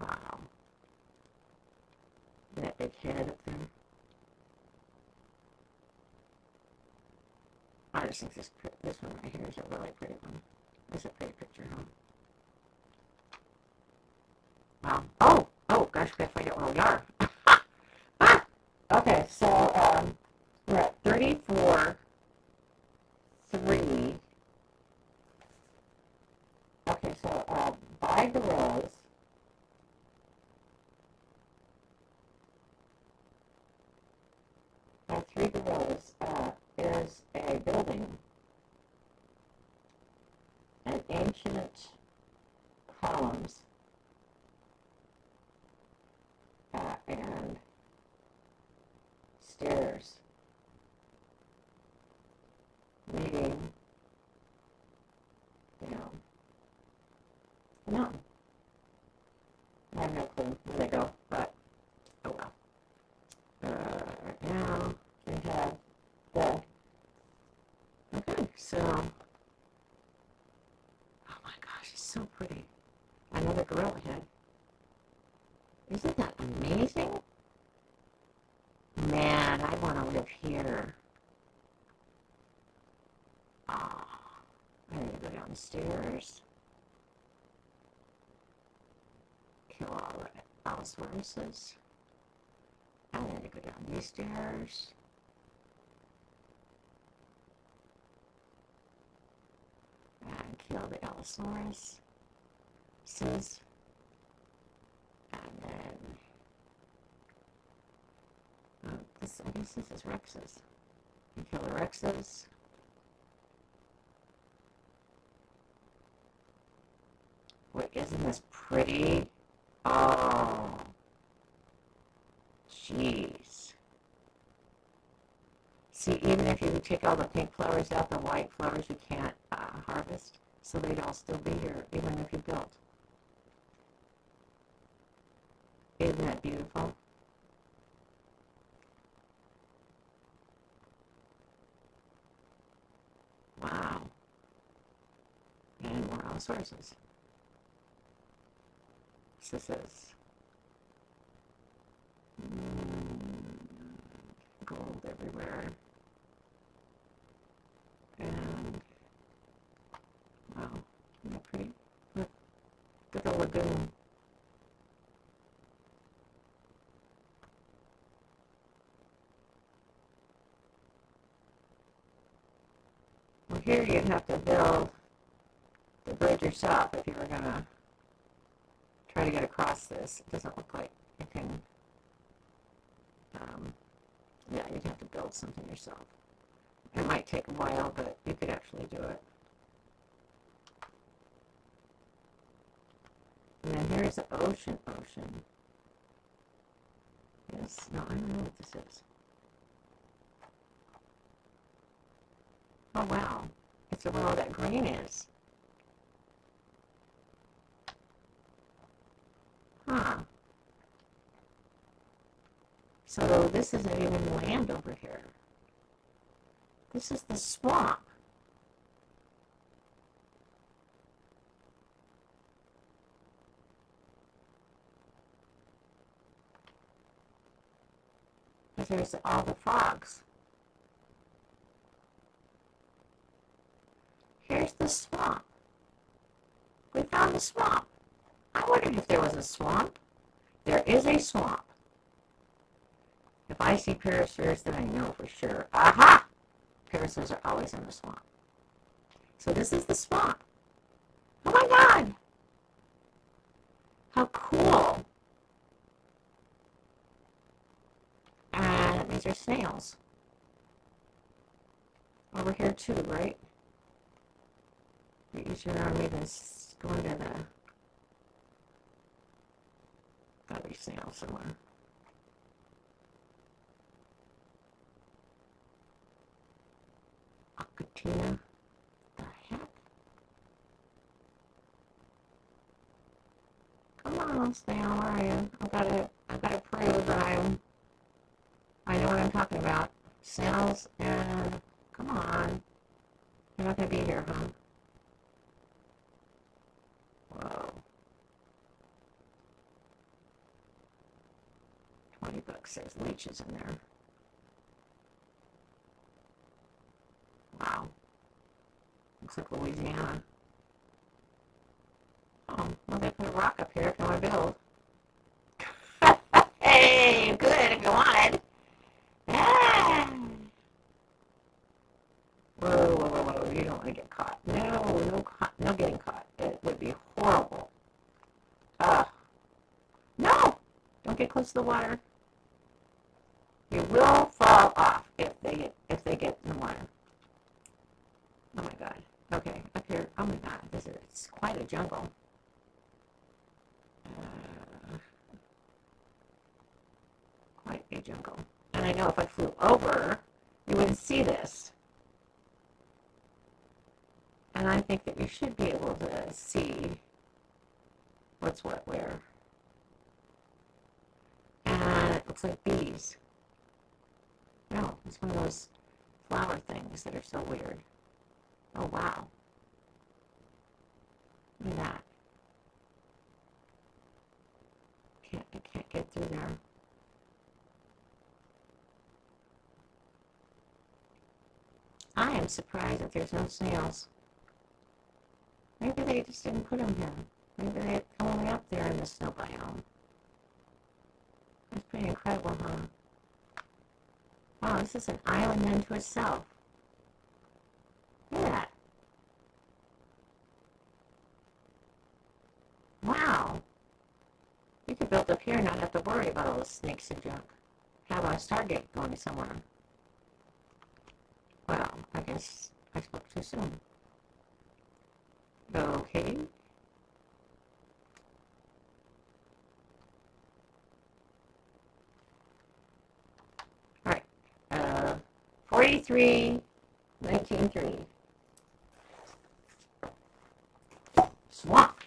Speaker 1: Wow. That big head up there. I just think this one right here is a really pretty one. It's a pretty picture, huh? Wow. Oh gosh, we gotta find out where we are. Ah! Okay, so we're at 34, 3. Okay, so by gorillas. By 3 gorillas is a building, and ancient columns, and stairs leading down the mountain. I have no clue where they go, but oh well. Right now we have the, okay, so, oh my gosh, it's so pretty. Another gorilla head. Isn't that amazing? Man, I want to live here. Oh, I need to go down the stairs. Kill all the Allosaurus. I need to go down these stairs. And kill the Allosaurus. And then I guess this is Rex's. You kill the Rexes. Wait, isn't this pretty? Oh, jeez. See, even if you take all the pink flowers out, the white flowers you can't harvest, so they'd all still be here, even if you built. Isn't that beautiful? Wow. And more Allosauruses. This is gold everywhere. And wow, isn't that pretty? Look at the lagoon. Well, here you'd have to build the bridge yourself if you were going to try to get across this. It doesn't look like you can, yeah, you'd have to build something yourself. It might take a while, but you could actually do it. And then here's the ocean. Yes, no, I don't know what this is. Oh, wow. It's where all that green is. Huh. So this isn't even land over here. This is the swamp. there's all the frogs. Here's the swamp. We found the swamp. I wondered if there was a swamp. There is a swamp. If I see parasaurs, then I know for sure. Aha! Parasaurs are always in the swamp. So this is the swamp. Oh my God! How cool! And these are snails. Over here too, right? You should maybe go into the... Gotta be snails somewhere. Akatina. The heck? Come on, snail, where are you? I've gotta prove that I know what I'm talking about. Snails and come on. You're not gonna be here, huh? Whoa. $20. There's leeches in there. Wow. Looks like Louisiana. Oh, well, they put a rock up here if you want to build. Hey, you could if you wanted. Ah. Whoa. You don't want to get caught. No getting caught. It would be horrible. No! Don't get close to the water. You will fall off if they get in the water. Oh my God. Okay, up here. Oh my God, it's quite a jungle. Quite a jungle. And I know if I flew over, you wouldn't see this. And I think that you should be able to see what's what where. And it looks like bees. No, it's one of those flower things that are so weird. Oh, wow. Look at that. I can't get through there. I am surprised that there's no snails. Maybe they just didn't put them here. Maybe they come only up there in the snow biome. That's pretty incredible, huh? Wow, this is an island unto itself. Look at that. Wow. You could build up here and not have to worry about all the snakes and junk. Have a Stargate going somewhere. Well, I guess I spoke too soon. Okay. Alright. 43, 19.3. Swamp.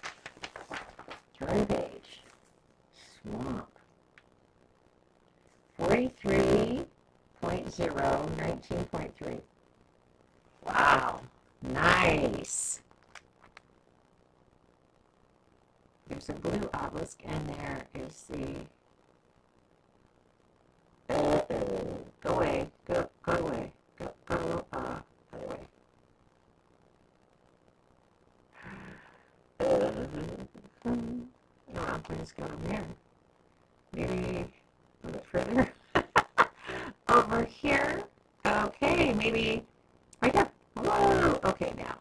Speaker 1: Turn the page. Swamp. 43.0, 19.3. Wow. Nice. There's a blue obelisk, and there is the... go away. Go away. Go other way. I'll just go over here. Maybe a little bit further. Over here. Okay, maybe right there. Whoa. Okay, now.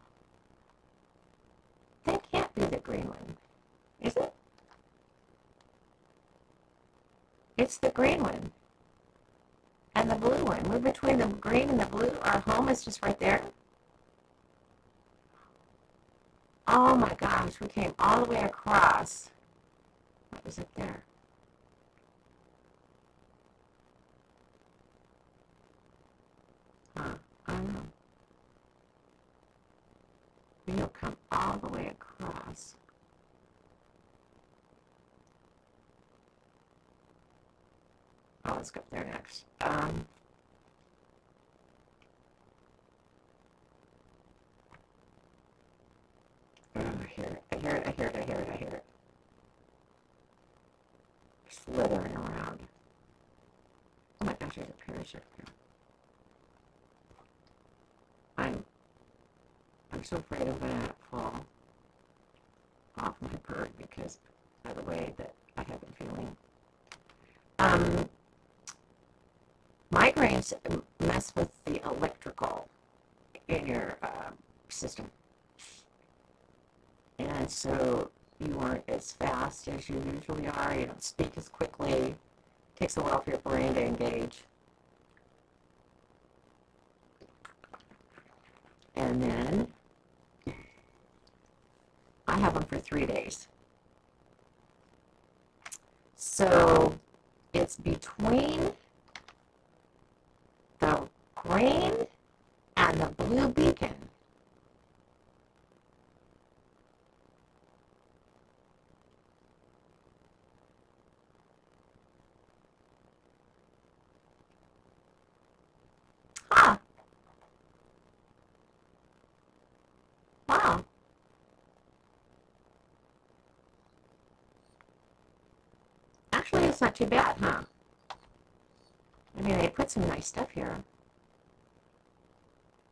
Speaker 1: That can't be the green one, is it? It's the green one. And the blue one. We're between the green and the blue. Our home is just right there. Oh my gosh, we came all the way across. What was it there? I don't know. We'll come all the way across. Oh, let's go up there next. I hear it. Slithering around. Oh my gosh, there's a push it. I'm so afraid I'm gonna fall off my bird because of the way that I have been feeling. Migraines mess with the electrical in your system. And so you aren't as fast as you usually are. You don't speak as quickly. It takes a while for your brain to engage. And then I have them for 3 days. So it's between the green and the blue beacon. Huh. Wow. Actually, it's not too bad, huh? I mean, they put some nice stuff here.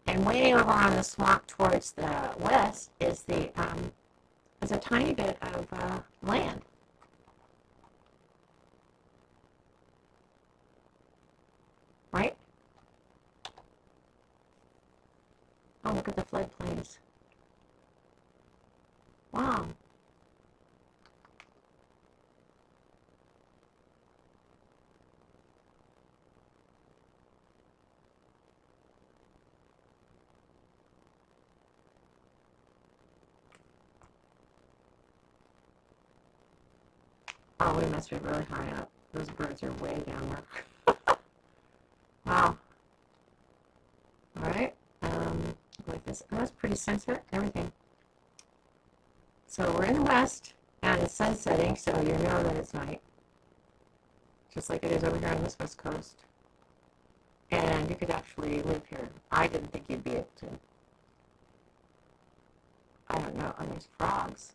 Speaker 1: And way over on the swamp towards the west is there's a tiny bit of land. Right? Oh, look at the floodplains. Wow. Oh, we must be really high up. Those birds are way down there. Wow. All right. Like this. Oh, that's pretty sunset. Everything. So we're in the west, and it's sun setting, so you know that it's night. Just like it is over here on this west coast. And you could actually live here. I didn't think you'd be able to. I don't know. And there's frogs.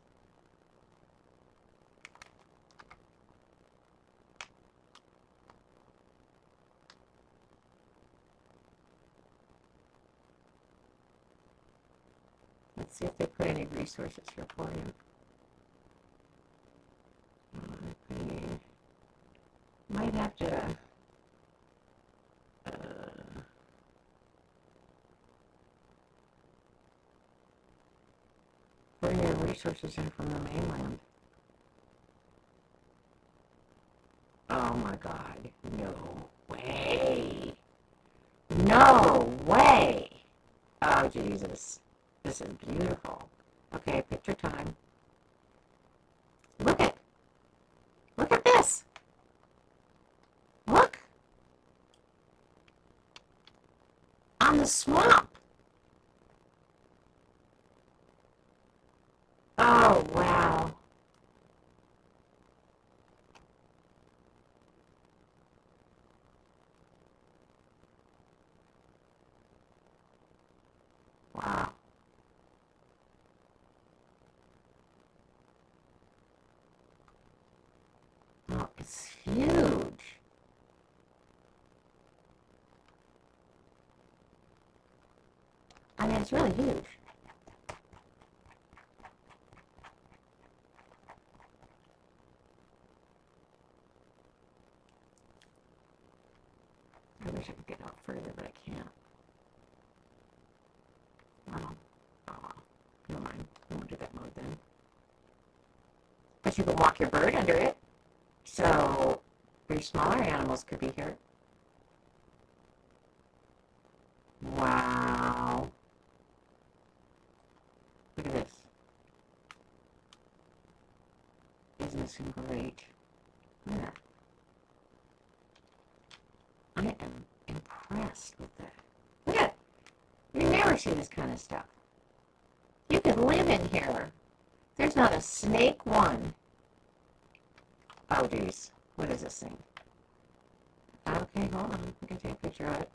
Speaker 1: Let's see if they put any resources here for you. Might have to bring your resources in from the mainland. Oh my God, no way. No way. Oh Jesus, this is beautiful. Okay, picture time. Look at this. Look. On the swamp. Oh, wow. Wow. Oh, it's huge. I mean, it's really huge. I wish I could get out further, but I can't. Oh, never mind. I won't do that mode then. But you can walk your bird under it. So your smaller animals could be here. Wow. Look at this. Isn't this great? Yeah. I am impressed with that. Look at it. You never see this kind of stuff. You could live in here. There's not a snake one. Oh, geez. What is this thing? Okay, hold on. I can take a picture of it.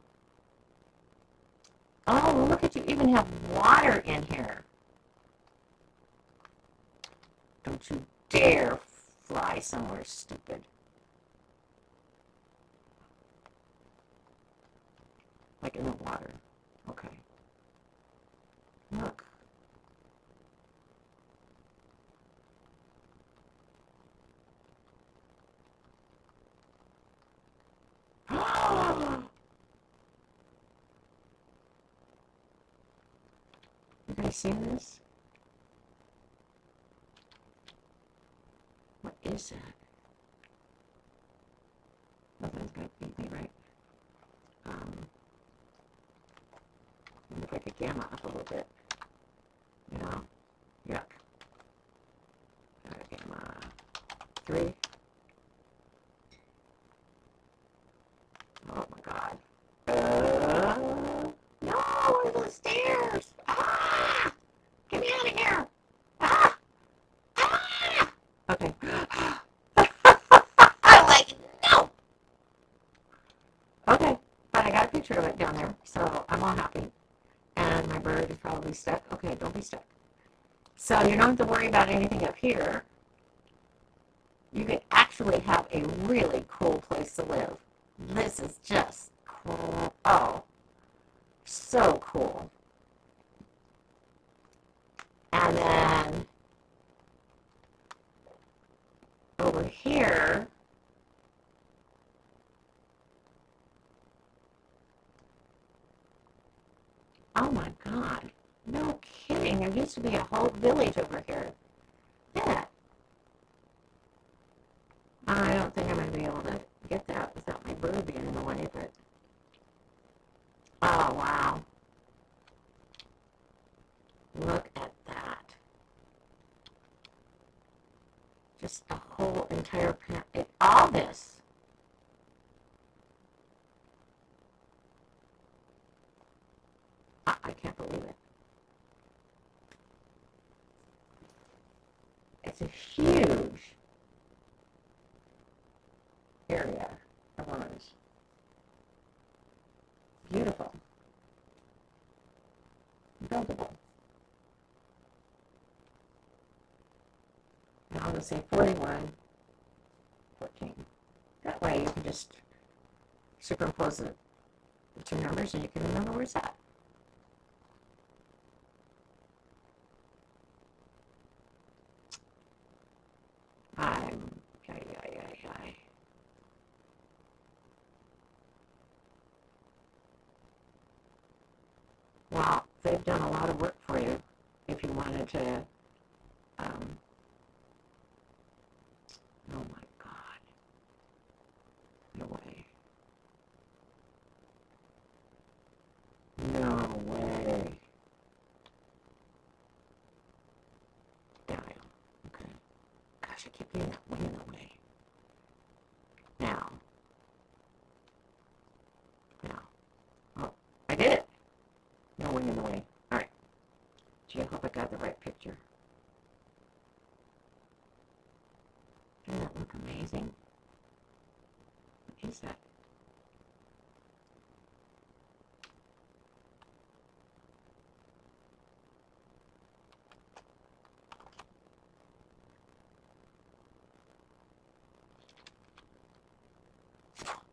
Speaker 1: Oh, look at you. Even have water in here. Don't you dare fly somewhere stupid. see this? What is that? Nothing's going to beat me, right? If I could gamma up a little bit. You know? Yuck. Gamma 3. Oh my god. No, the stairs! Ah! Get me out of here! Ah! Ah! Okay. I'm like, no! Okay, but I got a picture of it down there, so I'm all happy. And my bird is probably stuck. Okay, don't be stuck. So you don't have to worry about anything up here. You could actually have a really cool place to live. This is just cool. Oh, so cool. And then over here, oh my God, no kidding. There used to be a whole village over here. Yeah. I don't think I'm going to be able to get that without my bird being in the way, but oh, wow. Look at that. Just a whole entire all this. I can't believe it. It's a huge area of ours. Beautiful. Buildable. Now I'm going to say 41, 14. That way you can just superimpose the two numbers and you can remember where it's at. Well, they've done a lot of work for you if you wanted to, oh my God, no way. No way. Dial, okay. Gosh, I keep getting that wing in the way. Now, oh, I did it. No wing in the way. All right. Gee, I hope I got the right picture. Doesn't that look amazing? What is that?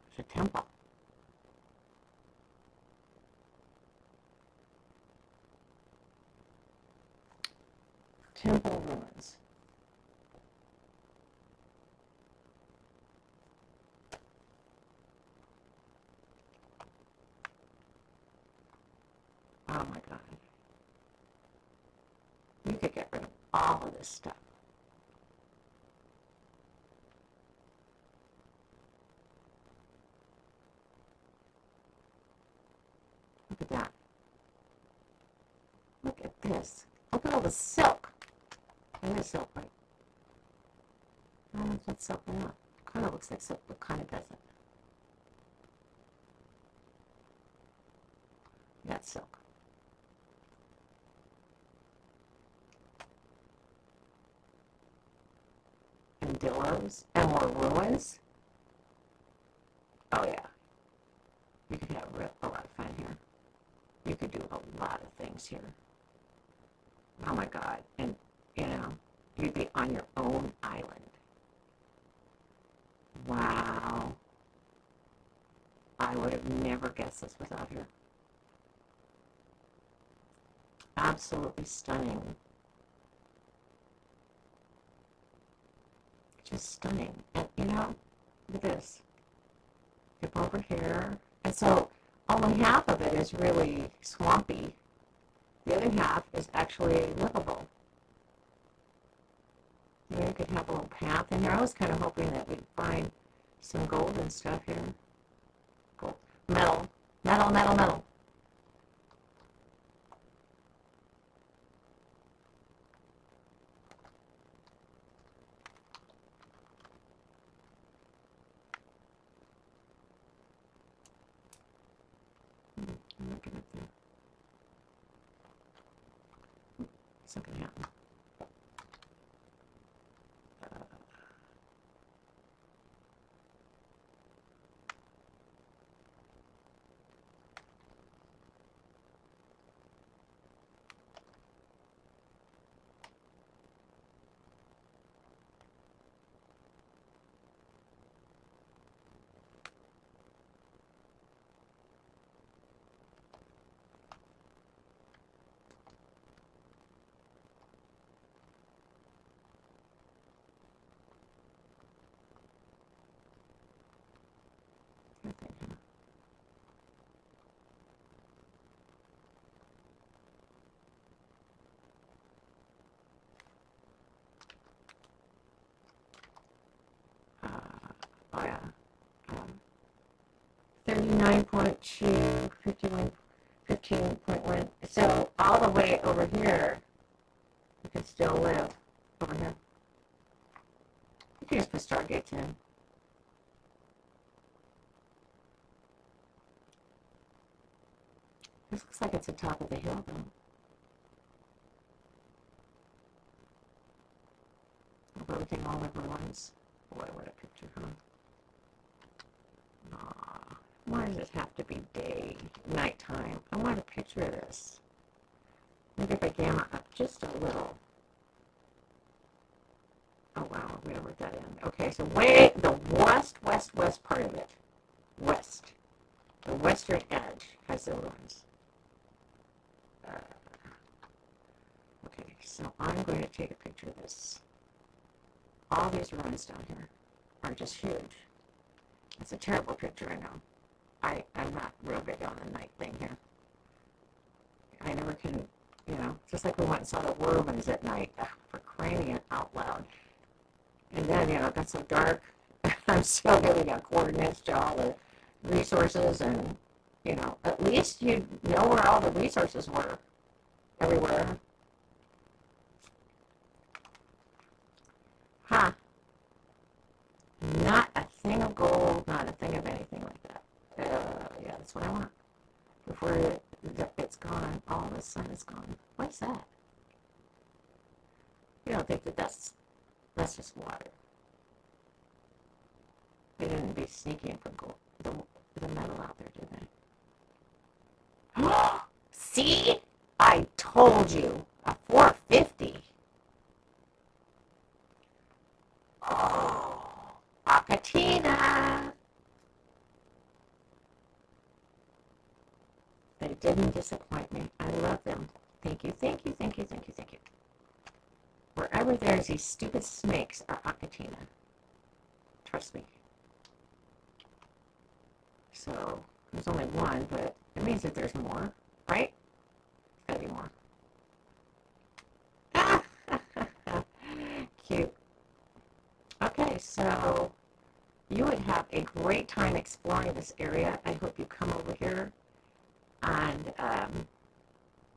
Speaker 1: It's a temple. Temple ruins. Oh my God. You could get rid of all of this stuff. Look at that. Look at this. Look at all the silk. It is silk, right? I don't know if that's silk or not. It kind of looks like silk, but kind of doesn't. That's silk. And dillos and more ruins. Oh yeah. You could have a lot of fun here. You could do a lot of things here. Oh my God. And, you know, you'd be on your own island. Wow. I would have never guessed this was out here. Absolutely stunning. Just stunning. And, you know, look at this. Dip over here. And so only half of it is really swampy. The other half is actually livable. Maybe we could have a little path in here. I was kind of hoping that we'd find some gold and stuff here. Gold. Metal. Metal, metal, metal. I'm looking at there. Something happened. Oh yeah. 39.2, 51, 15.1. So all the way over here, you can still live over here. You can just put stargates in. This looks like it's the top of the hill, though. Of everything all over once. Boy, what a picture, huh? Aw, why does it have to be nighttime? I want a picture of this. Maybe if I gamma up just a little. Oh wow, we gotta work that in. Okay, so the west part of it. West. The western edge has the ruins. Okay, so I'm going to take a picture of this. All these ruins down here are just huge. It's a terrible picture, I know. I'm not real big on the night thing here. I never can, just like we went and saw the ruins at night, for crying out loud. And then, it got so dark. I'm still giving out coordinates to all the resources, and, at least you know where all the resources were. Everywhere. Huh. Not a thing of gold, not a thing of anything like that. Yeah, that's what I want. Before it's gone, all the sun is gone. What's that? You don't think that's just water. They didn't be sneaking for gold, the metal out there, did they? See? I told you. A 450. Oh, Akatina. They didn't disappoint me. I love them. Thank you, thank you, thank you, thank you, thank you. Wherever there's these stupid snakes are Akatina. Trust me. So, there's only one, but it means that there's more, right? There's gotta be more. Cute. Okay, so you would have a great time exploring this area. I hope you come over here and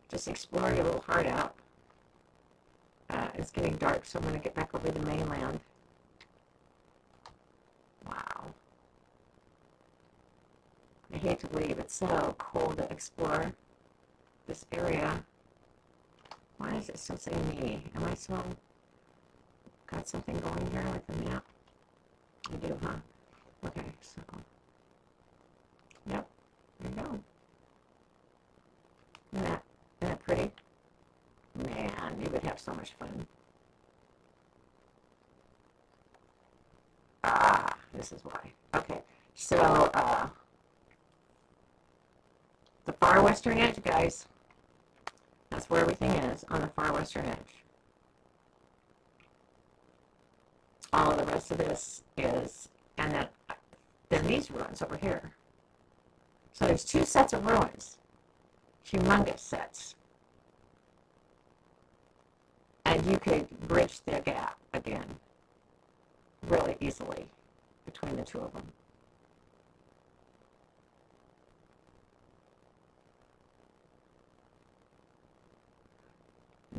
Speaker 1: just explore your little heart out. It's getting dark, so I'm going to get back over to the mainland. Wow. I hate to leave. It's so cool to explore this area. Why does it still say me? Am I still got something going here with the map? I do, huh? Okay, so. Yep, there you go. Isn't that pretty? Man, you would have so much fun. Ah, this is why. Okay, so, the far western edge, guys. That's where everything is, on the far western edge. All of the rest of this is, and then these ruins over here. So there's two sets of ruins. Humongous sets. And you could bridge the gap again really easily between the two of them.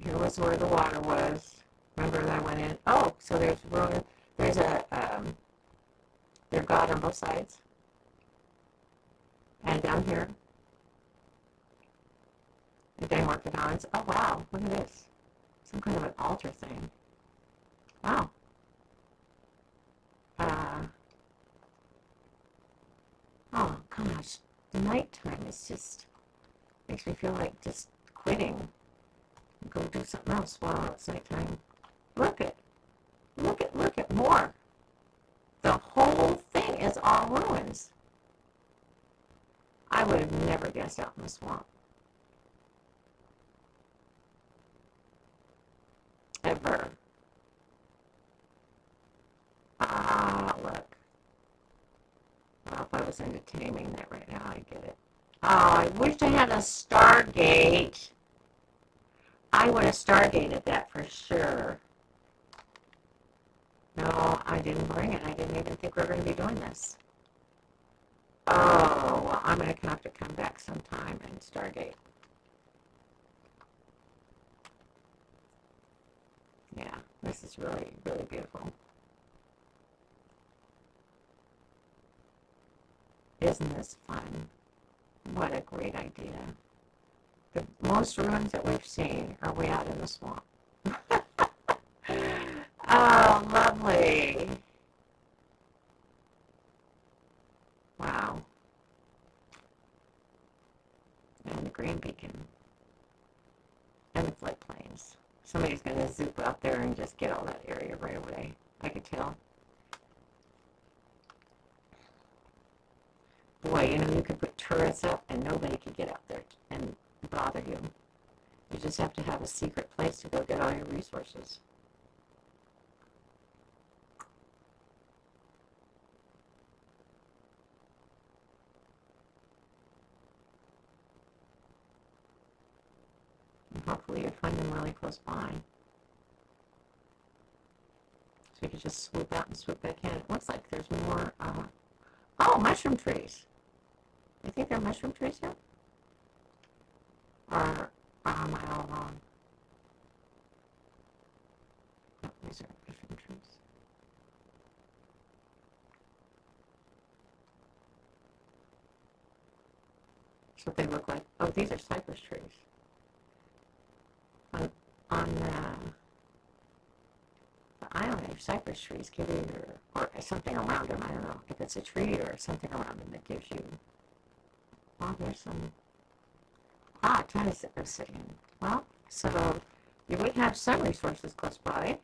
Speaker 1: Here was where the water was. Remember that I went in? Oh, so there's room. There's they're God on both sides. And down here, the Dimorphodons. Oh, wow. Look at this. Some kind of an altar thing. Wow. Oh, gosh. Nighttime is just, makes me feel like just quitting. Go do something else while it's nighttime. Look at more. The whole thing is all ruins. I would have never guessed out in the swamp. Ever. Ah, look. Well, if I was into taming that right now, I get it. Oh, I wish I had a Stargate. I would have Stargated that for sure. No, I didn't bring it. I didn't even think we were going to be doing this. Oh, well, I'm going to have to come back sometime and Stargate. Yeah, this is really, really beautiful. Isn't this fun? What a great idea. The most ruins that we've seen are way out in the swamp. Oh, lovely. Wow. And the green beacon. And the floodplains. Somebody's going to zoop out there and just get all that area right away. I could tell. Boy, you could put turrets up and nobody could get out there and bother you. You just have to have a secret place to go get all your resources. And hopefully you find them really close by. So you can just swoop out and swoop back in. It looks like there's more, oh, mushroom trees. You think they're mushroom trees here? Or am I all wrong? Oh, these are mushroom trees. That's what they look like. Oh, these are cypress trees. On the island, cypress trees give you, or something around them. I don't know if it's a tree or something around them that gives you. Oh, there's some. Ah, tons of obsidian. Well, so you would have some resources close by,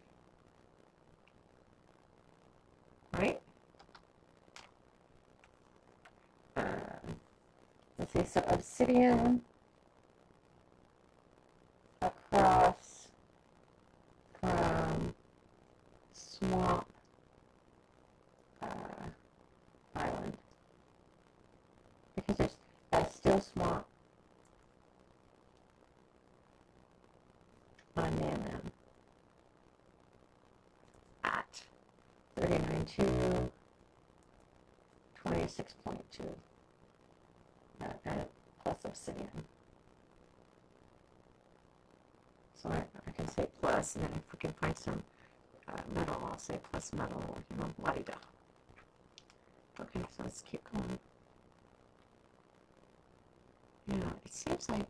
Speaker 1: right? Let's see, so obsidian across from swamp island. Because there's still swamp. And then at 39.2, 26.2, plus obsidian. So I can say plus, and then if we can find some metal, I'll say plus metal, la-di-da. Okay, so let's keep going. Yeah, it seems like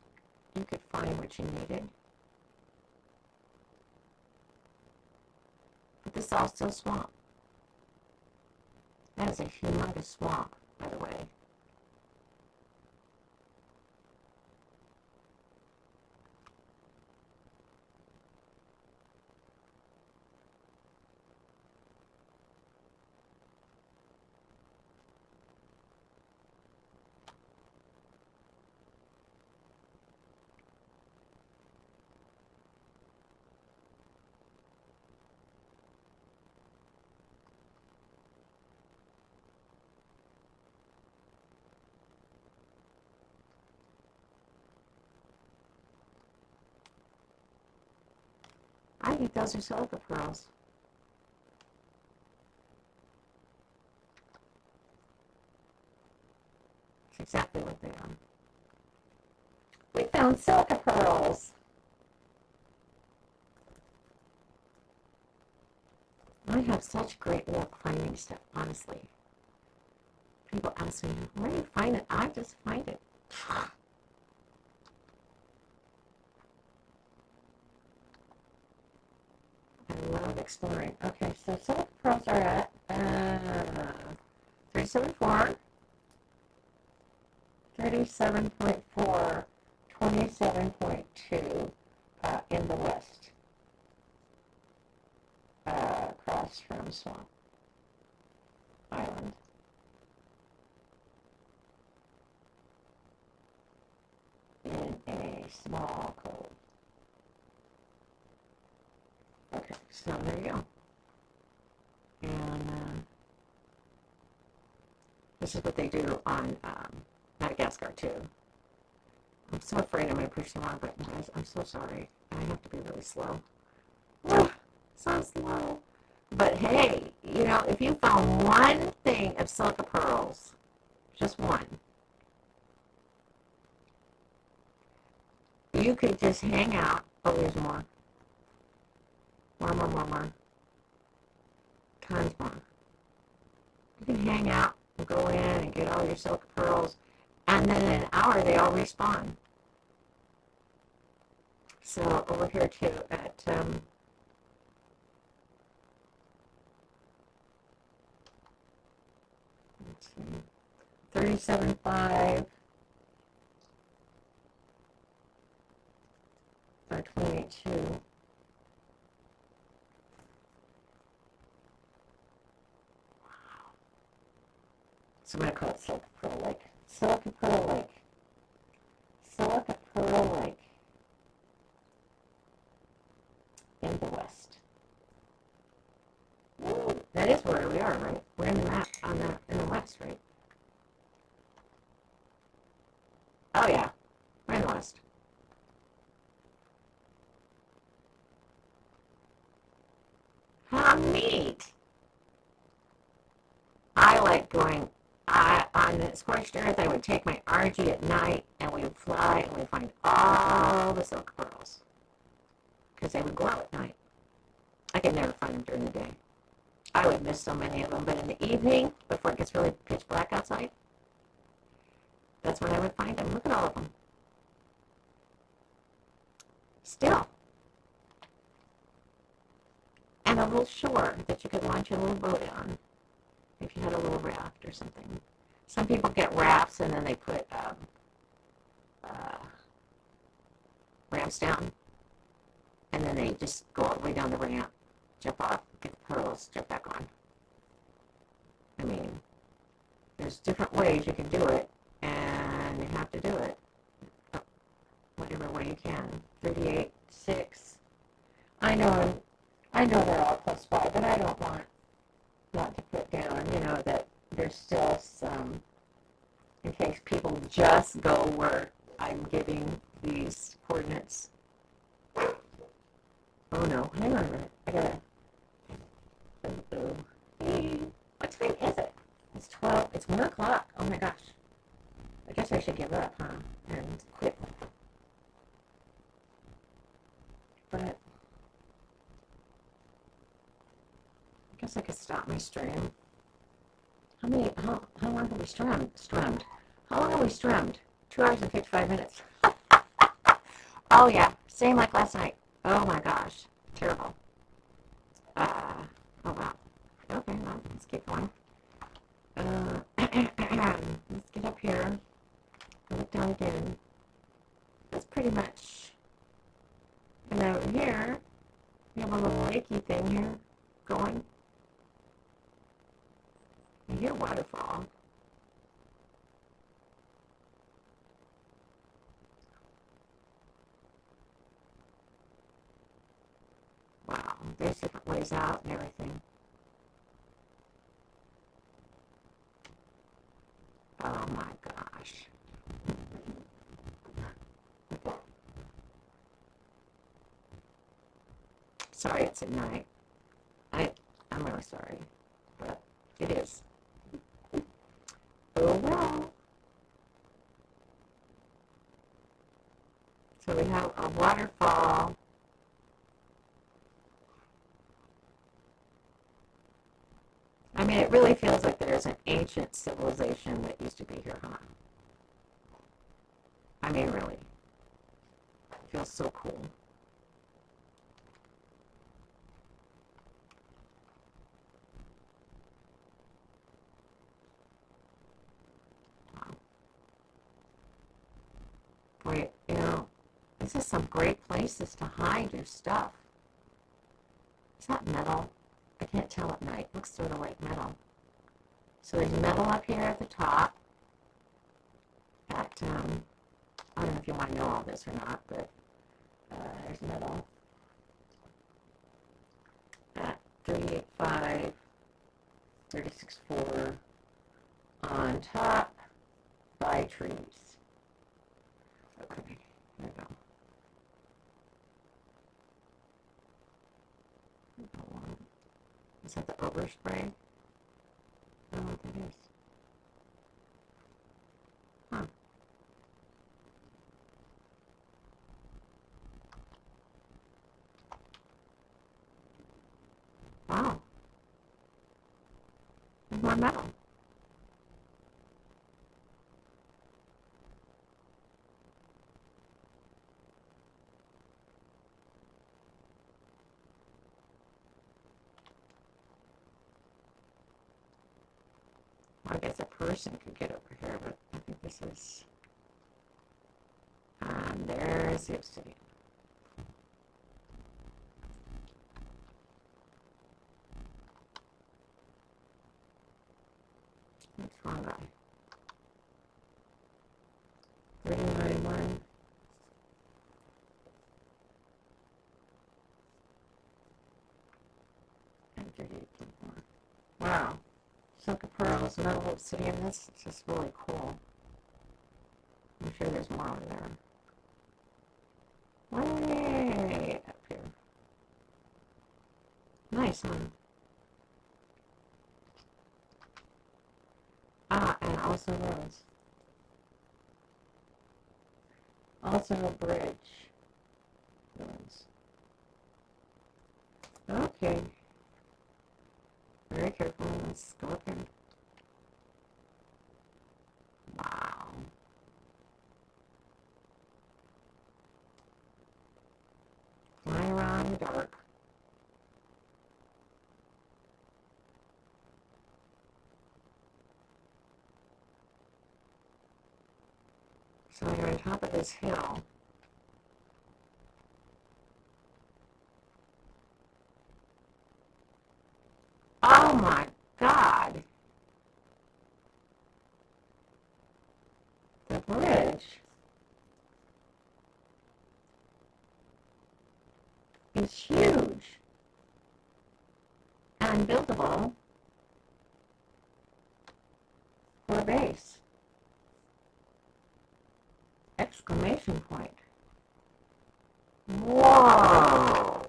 Speaker 1: you could find what you needed. But this is all still swamp. That is a humongous swamp, by the way. think those are silica pearls. That's exactly what they are. We found silica pearls. I have such great luck finding stuff, honestly. People ask me, where do you find it? I just find it. I love exploring. Okay, so silica pearls are at 374, 37.4, 27.2 in the west, across from Swamp Island. In a small cove. Okay, so there you go. And this is what they do on Madagascar too. I'm so afraid I'm going to push the wrong button, guys. I'm so sorry. I have to be really slow. So slow. But hey, you know, if you found one thing of silica pearls, just one, you could just hang out. Oh, there's more. More. Tons more. You can hang out and go in and get all your silica pearls, and then in an hour they all respawn. So over here too at let's see, 37.5 or 28.2. So I'm going to call it Silica Pearl Lake. Silica Pearl Lake. Silica Pearl Lake. In the west. Ooh, that is where we are, right? We're in the map in the west, right? Oh yeah, we're in the west. How neat! I like going on the scorched earth. I would take my RG at night and we would fly and we'd find all the silica pearls because they would glow at night. I could never find them during the day. I would miss so many of them, but in the evening, before it gets really pitch black outside, that's when I would find them. Look at all of them. Still. And a little shore that you could launch a little boat on if you had a little raft or something. Some people get rafts and then they put ramps down, and then they just go all the way down the ramp, jump off, get the pearls, jump back on. I mean, there's different ways you can do it, and you have to do it whatever way you can. 38.6. I know they're all close by, but I don't want to put down, you know, that there's still some, in case people just go where I'm giving these coordinates. Oh no, hang on a minute. I gotta. What time is it? It's 12. It's 1 o'clock. Oh my gosh. I guess I should give up, huh? And quit. But I guess I could stop my stream. How long have we streamed? How long have we streamed? 2 hours and 55 minutes. Oh yeah, same like last night. Oh my gosh, terrible. Oh wow. Okay, well, let's keep going. Let's get up here. Look down again. That's pretty much. And over here, we have a little lakey thing here going. You hear waterfall. Wow, there's different ways out and everything. Oh my gosh. Sorry. lights at night. I'm really sorry, but it is. Oh well. So we have a waterfall. I mean, it really feels like there's an ancient civilization that used to be here, huh? I mean, really. It feels so cool. Wow. Boy, this is some great places to hide your stuff. Is that metal? I can't tell at night. It looks sort of like metal. So there's metal up here at the top. I don't know if you want to know all this or not, but there's metal at 38.5, 36.4 on top by trees. Okay, there we go. Is that the overspray? I don't know what that is. Huh. Wow. There's more metal. Well, I guess a person could get over here, but I think this is... And there's the obsidian. What's wrong, guy? 39.1. And 38.4. Wow. Silk pearls, metal obsidian. That's just really cool. I'm sure there's more over there. Way up here. Nice, huh? Ah, and also those. Also a bridge. Those. Okay. Very careful. Let's go up here. Wow. Fly around in the dark. So you're on top of this hill. Oh my God. The bridge is huge and buildable for a base. Exclamation point. Whoa.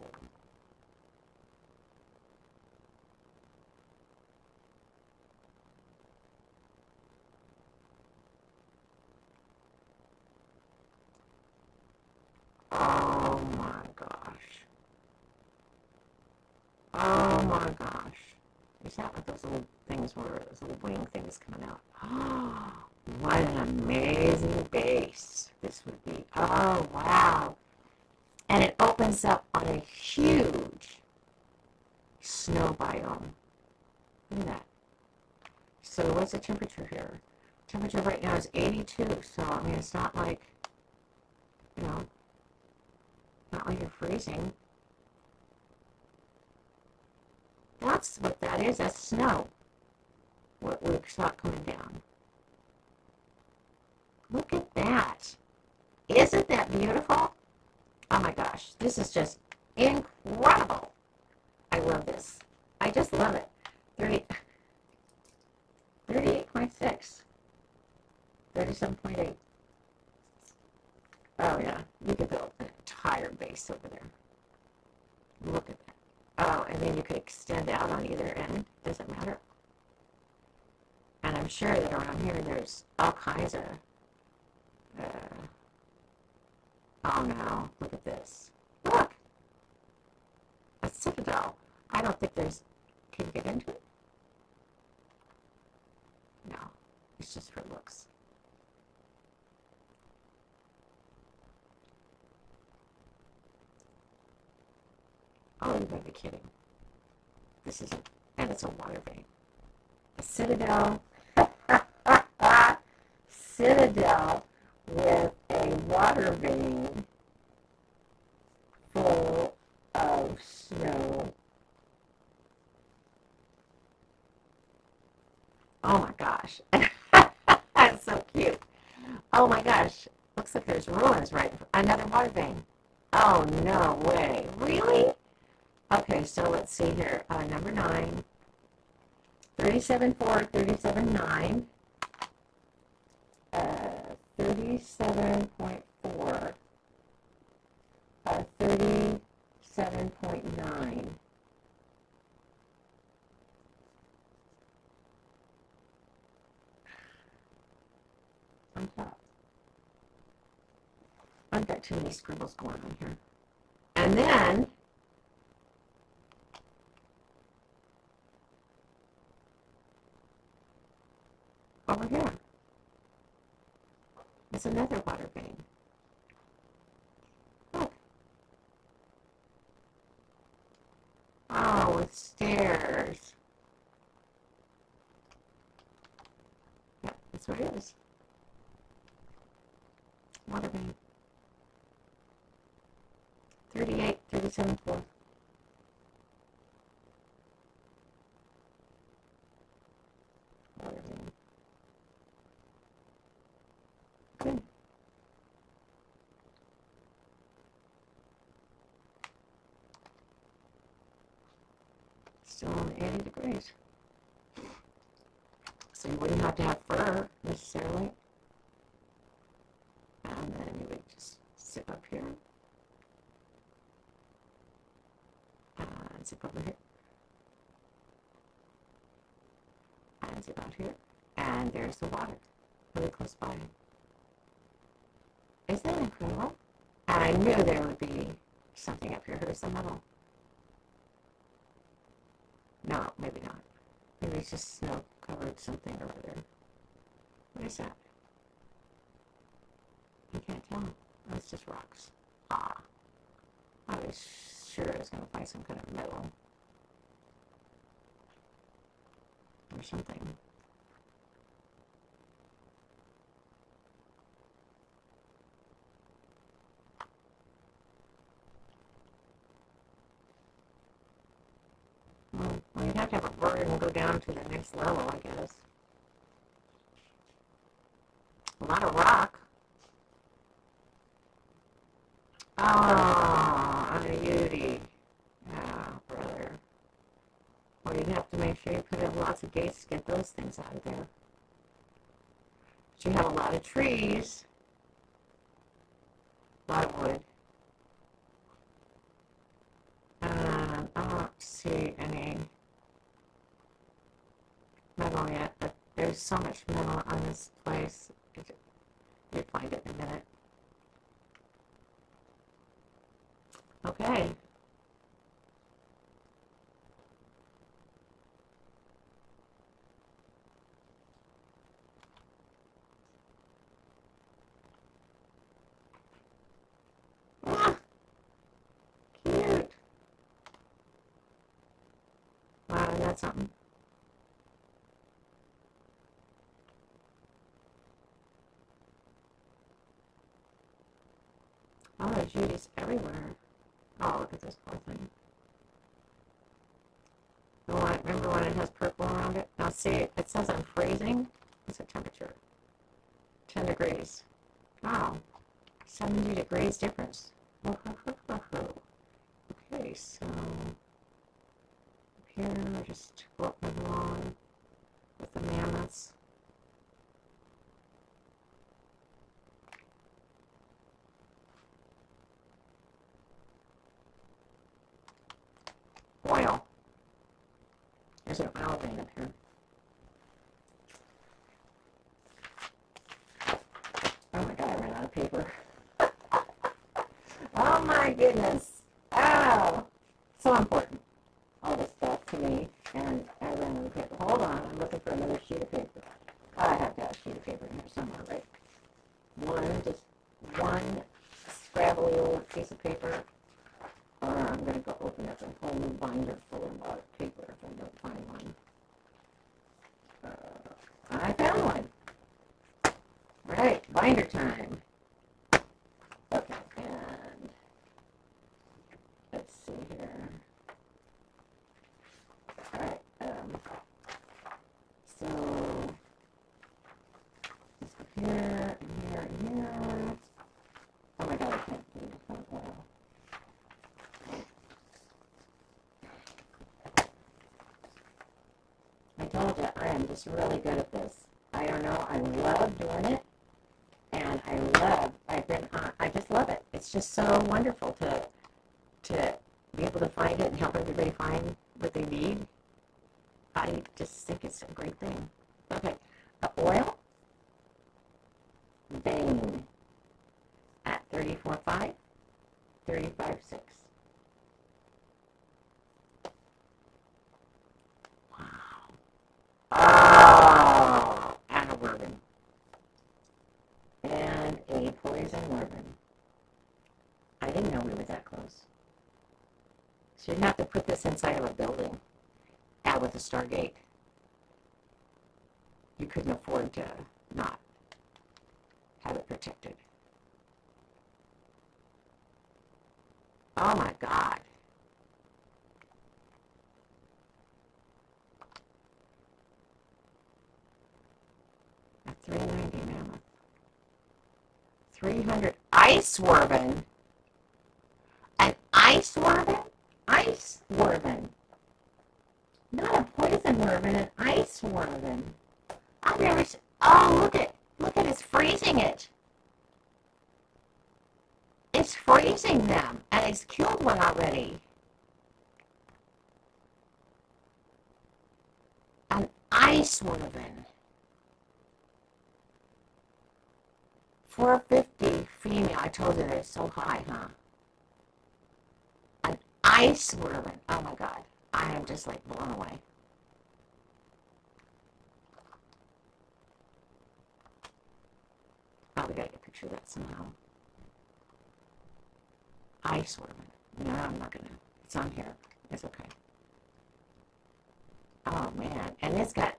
Speaker 1: Oh my gosh. Oh my gosh. Is that what those little things were? Those little wing things coming out. Oh, what an amazing base this would be. Oh, wow. And it opens up on a huge snow biome. Look at that. So what's the temperature here? Temperature right now is 82. So, I mean, it's not like, not like you're freezing. That's what that is. That's snow. What we saw coming down. Look at that. Isn't that beautiful? Oh my gosh. This is just incredible. I love this. I just love it. 38.6. 37.8. Oh yeah. You could build an entire base over there. Look at that. mean, you could extend out on either end. Doesn't matter. And I'm sure that around here there's all kinds of, oh no, look at this. Look! A citadel. I don't think there's, can you get into it? No, it's just for looks. Oh, you gotta be kidding. This is, and it's a water vein. A citadel. Citadel with a water vein full of snow. Oh my gosh. That's so cute. Oh my gosh. Looks like there's ruins right. Another water vein. Oh, no way. Really? Okay, so let's see here. Number 9. 37.4, 37.9. 37.4. 37.9. On top. I've got too many scribbles going on here. And then over here is another water vein. Look. Oh, with stairs. Yeah, that's what it is. Water vein. 38, 37.4. Water vein. Good. Still on 80 degrees. So you wouldn't have to have fur necessarily. And then you would just zip up here. And zip over here. And zip out here. And there's the water. Really close by. Isn't that incredible? And I knew there would be something up here. Here's the metal. No, maybe not. Maybe it's just snow covered something over there. What is that? I can't tell. Oh, it's just rocks. Ah. I was sure I was going to find some kind of metal. Or something. Well, you'd have to have a bird and go down to the next level, I guess. A lot of rock. Oh, a beauty. Yeah, brother. Well, you'd have to make sure you put in lots of gates to get those things out of there. But you have a lot of trees. A lot of wood. And I don't see any metal yet, but there's so much metal on this place. You'll find it in a minute. Okay. Ah, cute. Wow, isn't that something? Oh, geez, everywhere. Oh, look at this poor thing. Remember when it has purple around it? Now see, it says I'm freezing. What's the temperature? 10 degrees. Wow. 70 degrees difference. Okay, so up here, I just walking along with the mammoths. Oil. rain up here. Oh my God, I ran out of paper. Oh my goodness. Oh, so important. All this stuff to me, and I ran out of paper. Hold on, I'm looking for another sheet of paper. I have to have a sheet of paper in here somewhere, right? Just one scrabbly old piece of paper, or I'm going to go open up a whole new binder full of paper if I don't find one. I found one. All right, binder time. Okay, and let's see here. All right, so let's go here, and here, and here. Oh my God, I can't believe it. I told you, I am just really good at this. I don't know, I love doing it, and I just love it. It's just so wonderful to be able to find it and help everybody find what they need. I just think it's a great thing. Okay, oil, Bane at 34.5, 35.6. Wow. Oh, and a bourbon. And a poison bourbon. I didn't know we were that close. So you'd have to put this inside of a building. Out with a Stargate. You couldn't afford to not have it protected. Oh my God. A 390 mammoth. 300 ice bourbon. An ice bourbon? Ice bourbon. Not a poison bourbon, an ice bourbon. I've never seen. Oh, look at it's freezing it. It's freezing them, and it's killed one already. An ice bourbon. 450 female. I told you they're so high, huh? An ice bourbon. Oh my God. I am just like blown away. Oh, we gotta get a picture of that somehow. Ice bourbon. No, I'm not gonna. It's on here. It's okay. Oh man, and it's got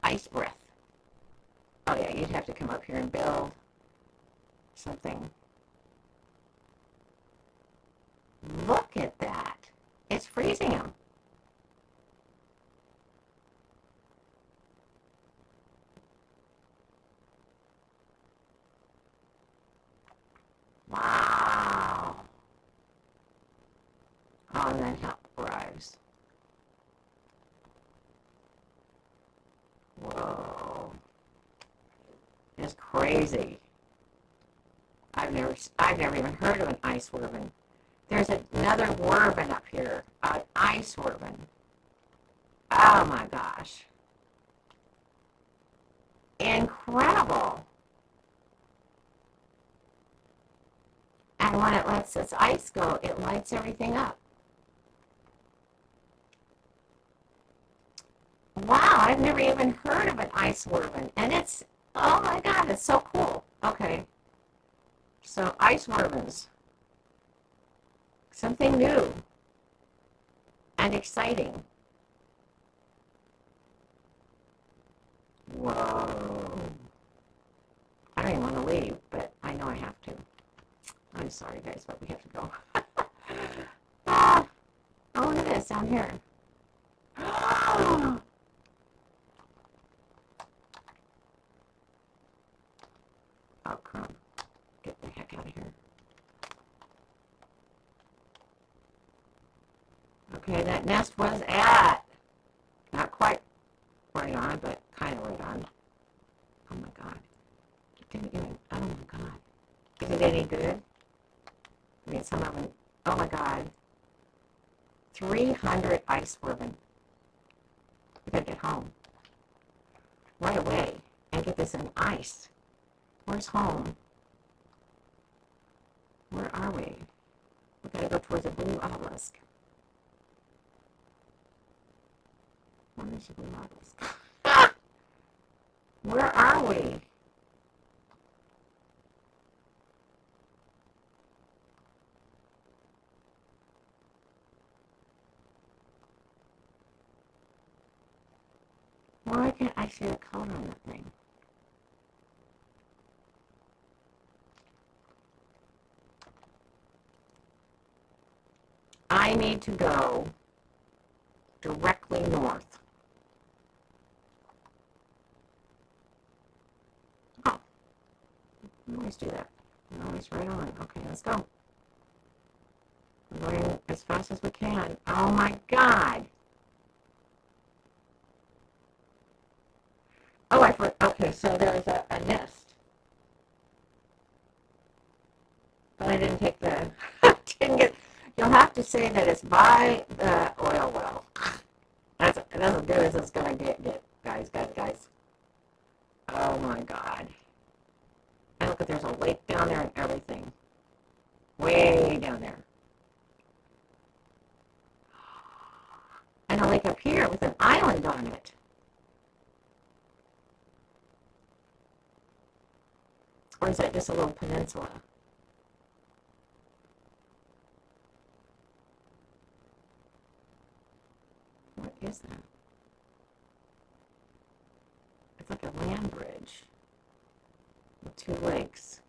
Speaker 1: ice breath. Oh yeah, you'd have to come up here and build something. Look at that. It's freezing them. Wow. Oh, and then help arrives. Whoa. It's crazy. I've never even heard of an ice bourbon. There's another bourbon up here, an ice bourbon. Oh my gosh. Incredible. And when it lets this ice go, it lights everything up. Wow, I've never even heard of an ice bourbon. And it's, oh my God, it's so cool. Okay. So ice bourbons. Something new and exciting. Whoa. I don't even want to leave, but I know I have to. I'm sorry, guys, but we have to go. Oh, look at this down here. Oh, come. Get the heck out of here. Okay, that nest was at, not quite right on, but kind of right on. Oh my God. It didn't even, oh my God. Is it any good? I mean, some of them, oh my God. 300 ice bourbon. We gotta get home right away and get this in ice. Where's home? Where are we? We gotta go towards the blue obelisk. Where is the blue obelisk? Where are we? Why can't I see the color on the thing? I need to go directly north. Oh, I always do that. I'm always right on. Okay, let's go. We're going as fast as we can. Oh my God. Oh, I forgot. Okay, so there's a nest. But I didn't take the, didn't get, you'll have to say that it's by the oil well. That's as good as it's going to get, guys. Oh my God. And look, there's a lake down there and everything. Way down there. And a lake up here with an island on it. Or is that just a little peninsula? What is that? It's like a land bridge with two lakes.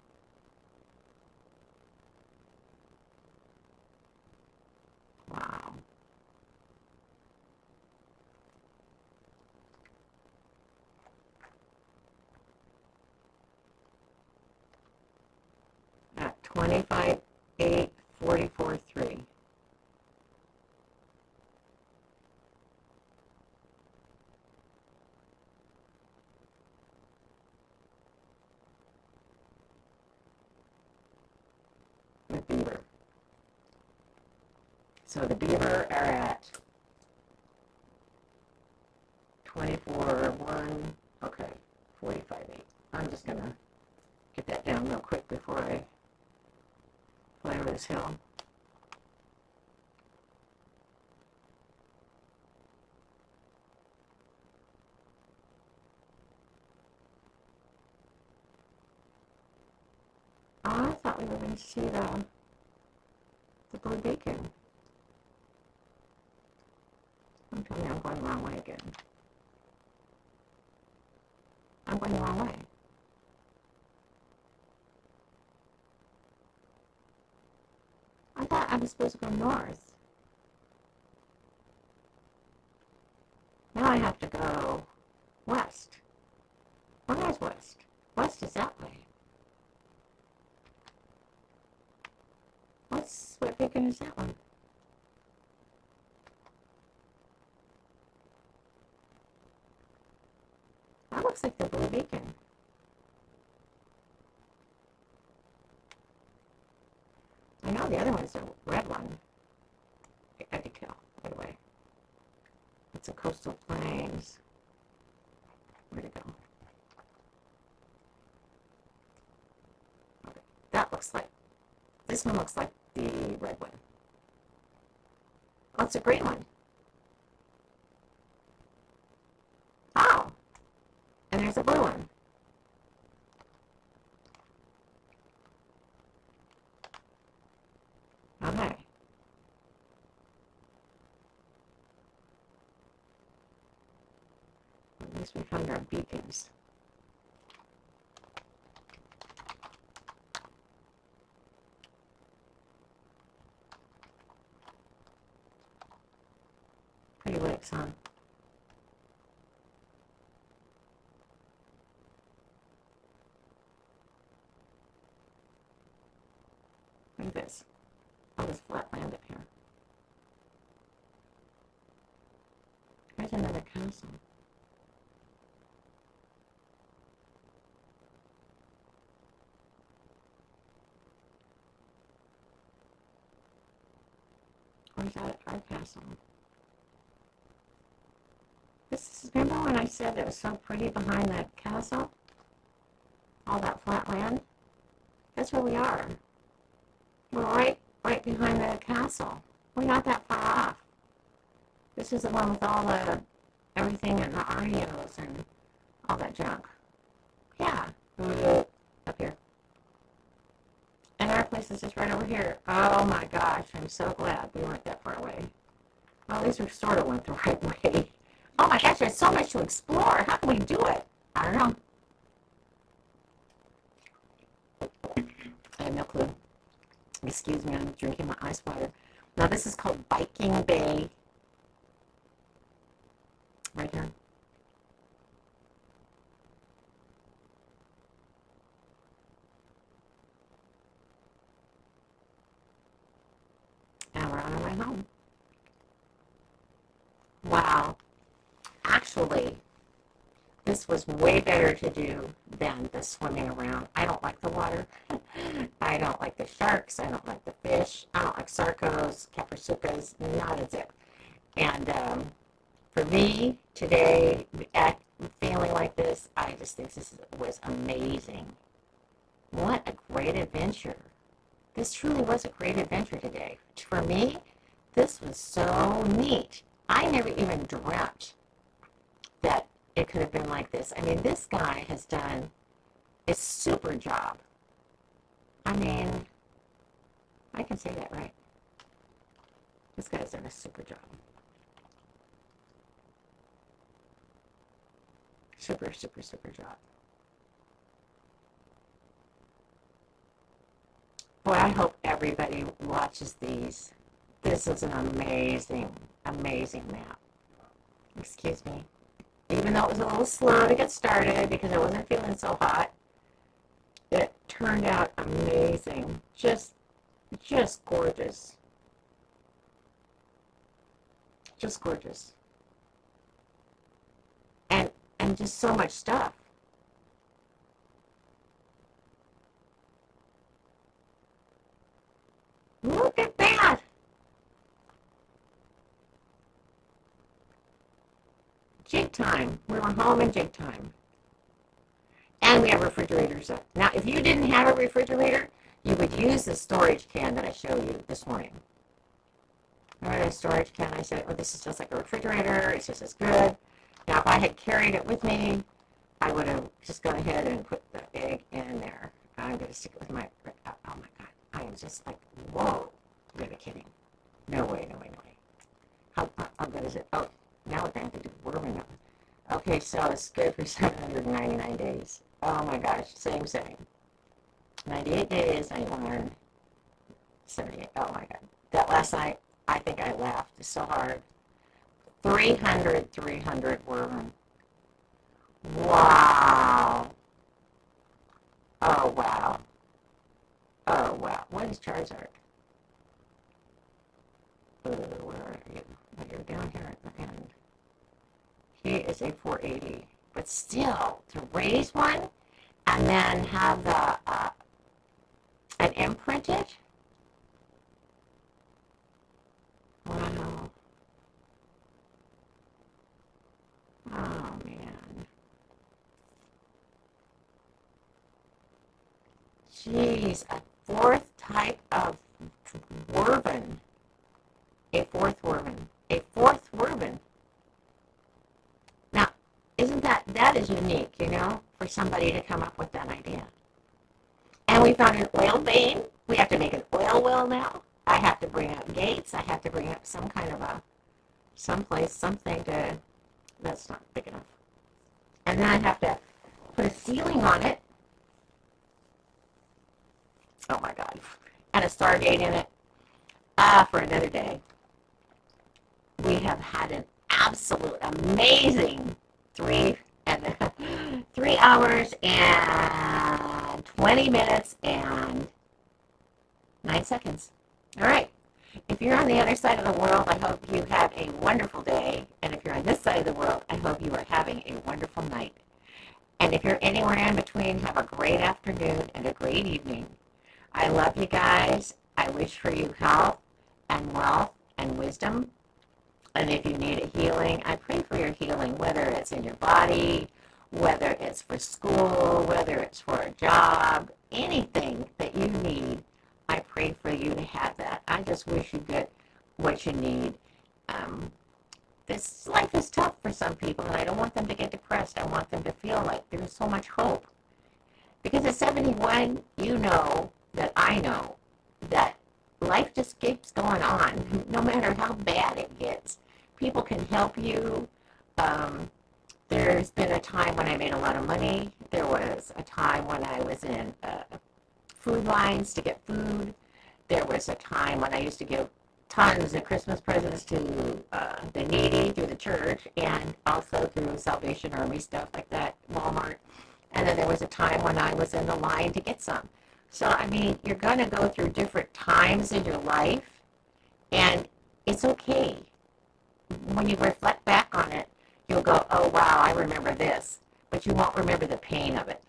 Speaker 1: Wow. At 25,844.3. The beaver. So the beaver are at 24,1. Okay, 45,8. I'm just gonna get that down real quick before I fly over this hill. Oh, I thought we were going to see the blue beacon. I'm telling you, I'm going the wrong way again. I'm going the wrong way. I thought I was supposed to go north. Now I have to go west. Where is west? West is that way. What beacon is that one? That looks like the blue beacon. I know the other one's a red one. I can tell right away. It's a coastal plains. Where'd it go? Okay. That looks like, this one looks like the red one. Oh, it's a green one. Oh, and there's a blue one. Okay. At least we found our beacons. Pretty lakes, huh? Look at this. All this flat land up here. There's another castle. Where's that our castle? Remember when I said it was so pretty behind that castle? All that flat land? That's where we are. We're right behind the castle. We're not that far off. This is the one with all the everything and the audios and all that junk. Yeah. Up here. And our place is just right over here. Oh my gosh, I'm so glad we weren't that far away. Well, at least we sort of went the right way. Oh my gosh, there's so much to explore. How can we do it? I don't know. I have no clue. Excuse me, I'm drinking my ice water. Now this is called Viking Bay. Right here. And we're on our way home. Wow. Actually, this was way better to do than the swimming around. I don't like the water. I don't like the sharks. I don't like the fish. I don't like sarcos, capasucas, not a zip. And for me, today, feeling like this, I just think this was amazing. What a great adventure. This truly was a great adventure today. For me, this was so neat. I never even dreamt that it could have been like this. I mean, this guy has done a super job. I mean, I can say that, right? This guy's done a super job. Super, super, super job. Boy, I hope everybody watches these. This is an amazing, amazing map. Excuse me. Even though it was a little slow to get started because I wasn't feeling so hot, it turned out amazing. Just gorgeous. Just gorgeous. And just so much stuff. Look at that! Jig time. We were home in jig time. And we have refrigerators up. Now, if you didn't have a refrigerator, you would use the storage can that I showed you this morning. Remember the storage can? I said, oh, this is just like a refrigerator. It's just as good. Now, if I had carried it with me, I would have just gone ahead and put the egg in there. I'm going to stick it with my, oh my God. I am just like, whoa. You're really kidding. No way, no way, no way. How good is it? Oh, now we're going to have to do warming up. Okay, so it's good for 799 days. Oh my gosh, same. 98 days, 91, 78. Oh my God. That last night, I think I laughed so hard. 300 worm. Wow. Oh, wow. Oh, wow. What is Charizard? Where are you? You're down here at the end. He is a 480. But still, to raise one and then have the an imprinted? Wow. Oh, man. Jeez, a fourth type of Werven. A fourth Werven. Now, isn't that is unique, you know, for somebody to come up with that idea. And we found an oil vein. We have to make an oil well now. I have to bring up gates. I have to bring up some kind of something to, that's not big enough. And then I have to put a ceiling on it. Oh my God. And a Stargate in it. For another day. We have had an absolute amazing 3 hours and 20 minutes and 9 seconds. All right. If you're on the other side of the world, I hope you have a wonderful day. And if you're on this side of the world, I hope you are having a wonderful night. And if you're anywhere in between, have a great afternoon and a great evening. I love you guys. I wish for you health and wealth and wisdom. And if you need a healing, I pray for your healing, whether it's in your body, whether it's for school, whether it's for a job, anything that you need, I pray for you to have that. I just wish you get what you need. This life is tough for some people, and I don't want them to get depressed. I want them to feel like there's so much hope. Because at 71, you know that I know that life just keeps going on, no matter how bad it gets. People can help you. There's been a time when I made a lot of money. There was a time when I was in food lines to get food. There was a time when I used to give tons of Christmas presents to the needy through the church, and also through Salvation Army, stuff like that, Walmart. And then there was a time when I was in the line to get some. So, I mean, you're going to go through different times in your life, and it's okay. When you reflect back on it, you'll go, oh, wow, I remember this. But you won't remember the pain of it.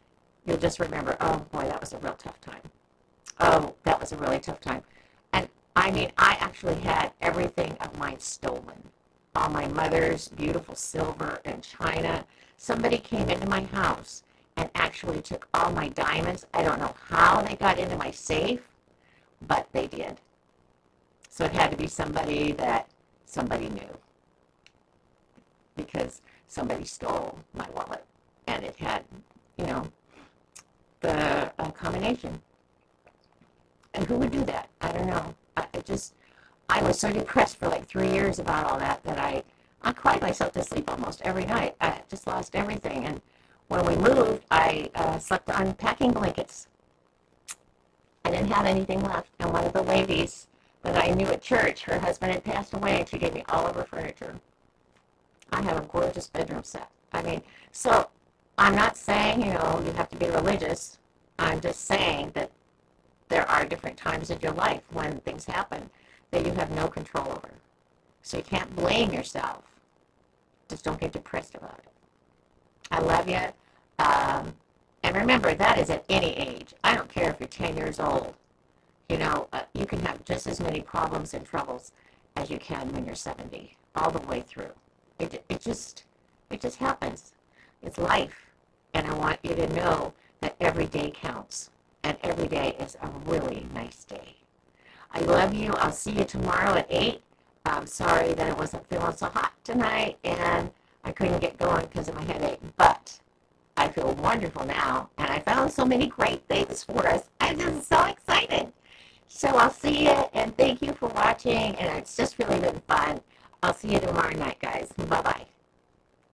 Speaker 1: You'll just remember, oh, boy, that was a real tough time. Oh, that was a really tough time. And, I mean, I actually had everything of mine stolen. All my mother's beautiful silver and china. Somebody came into my house and actually took all my diamonds. I don't know how they got into my safe, but they did. So it had to be somebody that somebody knew, because somebody stole my wallet, and it had, you know, the combination. And who would do that? I don't know. I was so depressed for like 3 years about all that I cried myself to sleep almost every night. I just lost everything. And when we moved, I slept on packing blankets. I didn't have anything left. And one of the ladies that I knew at church, her husband had passed away, and she gave me all of her furniture. I have a gorgeous bedroom set. I mean, so I'm not saying, you know, you have to be religious. I'm just saying that there are different times in your life when things happen that you have no control over. So you can't blame yourself. Just don't get depressed about it. I love you. And remember, that is at any age. I don't care if you're 10 years old. You know, you can have just as many problems and troubles as you can when you're 70, all the way through. It just happens. It's life. And I want you to know that every day counts. And every day is a really nice day. I love you. I'll see you tomorrow at 8. I'm sorry that I wasn't feeling so hot tonight, and I couldn't get going because of my headache. But I feel wonderful now, and I found so many great things for us. I'm just so excited. So I'll see you, and thank you for watching, and it's just really been fun. I'll see you tomorrow night, guys. Bye-bye.